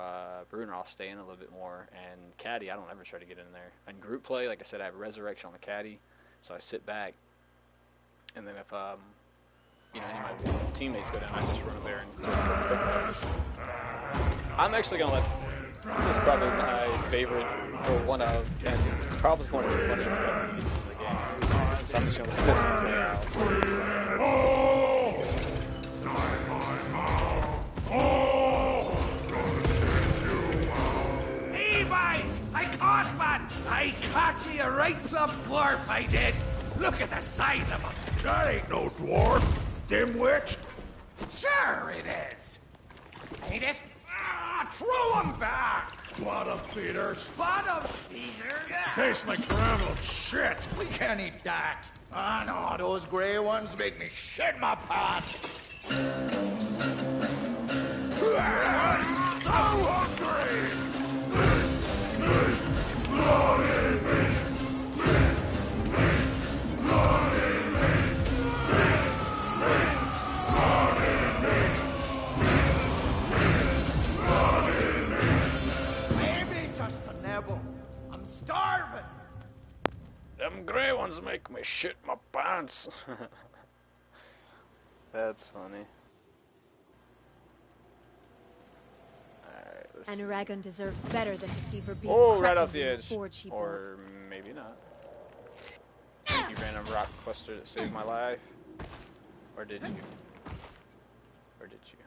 Bruenor I'll stay in a little bit more, and Catti I don't ever try to get in there. In group play, like I said, I have resurrection on the Catti, so I sit back, and then if you know, any of my teammates go down, I just run over there and do a quick. I'm actually gonna let. This is probably my favorite, or one of, and probably one of the funniest cutscenes in the game. So I'm just gonna let this one play out. Hey, boys! I caught one! I caught me a right plump dwarf, I did! Look at the size of him! That ain't no dwarf, dimwit! Sure it is! Ain't it? Ah, throw him back! Bottom feeders. Bottom feeder? Tastes like gravel shit. We can't eat that! Ah, no, those grey ones make me shit my pants! So hungry! Maybe just a nibble. I'm starving. Them grey ones make me shit my pants. That's funny. Alright, let's see. Anuragan deserves better than to see Verbeeg Oh, right cracked off the into edge. forge he built. Or maybe not. Thank you, random rock cluster that saved my life. Or did you? Or did you?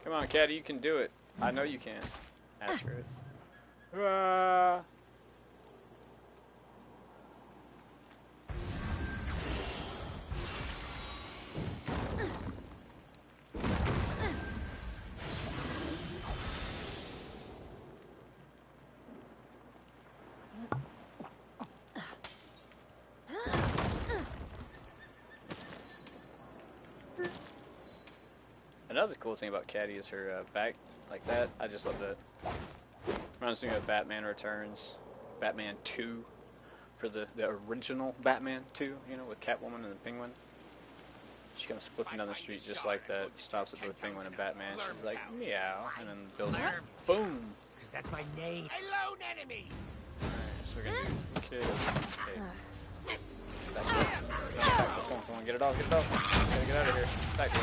Come on, Catti, you can do it. I know you can. Ask for it. Another cool thing about Catti is her back like that. I just love that. Reminds me of Batman Returns, Batman 2, for the original Batman 2, you know, with Catwoman and the Penguin. She comes flipping down the street just like that, stops at both Penguin and Batman. She's like, meow, and then building, boom. Because that's my name. A lone enemy! Alright, so we're gonna do kill. Okay. That's good. Come on, get it off, get it off. Gotta get out of here. Back way.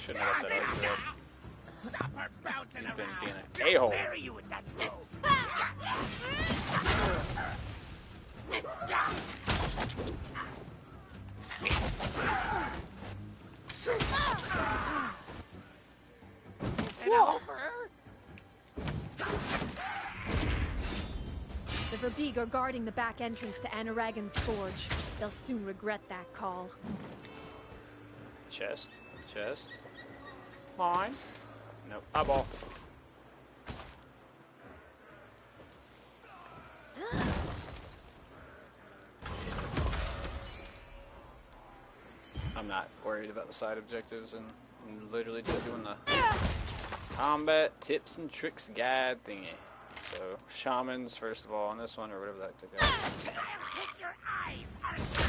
Shouldn't have left that out. Stop her bouncing He's been around! being an a-hole. Bury you in that throw! Is it over? The Verbeeg are guarding the back entrance to Anuragan's forge. They'll soon regret that call. Chest. Chest. Mine. Nope. Eyeball. I'm not worried about the side objectives, and I'm literally just doing the combat tips and tricks guide thingy. So, shamans, first of all, on this one, or whatever that took out. Take your eyes out of your...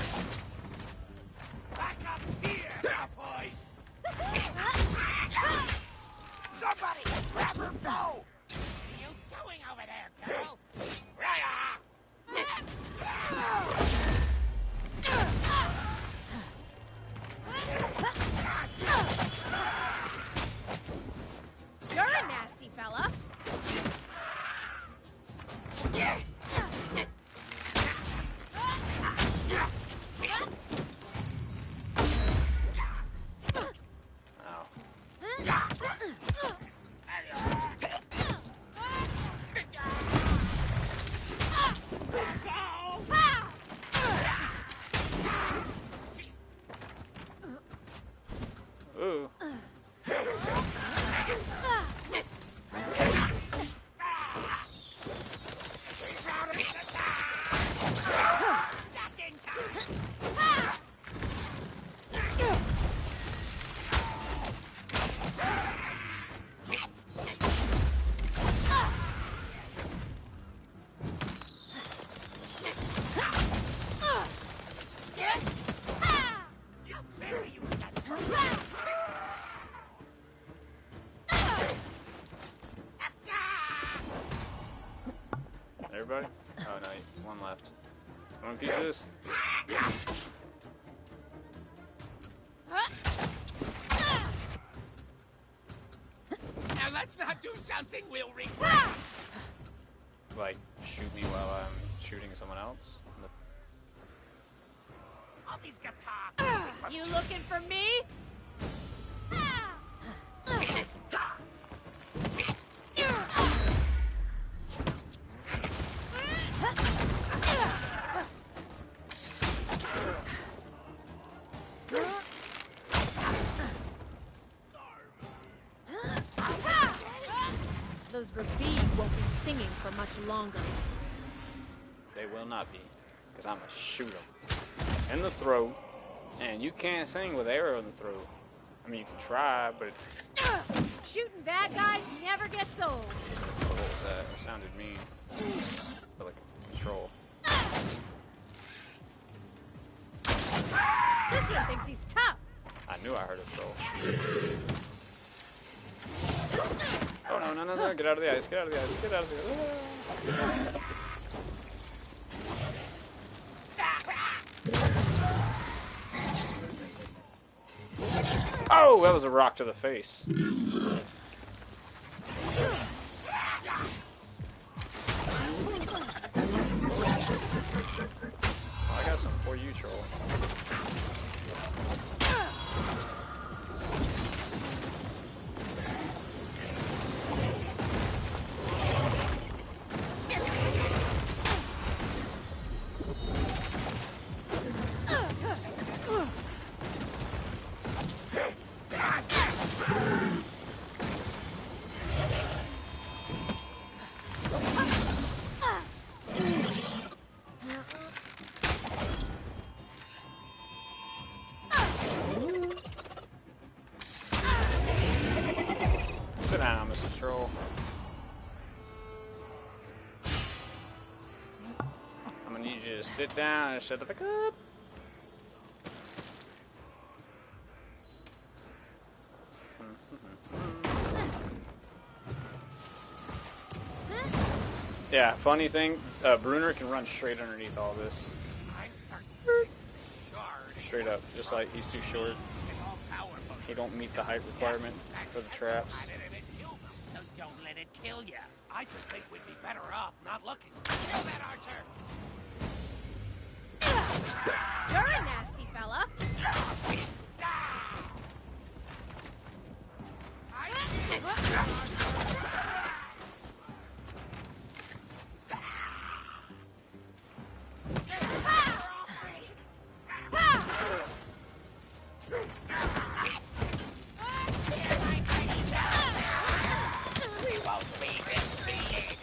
Back up here, now, boys! Somebody grab her bow! What are you doing over there, girl? You're a nasty fella. Ooh. Just in time! Everybody? Oh no, one left. One piece of this? Now let's not do something we'll regret! Like, shoot me while I'm shooting someone else? All these guitars! You looking for me? Those Rabid won't be singing for much longer. They will not be, because I'm gonna shoot them in the throat, and you can't sing with arrow in the throat. I mean, you can try, but Shooting bad guys never gets old. what was that? It sounded mean. But like a troll. This one thinks he's tough. I knew I heard a troll. Oh no, no, no, no, get out of the ice, get out of the ice, get out of the ice. Oh, that was a rock to the face. Oh, I got some for you, troll. Sit down, Mr. Troll. I'm gonna need you to sit down and shut the fuck up. Yeah, funny thing, Bruenor can run straight underneath all this. I'm starting shard. Straight up, just like he's too short. All-powerful. He don't meet the height requirement for the traps. So don't let it kill you. I just think we'd be better off not looking. Kill that archer! You're a nasty fella. We won't leave it bleeding.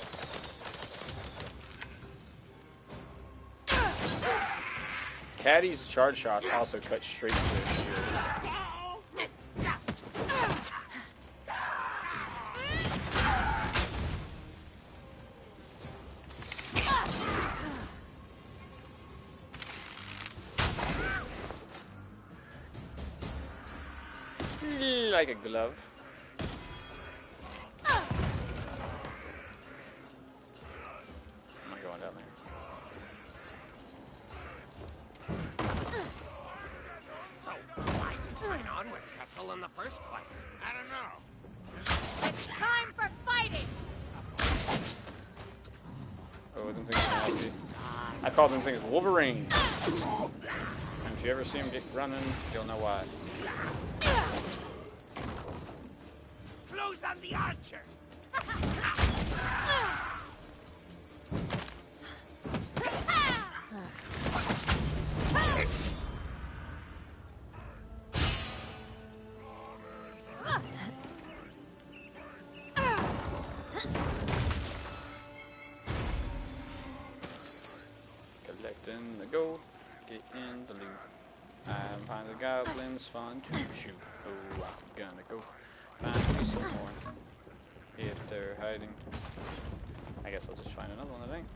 Catti's charge shots also cut straight to their shields. Like a glove. I'm not going down there. So, why'd you sign on with Kessel in the first place? I don't know. It's time for fighting! Oh, them things are nasty. I call them things Wolverine. And if you ever see him get running, you'll know why. Close on the archer! Collecting the gold, getting the loot. I'm finding the goblins fun to shoot. Oh, I'm gonna go find me some more. If they're hiding, I guess I'll just find another one, I think.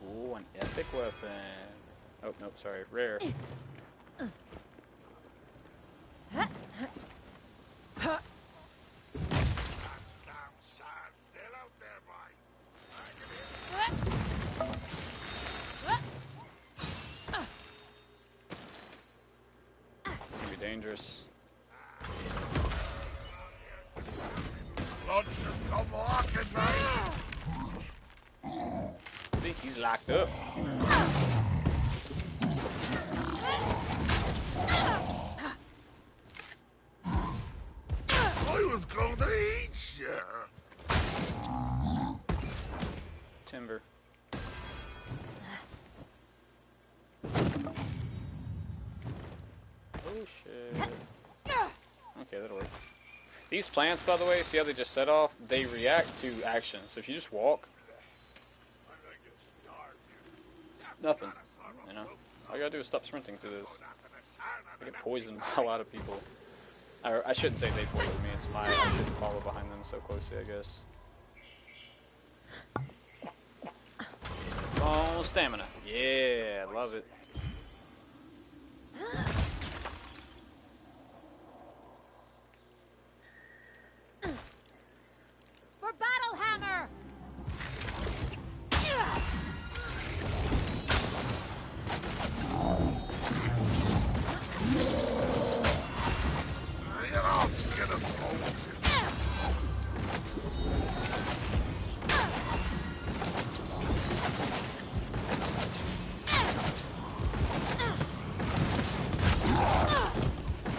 Ooh, an epic weapon. Oh, nope, sorry, rare. Dangerous. Just come walking, See, he's locked up. I was going to eat you. Timber. Oh shit. Okay, that'll work. These plants, by the way, see how they just set off? They react to action. So if you just walk, nothing. You know? All you gotta do is stop sprinting through this. I get poisoned by a lot of people. I shouldn't say they poison me, it's my, I shouldn't follow behind them so closely, I guess. Oh, stamina. Yeah, love it. For Battle Hammer! You're all scared of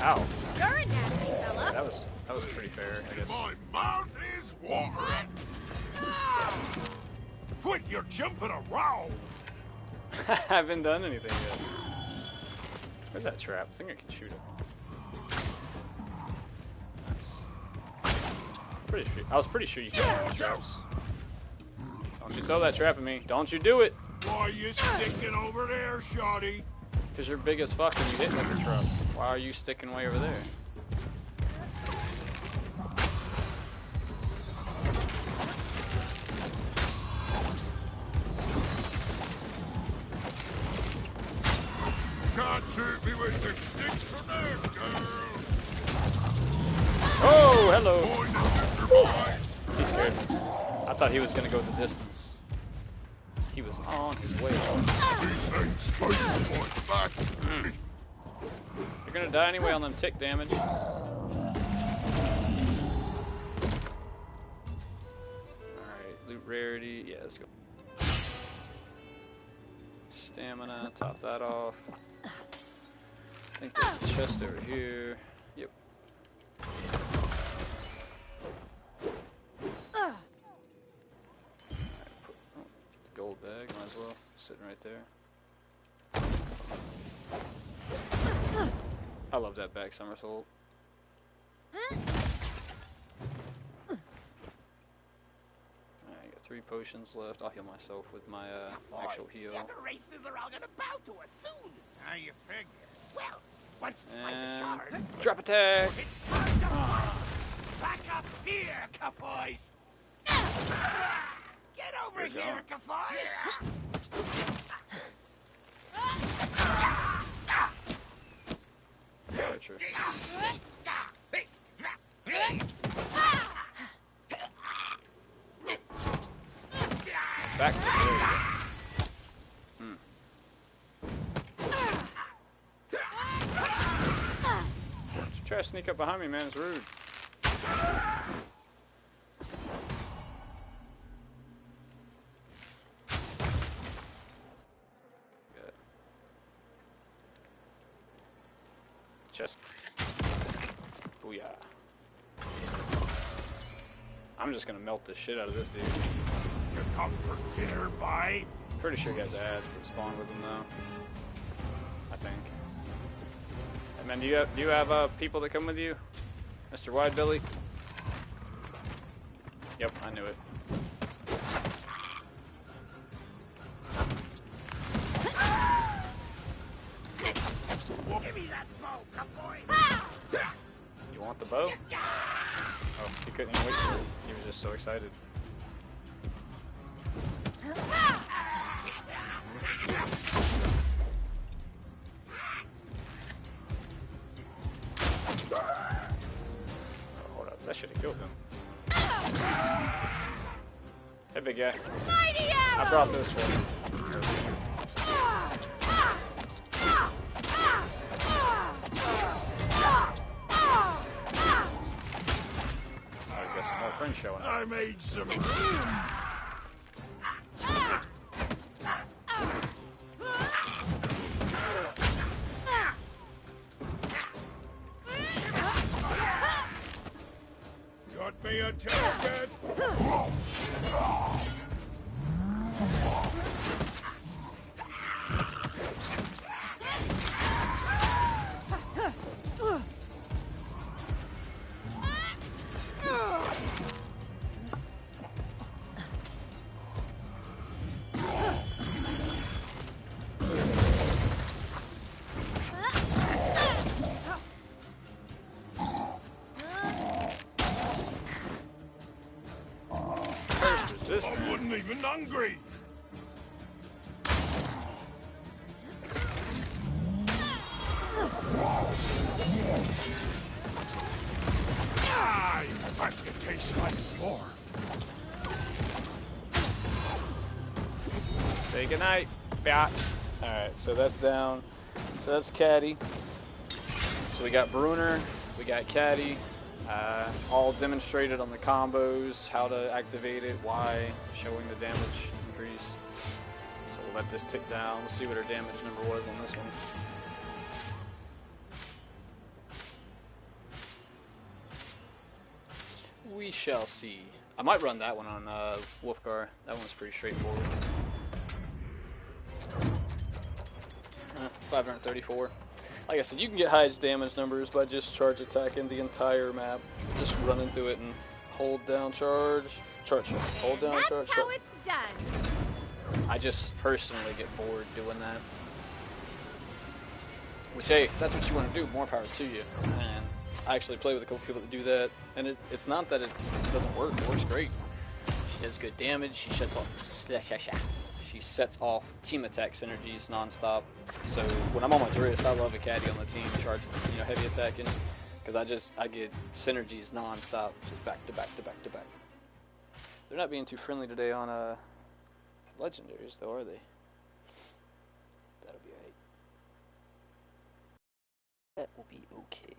Ow. You're a nasty fella. That was pretty fair, I guess. My mouth is watering. Quit your jumping around! I haven't done anything yet. Where's that trap? I think I can shoot it. Nice. I was pretty sure you could throw traps. Don't you throw that trap at me. Don't you do it! Why you sticking over there, Shoddy? Because you're big as fuck and you hit like a truck. Why are you sticking way over there? Can't shoot me with the sticks from there, girl. Oh, hello! Going to supervise. He scared me. I thought he was gonna go the distance. He was on his way. These ain't spicy boys back. You're gonna die anyway on them tick damage. Alright, loot rarity. Yeah, let's go. Stamina, top that off. I think there's a chest over here. Yep. Gold bag, might as well. Sitting right there. I love that back somersault. Alright, I got 3 potions left. I'll heal myself with my actual heal. The races are all gonna bow to us soon. How you figure? Well, once we find the shard, Drop attack! it's time to fight. Back up here, Kafoys. Get over here, Kafoy. Very true. Back to there you go. Don't you try to sneak up behind me, man. It's rude. Good. Chest. Booyah. I'm just gonna melt the shit out of this dude. You come for dinner, bye? Pretty sure he has ads that spawn with him though. I think. And then do you have people that come with you, Mr. Widebelly? Yep, I knew it. Give me that bow, cowboy! You want the bow? Oh, he couldn't even wait for it. He was just so excited. Hold up, that should have killed him. Hey, big guy. Mighty I brought this for you. Oh, he's got some more friends showing up. I made some room. Got me a ticket. Resistant. I wasn't even hungry. Ah, you taste like more. Say goodnight, bitch. Alright, so that's down. So that's Catti. So we got Bruenor, we got Catti. All demonstrated on the combos, how to activate it, why, showing the damage increase. So we'll let this tick down. We'll see what our damage number was on this one. We shall see. I might run that one on Wulfgar. That one's pretty straightforward. 534. Like I said, you can get highest damage numbers by just charge attacking the entire map. Just run into it and hold down charge, charge, hold down charge. That's how it's done. I just personally get bored doing that. Which, hey, if that's what you want to do, more power to you. And I actually play with a couple people that do that, and it's not that it doesn't work. It works great. She does good damage. She sets off team attack synergies non-stop. So when I'm on my Drizzt, I love a Catti on the team charging, heavy attacking, because I get synergies non-stop, just back to back to back to back. They're not being too friendly today on legendaries, though, are they? That'll be alright. That will be okay.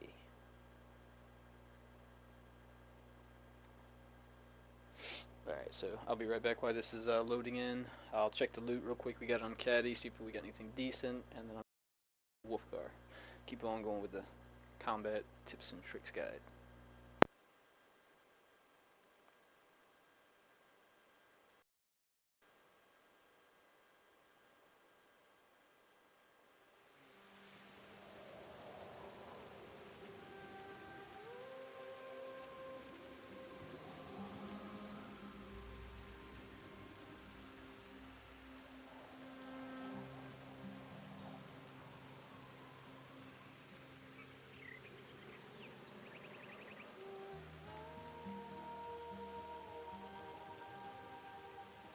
Alright, so I'll be right back while this is loading in. I'll check the loot real quick we got on Catti, see if we got anything decent, and then on Wulfgar. Keep on going with the combat tips and tricks guide.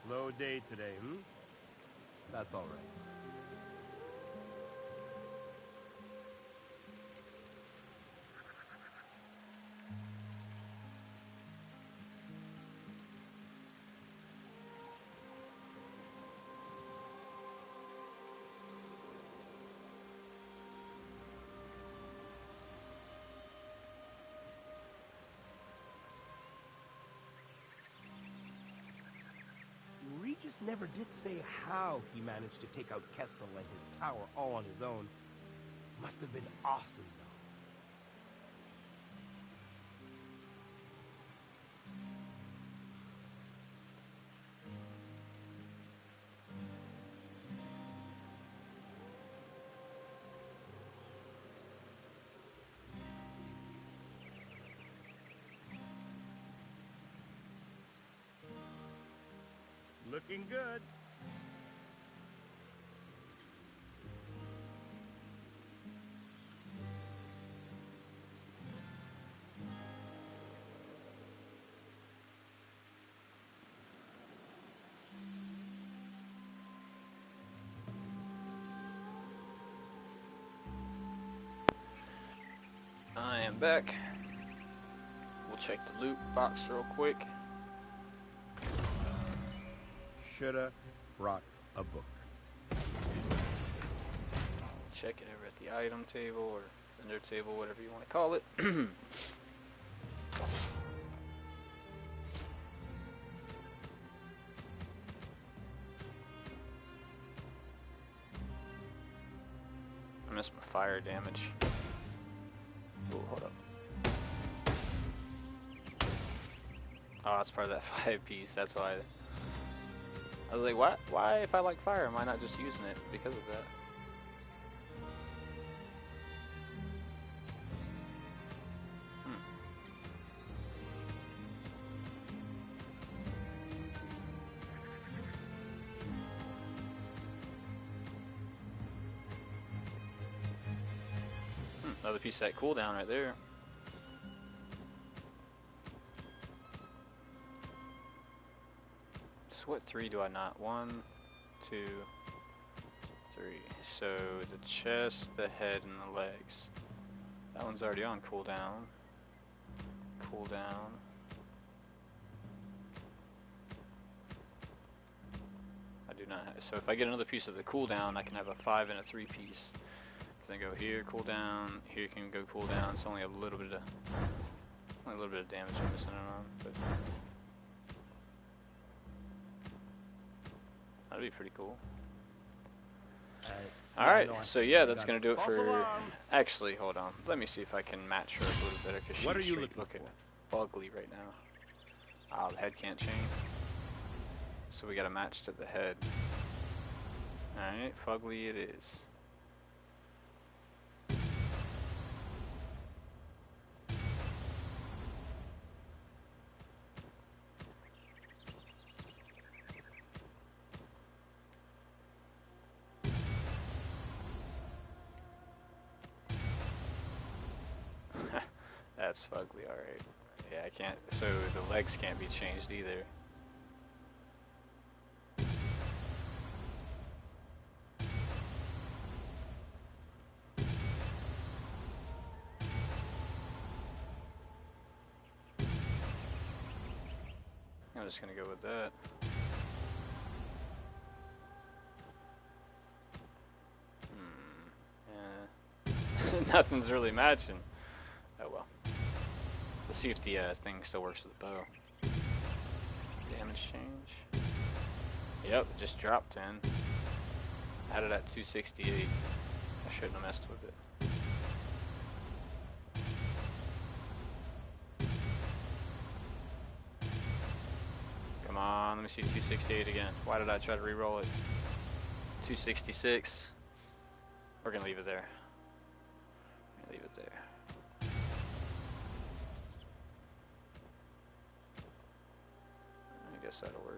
Slow day today, hmm? That's all right. Regis never did say how he managed to take out Kessel and his tower all on his own. Must have been awesome, though. Looking good. I am back. We'll check the loot box real quick. Shoulda brought a book. Check it over at the item table or vendor table, whatever you want to call it. I missed my fire damage. Oh, hold up. Oh, that's part of that 5-piece, that's why. I was like, why if I like fire, am I not just using it because of that? Another piece of that cooldown right there. So what 3 do I not? 1, 2, 3. So the chest, the head, and the legs. That one's already on cooldown. Cooldown. I do not have, so if I get another piece of the cooldown, I can have a 5 and a 3 piece. Then go here, cooldown. Here can go cooldown. It's only a little bit of damage I'm missing it on, but that'd be pretty cool. Alright, so yeah, that's gonna do it for. Actually, hold on. Let me see if I can match her a little better because she's looking ugly right now. Ah, the head can't change. So we got to match to the head. Alright, fugly it is. That's fugly, alright. Yeah, I can't, so the legs can't be changed either. I'm just gonna go with that. Yeah. Nothing's really matching. Oh well. Let's see if the thing still works with the bow. Damage change. Yep, it just dropped 10. Had it at 268. I shouldn't have messed with it. Come on, let me see 268 again. Why did I try to re-roll it? 266. We're gonna leave it there. Leave it there. I guess that'll work.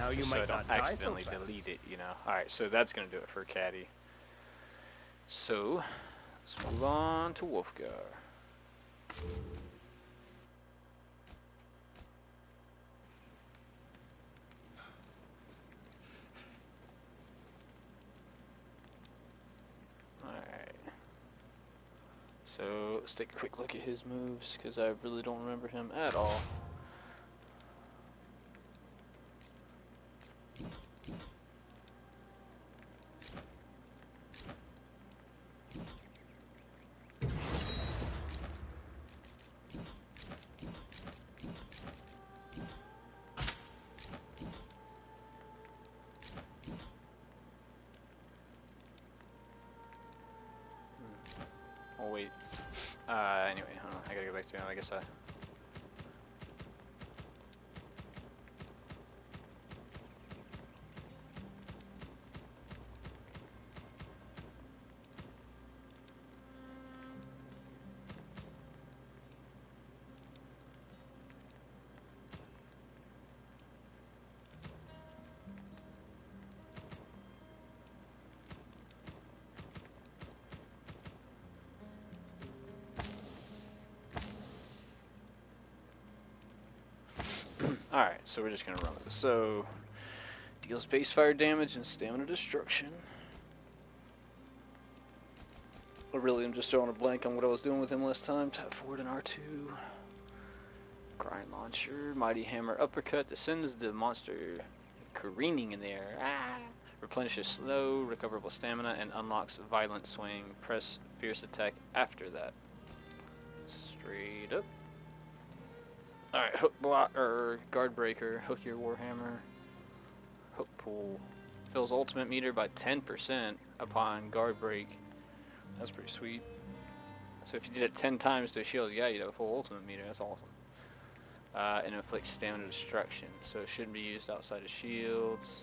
Now you so might I don't not die so accidentally fast. delete it, you know. Alright, so that's gonna do it for Catti. So, let's move on to Wulfgar. Alright. So, let's take a quick look at his moves, because I really don't remember him at all. Oh wait. Anyway, hold on. I gotta go back to him. I guess I. Alright, so we're just gonna run with this. So, deals base fire damage and stamina destruction. I really am just drawing a blank on what I was doing with him last time. Tap forward and R2. Grind launcher, mighty hammer uppercut that sends the monster careening in the air. Ah! Replenishes slow, recoverable stamina, and unlocks violent swing. Press fierce attack after that. Straight up. Alright, hook block or guard breaker, hook your warhammer, hook pull. Fills ultimate meter by 10% upon guard break. That's pretty sweet. So if you did it 10 times to a shield, yeah, you'd have a full ultimate meter. That's awesome. And inflicts stamina destruction, so it shouldn't be used outside of shields.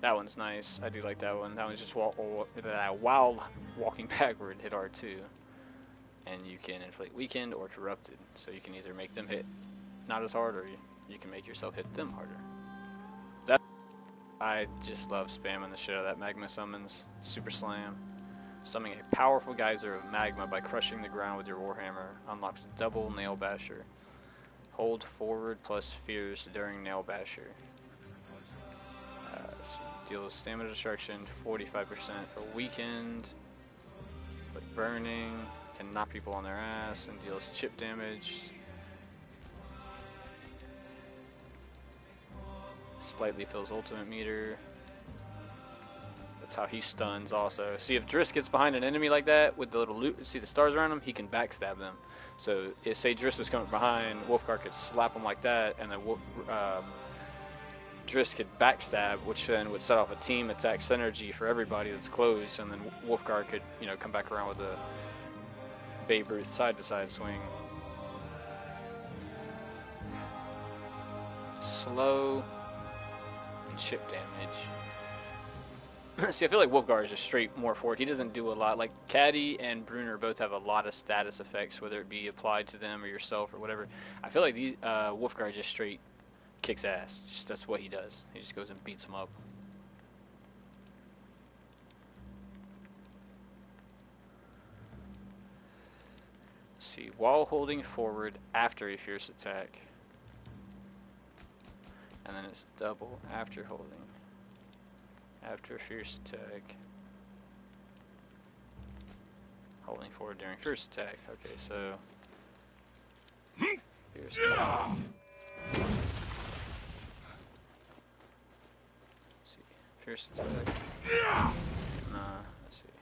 That one's nice. I do like that one. That one's just while walking backward, hit R2. And you can inflict weakened or corrupted. So you can either make them hit not as hard, or you can make yourself hit them harder. I just love spamming the shit out of that magma summons. Super slam. Summoning a powerful geyser of magma by crushing the ground with your warhammer. Unlocks double nail basher. Hold forward plus fierce during nail basher. So deals stamina destruction 45% for weakened. But burning. Can knock people on their ass and deals chip damage. Slightly fills ultimate meter. That's how he stuns also. See, if Drizzt gets behind an enemy like that with the little loot, see the stars around him, he can backstab them. So if say Drizzt was coming behind, Wulfgar could slap him like that, and then Drizzt could backstab, which then would set off a team attack synergy for everybody that's close, and then Wulfgar could, you know, come back around with a Babe Ruth side-to-side swing. Slow. Chip damage. See, I feel like Wulfgar is just straight more forward. He doesn't do a lot. Like, Catti and Bruenor both have a lot of status effects, whether it be applied to them or yourself or whatever. I feel like these Wulfgar just straight kicks ass. Just that's what he does. He just goes and beats them up. Let's see, while holding forward after a fierce attack. And then it's double after holding. After fierce attack. Holding forward during fierce attack. Okay, so fierce attack. Let's see. Fierce attack. Nah, let's see.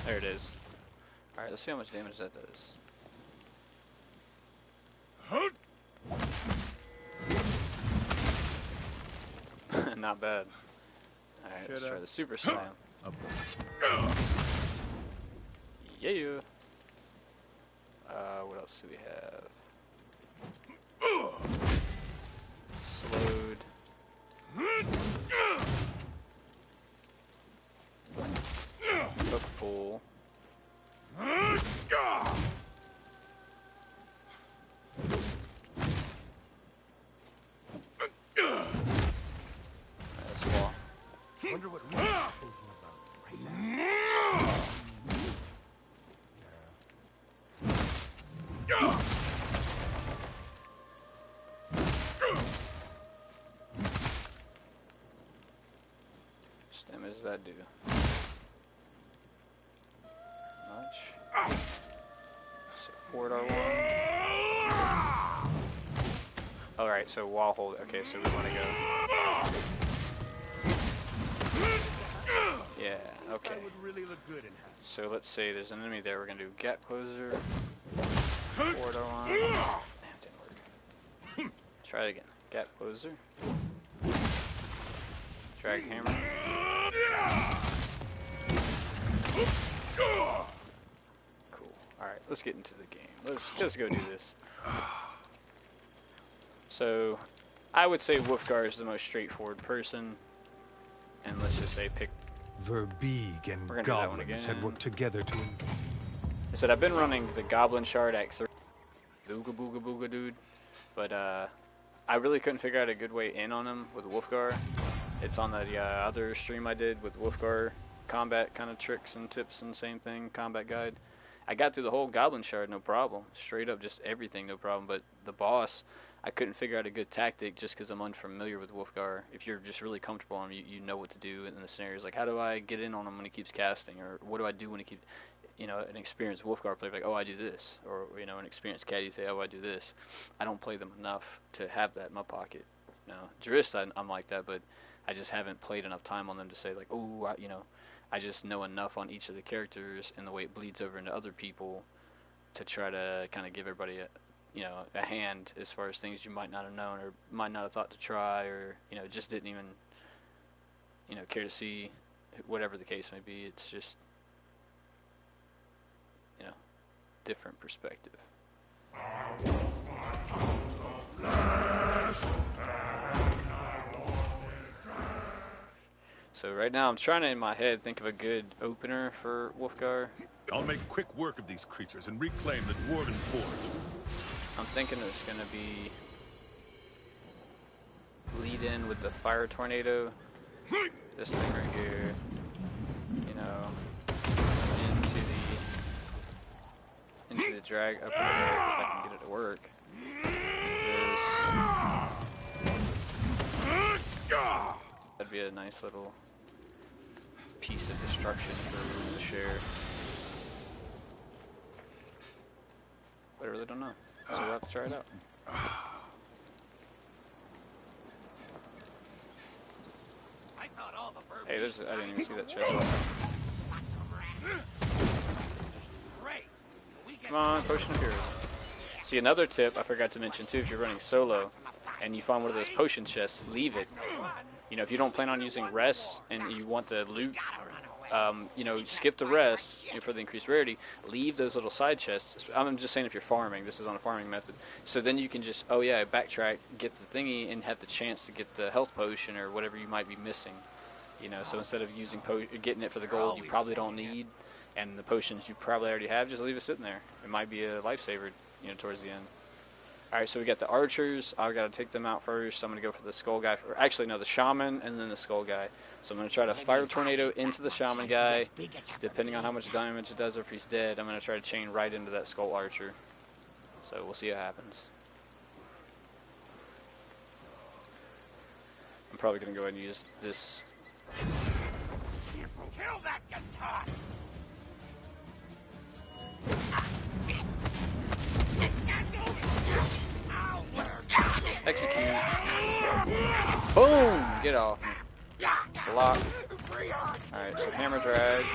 There it is. Alright, let's see how much damage that does. Not bad. Alright, let's try the super slam. Yeah. What else do we have? Slowed. Wonder what Regis is thinking about right now. What damage does that do? Much. So forward R1. Alright, so wall hold. Okay, so we want to go. Yeah, okay. That would really look good in half. So let's say there's an enemy there. We're going to do gap closer. Forward R1. Damn, it didn't work. Try it again. Gap closer. Drag hammer. Cool. Alright, let's get into the game. Let's just go do this. So, I would say Wulfgar is the most straightforward person. And let's just say pick... Verbeeg and We're gonna do that one goblins again. had worked together to... I said I've been running the Goblin Shard at 30. Ooga booga booga dude. But I really couldn't figure out a good way in on him with Wulfgar. It's on the other stream I did with Wulfgar combat kind of tricks and tips and same thing, combat guide. I got through the whole Goblin Shard, no problem. Straight up, just everything, no problem. But the boss, I couldn't figure out a good tactic just because I'm unfamiliar with Wulfgar. If you're just really comfortable on him, you know what to do in the scenarios. Like, how do I get in on him when he keeps casting? Or what do I do when he keeps... You know, an experienced Wulfgar player like, oh, I do this. Or, you know, an experienced Catti say, oh, I do this. I don't play them enough to have that in my pocket. You know, Drizzt, I'm like that, but I just haven't played enough time on them to say, like, oh, you know, I just know enough on each of the characters and the way it bleeds over into other people to try to kind of give everybody a hand as far as things you might not have known or might not have thought to try or, you know, just didn't even, you know, care to see, whatever the case may be. It's just, you know, different perspective. So right now I'm trying to, in my head, think of a good opener for Wulfgar. I'll make quick work of these creatures and reclaim the Dwarven Forge. I'm thinking it's going to be lead in with the fire tornado. This thing right here, you know, into the drag up there if I can get it to work. That'd be a nice little piece of destruction for everyone to share. But I really don't know. So we'll have to try it out. Hey, I didn't even see that chest. Come on, potion of heroes. See, another tip I forgot to mention too, if you're running solo and you find one of those potion chests, leave it. You know, if you don't plan on using rest and you want the loot, you know, skip the rest for the increased rarity, leave those little side chests. I'm just saying if you're farming, this is on a farming method. So then you can just, oh yeah, backtrack, get the thingy, and have the chance to get the health potion or whatever you might be missing. You know, so instead of using getting it for the gold you probably don't need, and the potions you probably already have, just leave it sitting there. It might be a lifesaver, you know, towards the end. Alright, so we got the archers. I've got to take them out first. I'm going to go for the skull guy. Actually, no, the shaman and then the skull guy. So I'm going to try to fire tornado into the shaman guy. Depending on how much damage it does or if he's dead, I'm going to try to chain right into that skull archer. So we'll see what happens. I'm probably going to go ahead and use this. Kill that guitar! Execute. Boom! Get off me. Block. Alright, so hammer drag.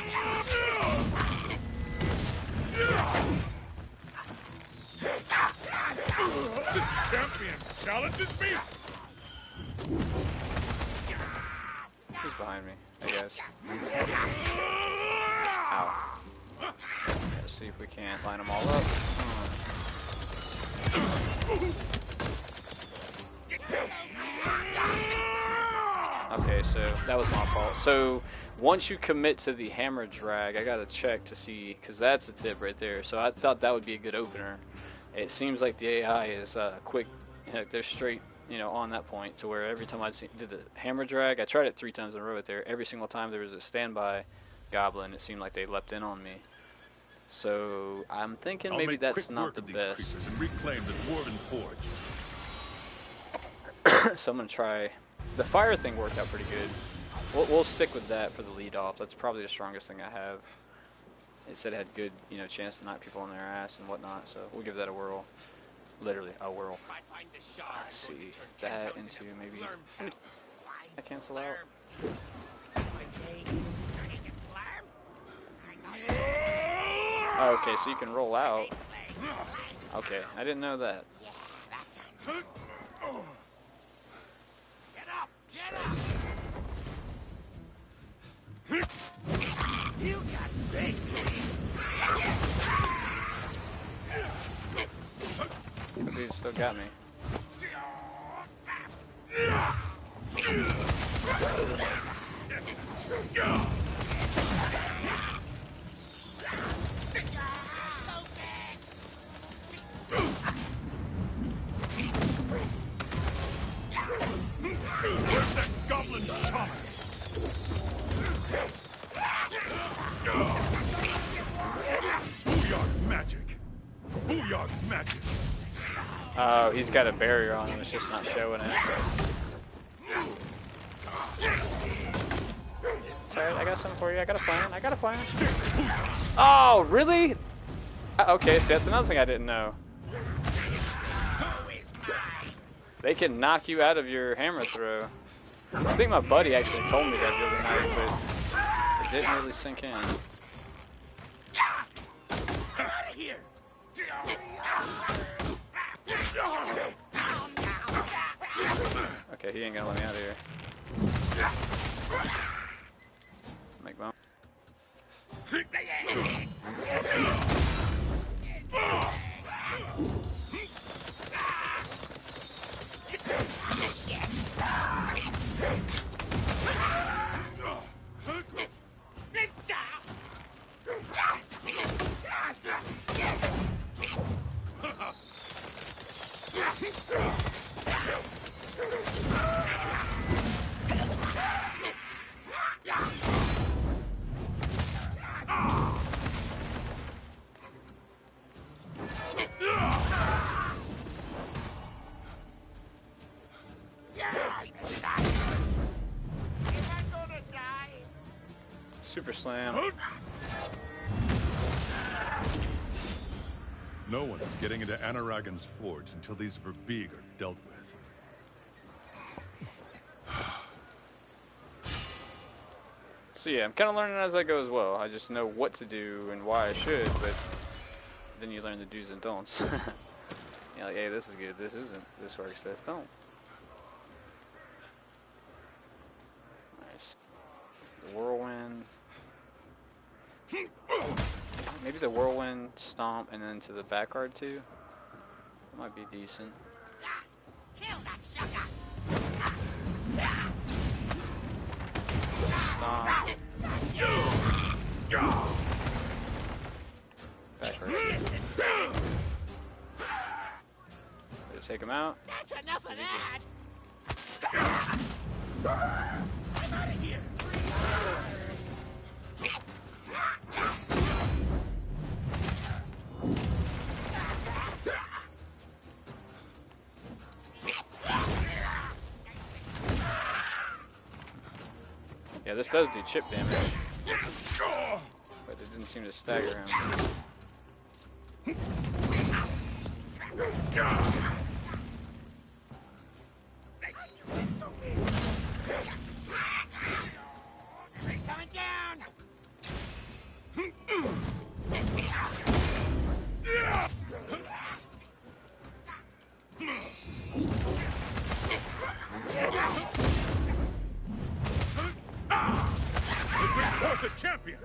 This champion challenges me! He's behind me, I guess. Ow. Let's see if we can't line them all up. Okay, so that was my fault. So once you commit to the hammer drag, I gotta check to see, because that's the tip right there. So I thought that would be a good opener. It seems like the AI is quick. They're straight you know, on that point to where every time I did the hammer drag, I tried it 3 times in a row right there. Every single time there was a standby goblin, it seemed like they leapt in on me. So I'm thinking I'll maybe make that's quick not work the of these best. creatures and reclaim the dwarven forge. So I'm gonna try. The fire thing worked out pretty good. We'll stick with that for the lead off. That's probably the strongest thing I have. It said it had good, you know, chance to knock people on their ass and whatnot. So we'll give that a whirl. Literally a whirl. Let's see that into maybe. I cancel out. Oh, okay, so you can roll out. Okay, I didn't know that. Yeah, that sounds cool. Get up! Get up! You got big. The dude still got me. Where's that goblin chop? Booyah magic! Booyah magic! Oh, he's got a barrier on him. It's just not showing it. Sorry, I got something for you. I got a plan. I got a plan. Oh, really? Okay, so that's another thing I didn't know. They can knock you out of your hammer throw. I think my buddy actually told me that the other night, but it didn't really sink in. Out of here! Okay, he ain't gonna let me out of here. Make my. Super slam. No one is getting into Anaragan's forge until these Verbeeg are dealt with. So yeah, I'm kind of learning as I go as well. I just know what to do and why I should, but then you learn the do's and don'ts. You're like, hey, this is good, this isn't, this works, this don't. Nice. The whirlwind. Maybe the whirlwind stomp and then to the back guard too. That might be decent. Kill that sucker! Stomp. Back guard. Did it take him out? That's enough of that! I'm out of here! Yeah, this does do chip damage, but it didn't seem to stagger him. He's coming down! Forth a champion!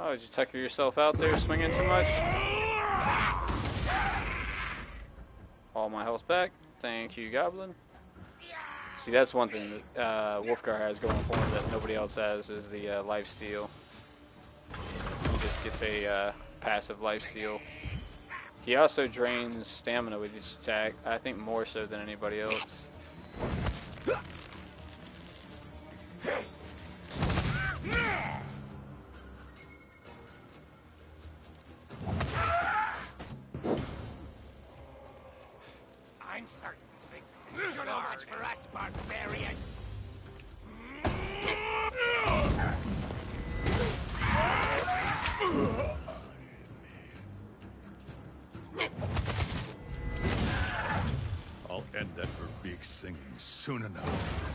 Oh, did you tucker yourself out there swinging too much? All my health back. Thank you, Goblin. See, that's one thing that Wulfgar has going for him that nobody else has, is the lifesteal. He just gets a passive lifesteal. He also drains stamina with each attack, I think more so than anybody else. I'm starting to think this is so much for us, barbarian. I'll end that Verbeek singing soon enough.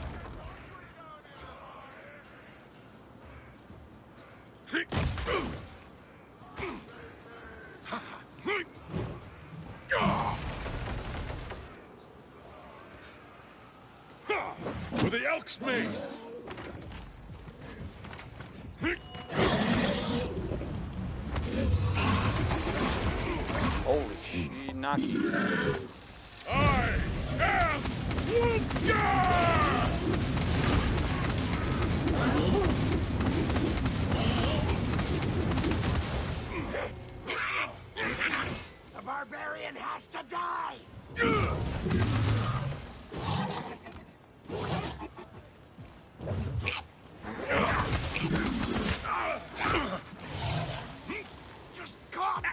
For the Elk's Mane! Holy shit, knockies. I am Wulfgar! The barbarian has to die! Just come!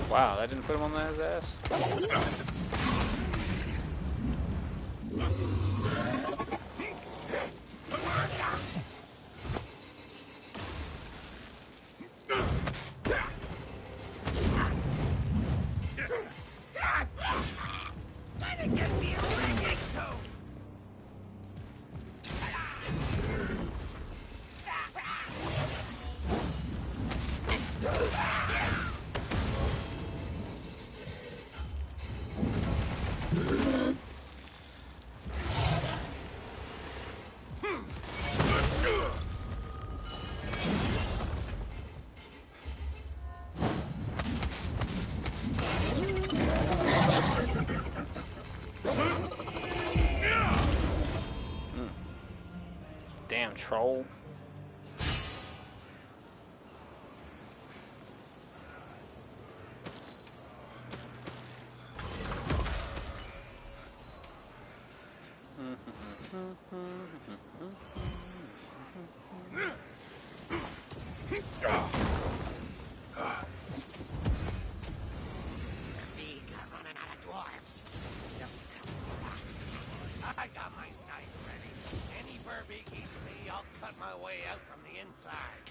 Wow, that didn't put him on his ass? Damn troll. Running out of dwarves. I got my knife ready. Any Verbeek eats me, I'll cut my way out from the inside.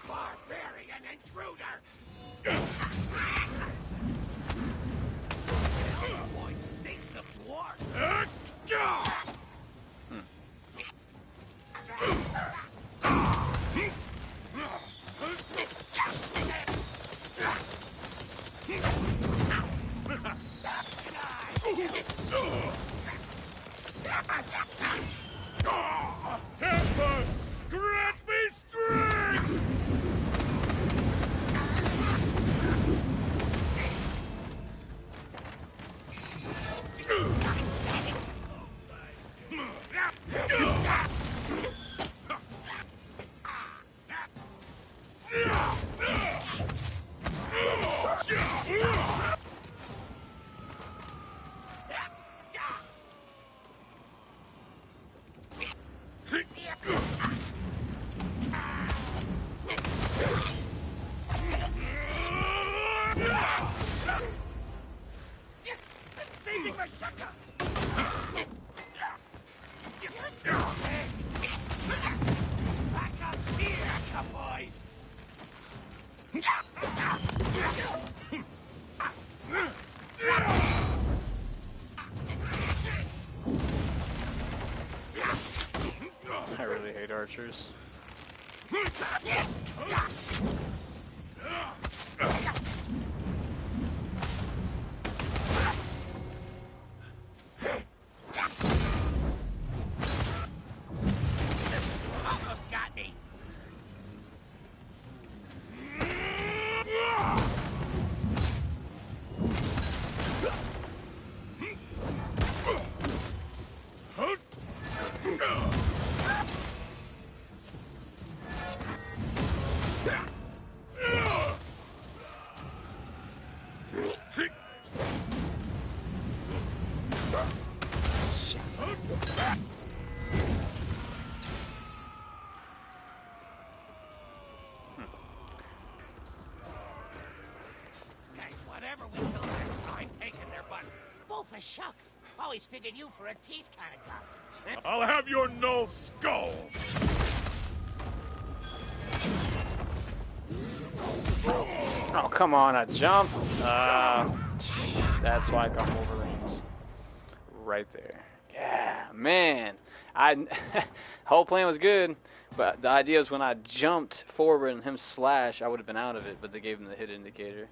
Barbarian intruder! Hell, the boy stinks of dwarf. Tempest! Grant me strength! Saving my sucker! Back up here, cowboys! I really hate archers. Almost got me. Guys, whatever we kill next time, taking their butt. Spoof a shuck. Always figured you for a teeth kind of guy. I'll have your null skulls! Oh, come on, I jumped. That's why I got Wolverines. Right there. Yeah, man. Whole plan was good, but the idea is when I jumped forward and him slash, I would have been out of it, but they gave him the hit indicator.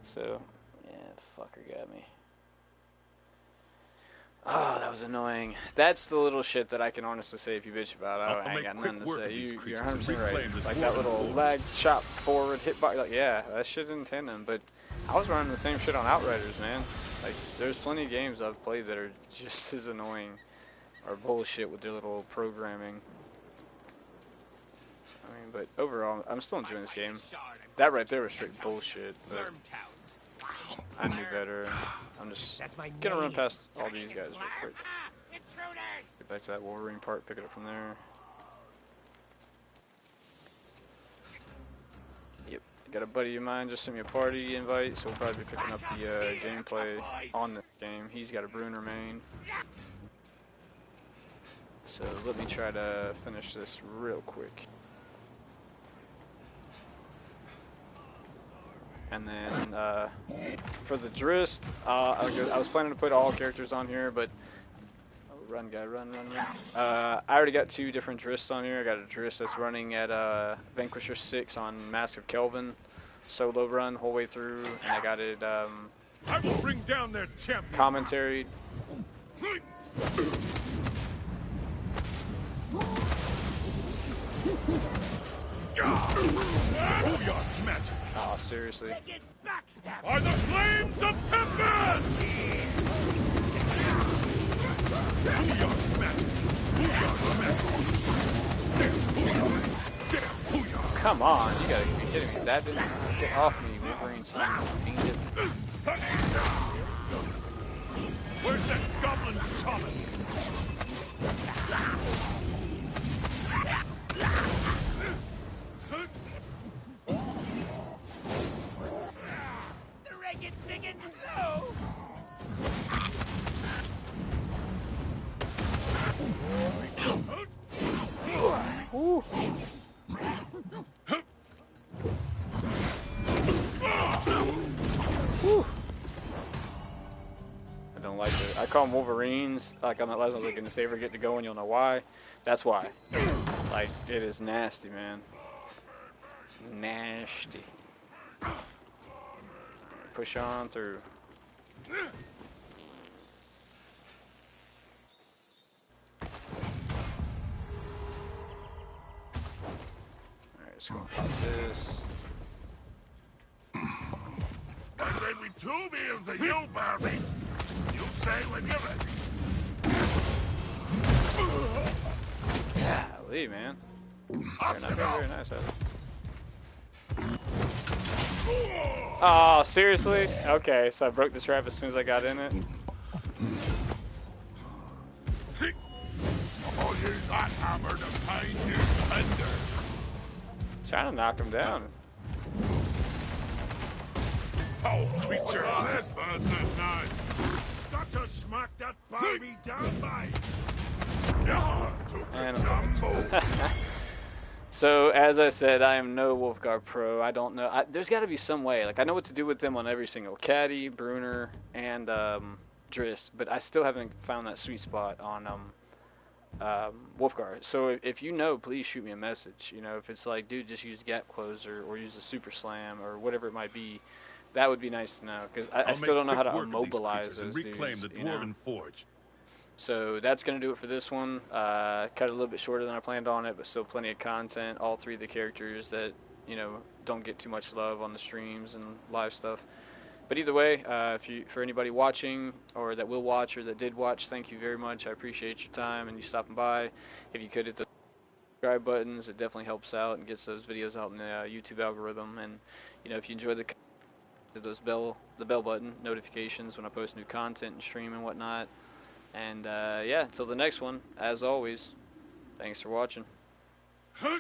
So, yeah, fucker got me. Oh, that was annoying. That's the little shit that I can honestly say if you bitch about. I ain't got nothing to say. You're 100% right. Like that little lag chop forward hit by, like, yeah, that shit didn't tandem. But I was running the same shit on Outriders, man. Like, there's plenty of games I've played that are just as annoying or bullshit with their little programming. I mean, but overall, I'm still enjoying this game. That right there was straight bullshit, but I knew better. I'm just gonna run past all these guys real quick. Get back to that Wolverine part, pick it up from there. Yep, got a buddy of mine just sent me a party invite, so we'll probably be picking up the gameplay on this game. He's got a Bruenor main. So let me try to finish this real quick. And then for the Drizzt, I was planning to put all characters on here, but run, guy, run. I already got 2 different Drizzt on here. I got a Drizzt that's running at Vanquisher 6 on Mask of Kelvin, solo run whole way through, and I got it I will bring down their champion. commentary. Booyah magic! Oh, seriously. Are the flames of Tempest! Booyah magic! Booyah magic! Booyah! Come on, you gotta be kidding me. That didn't get off me, Wolverine son. Beat it. Where's that goblin shaman? The ray gets big and slow. Woo. Woo. I don't like it. I call them Wolverines. Like on that last one, I was like, if they ever get to going, you'll know why. That's why. Like, it is nasty, man. Nasty. Push on through. Alright, let's go pop this. I said we 2 meals of you, Barbie. You say when you're ready. Golly, man. Very nice of it. Oh, seriously? Okay, so I broke the trap as soon as I got in it. Oh, you got hammer to find your thunder. Trying to knock him down. Foul creature! Oh, this business night. Got to smack that Barbie down by. Yeah, took the And jumbo. So, as I said, I am no Wulfgar Pro. I don't know. There's got to be some way. Like, I know what to do with them on every single Catti, Bruenor, and Drizzt, but I still haven't found that sweet spot on Wulfgar. So if you know, please shoot me a message. You know, if it's like, dude, just use gap closer or use a super slam or whatever it might be, that would be nice to know, because I still don't know how to immobilize those reclaim dudes. the Dwarven Forge. So that's going to do it for this one. Cut it a little bit shorter than I planned on it, but still plenty of content. All three of the characters that, you know, don't get too much love on the streams and live stuff. But either way, for anybody watching or that will watch or that did watch, thank you very much. I appreciate your time and you stopping by. If you could hit the subscribe buttons, it definitely helps out and gets those videos out in the YouTube algorithm. And, you know, if you enjoy the bell button notifications when I post new content and stream and whatnot. And yeah, until the next one, as always, thanks for watching. Huh?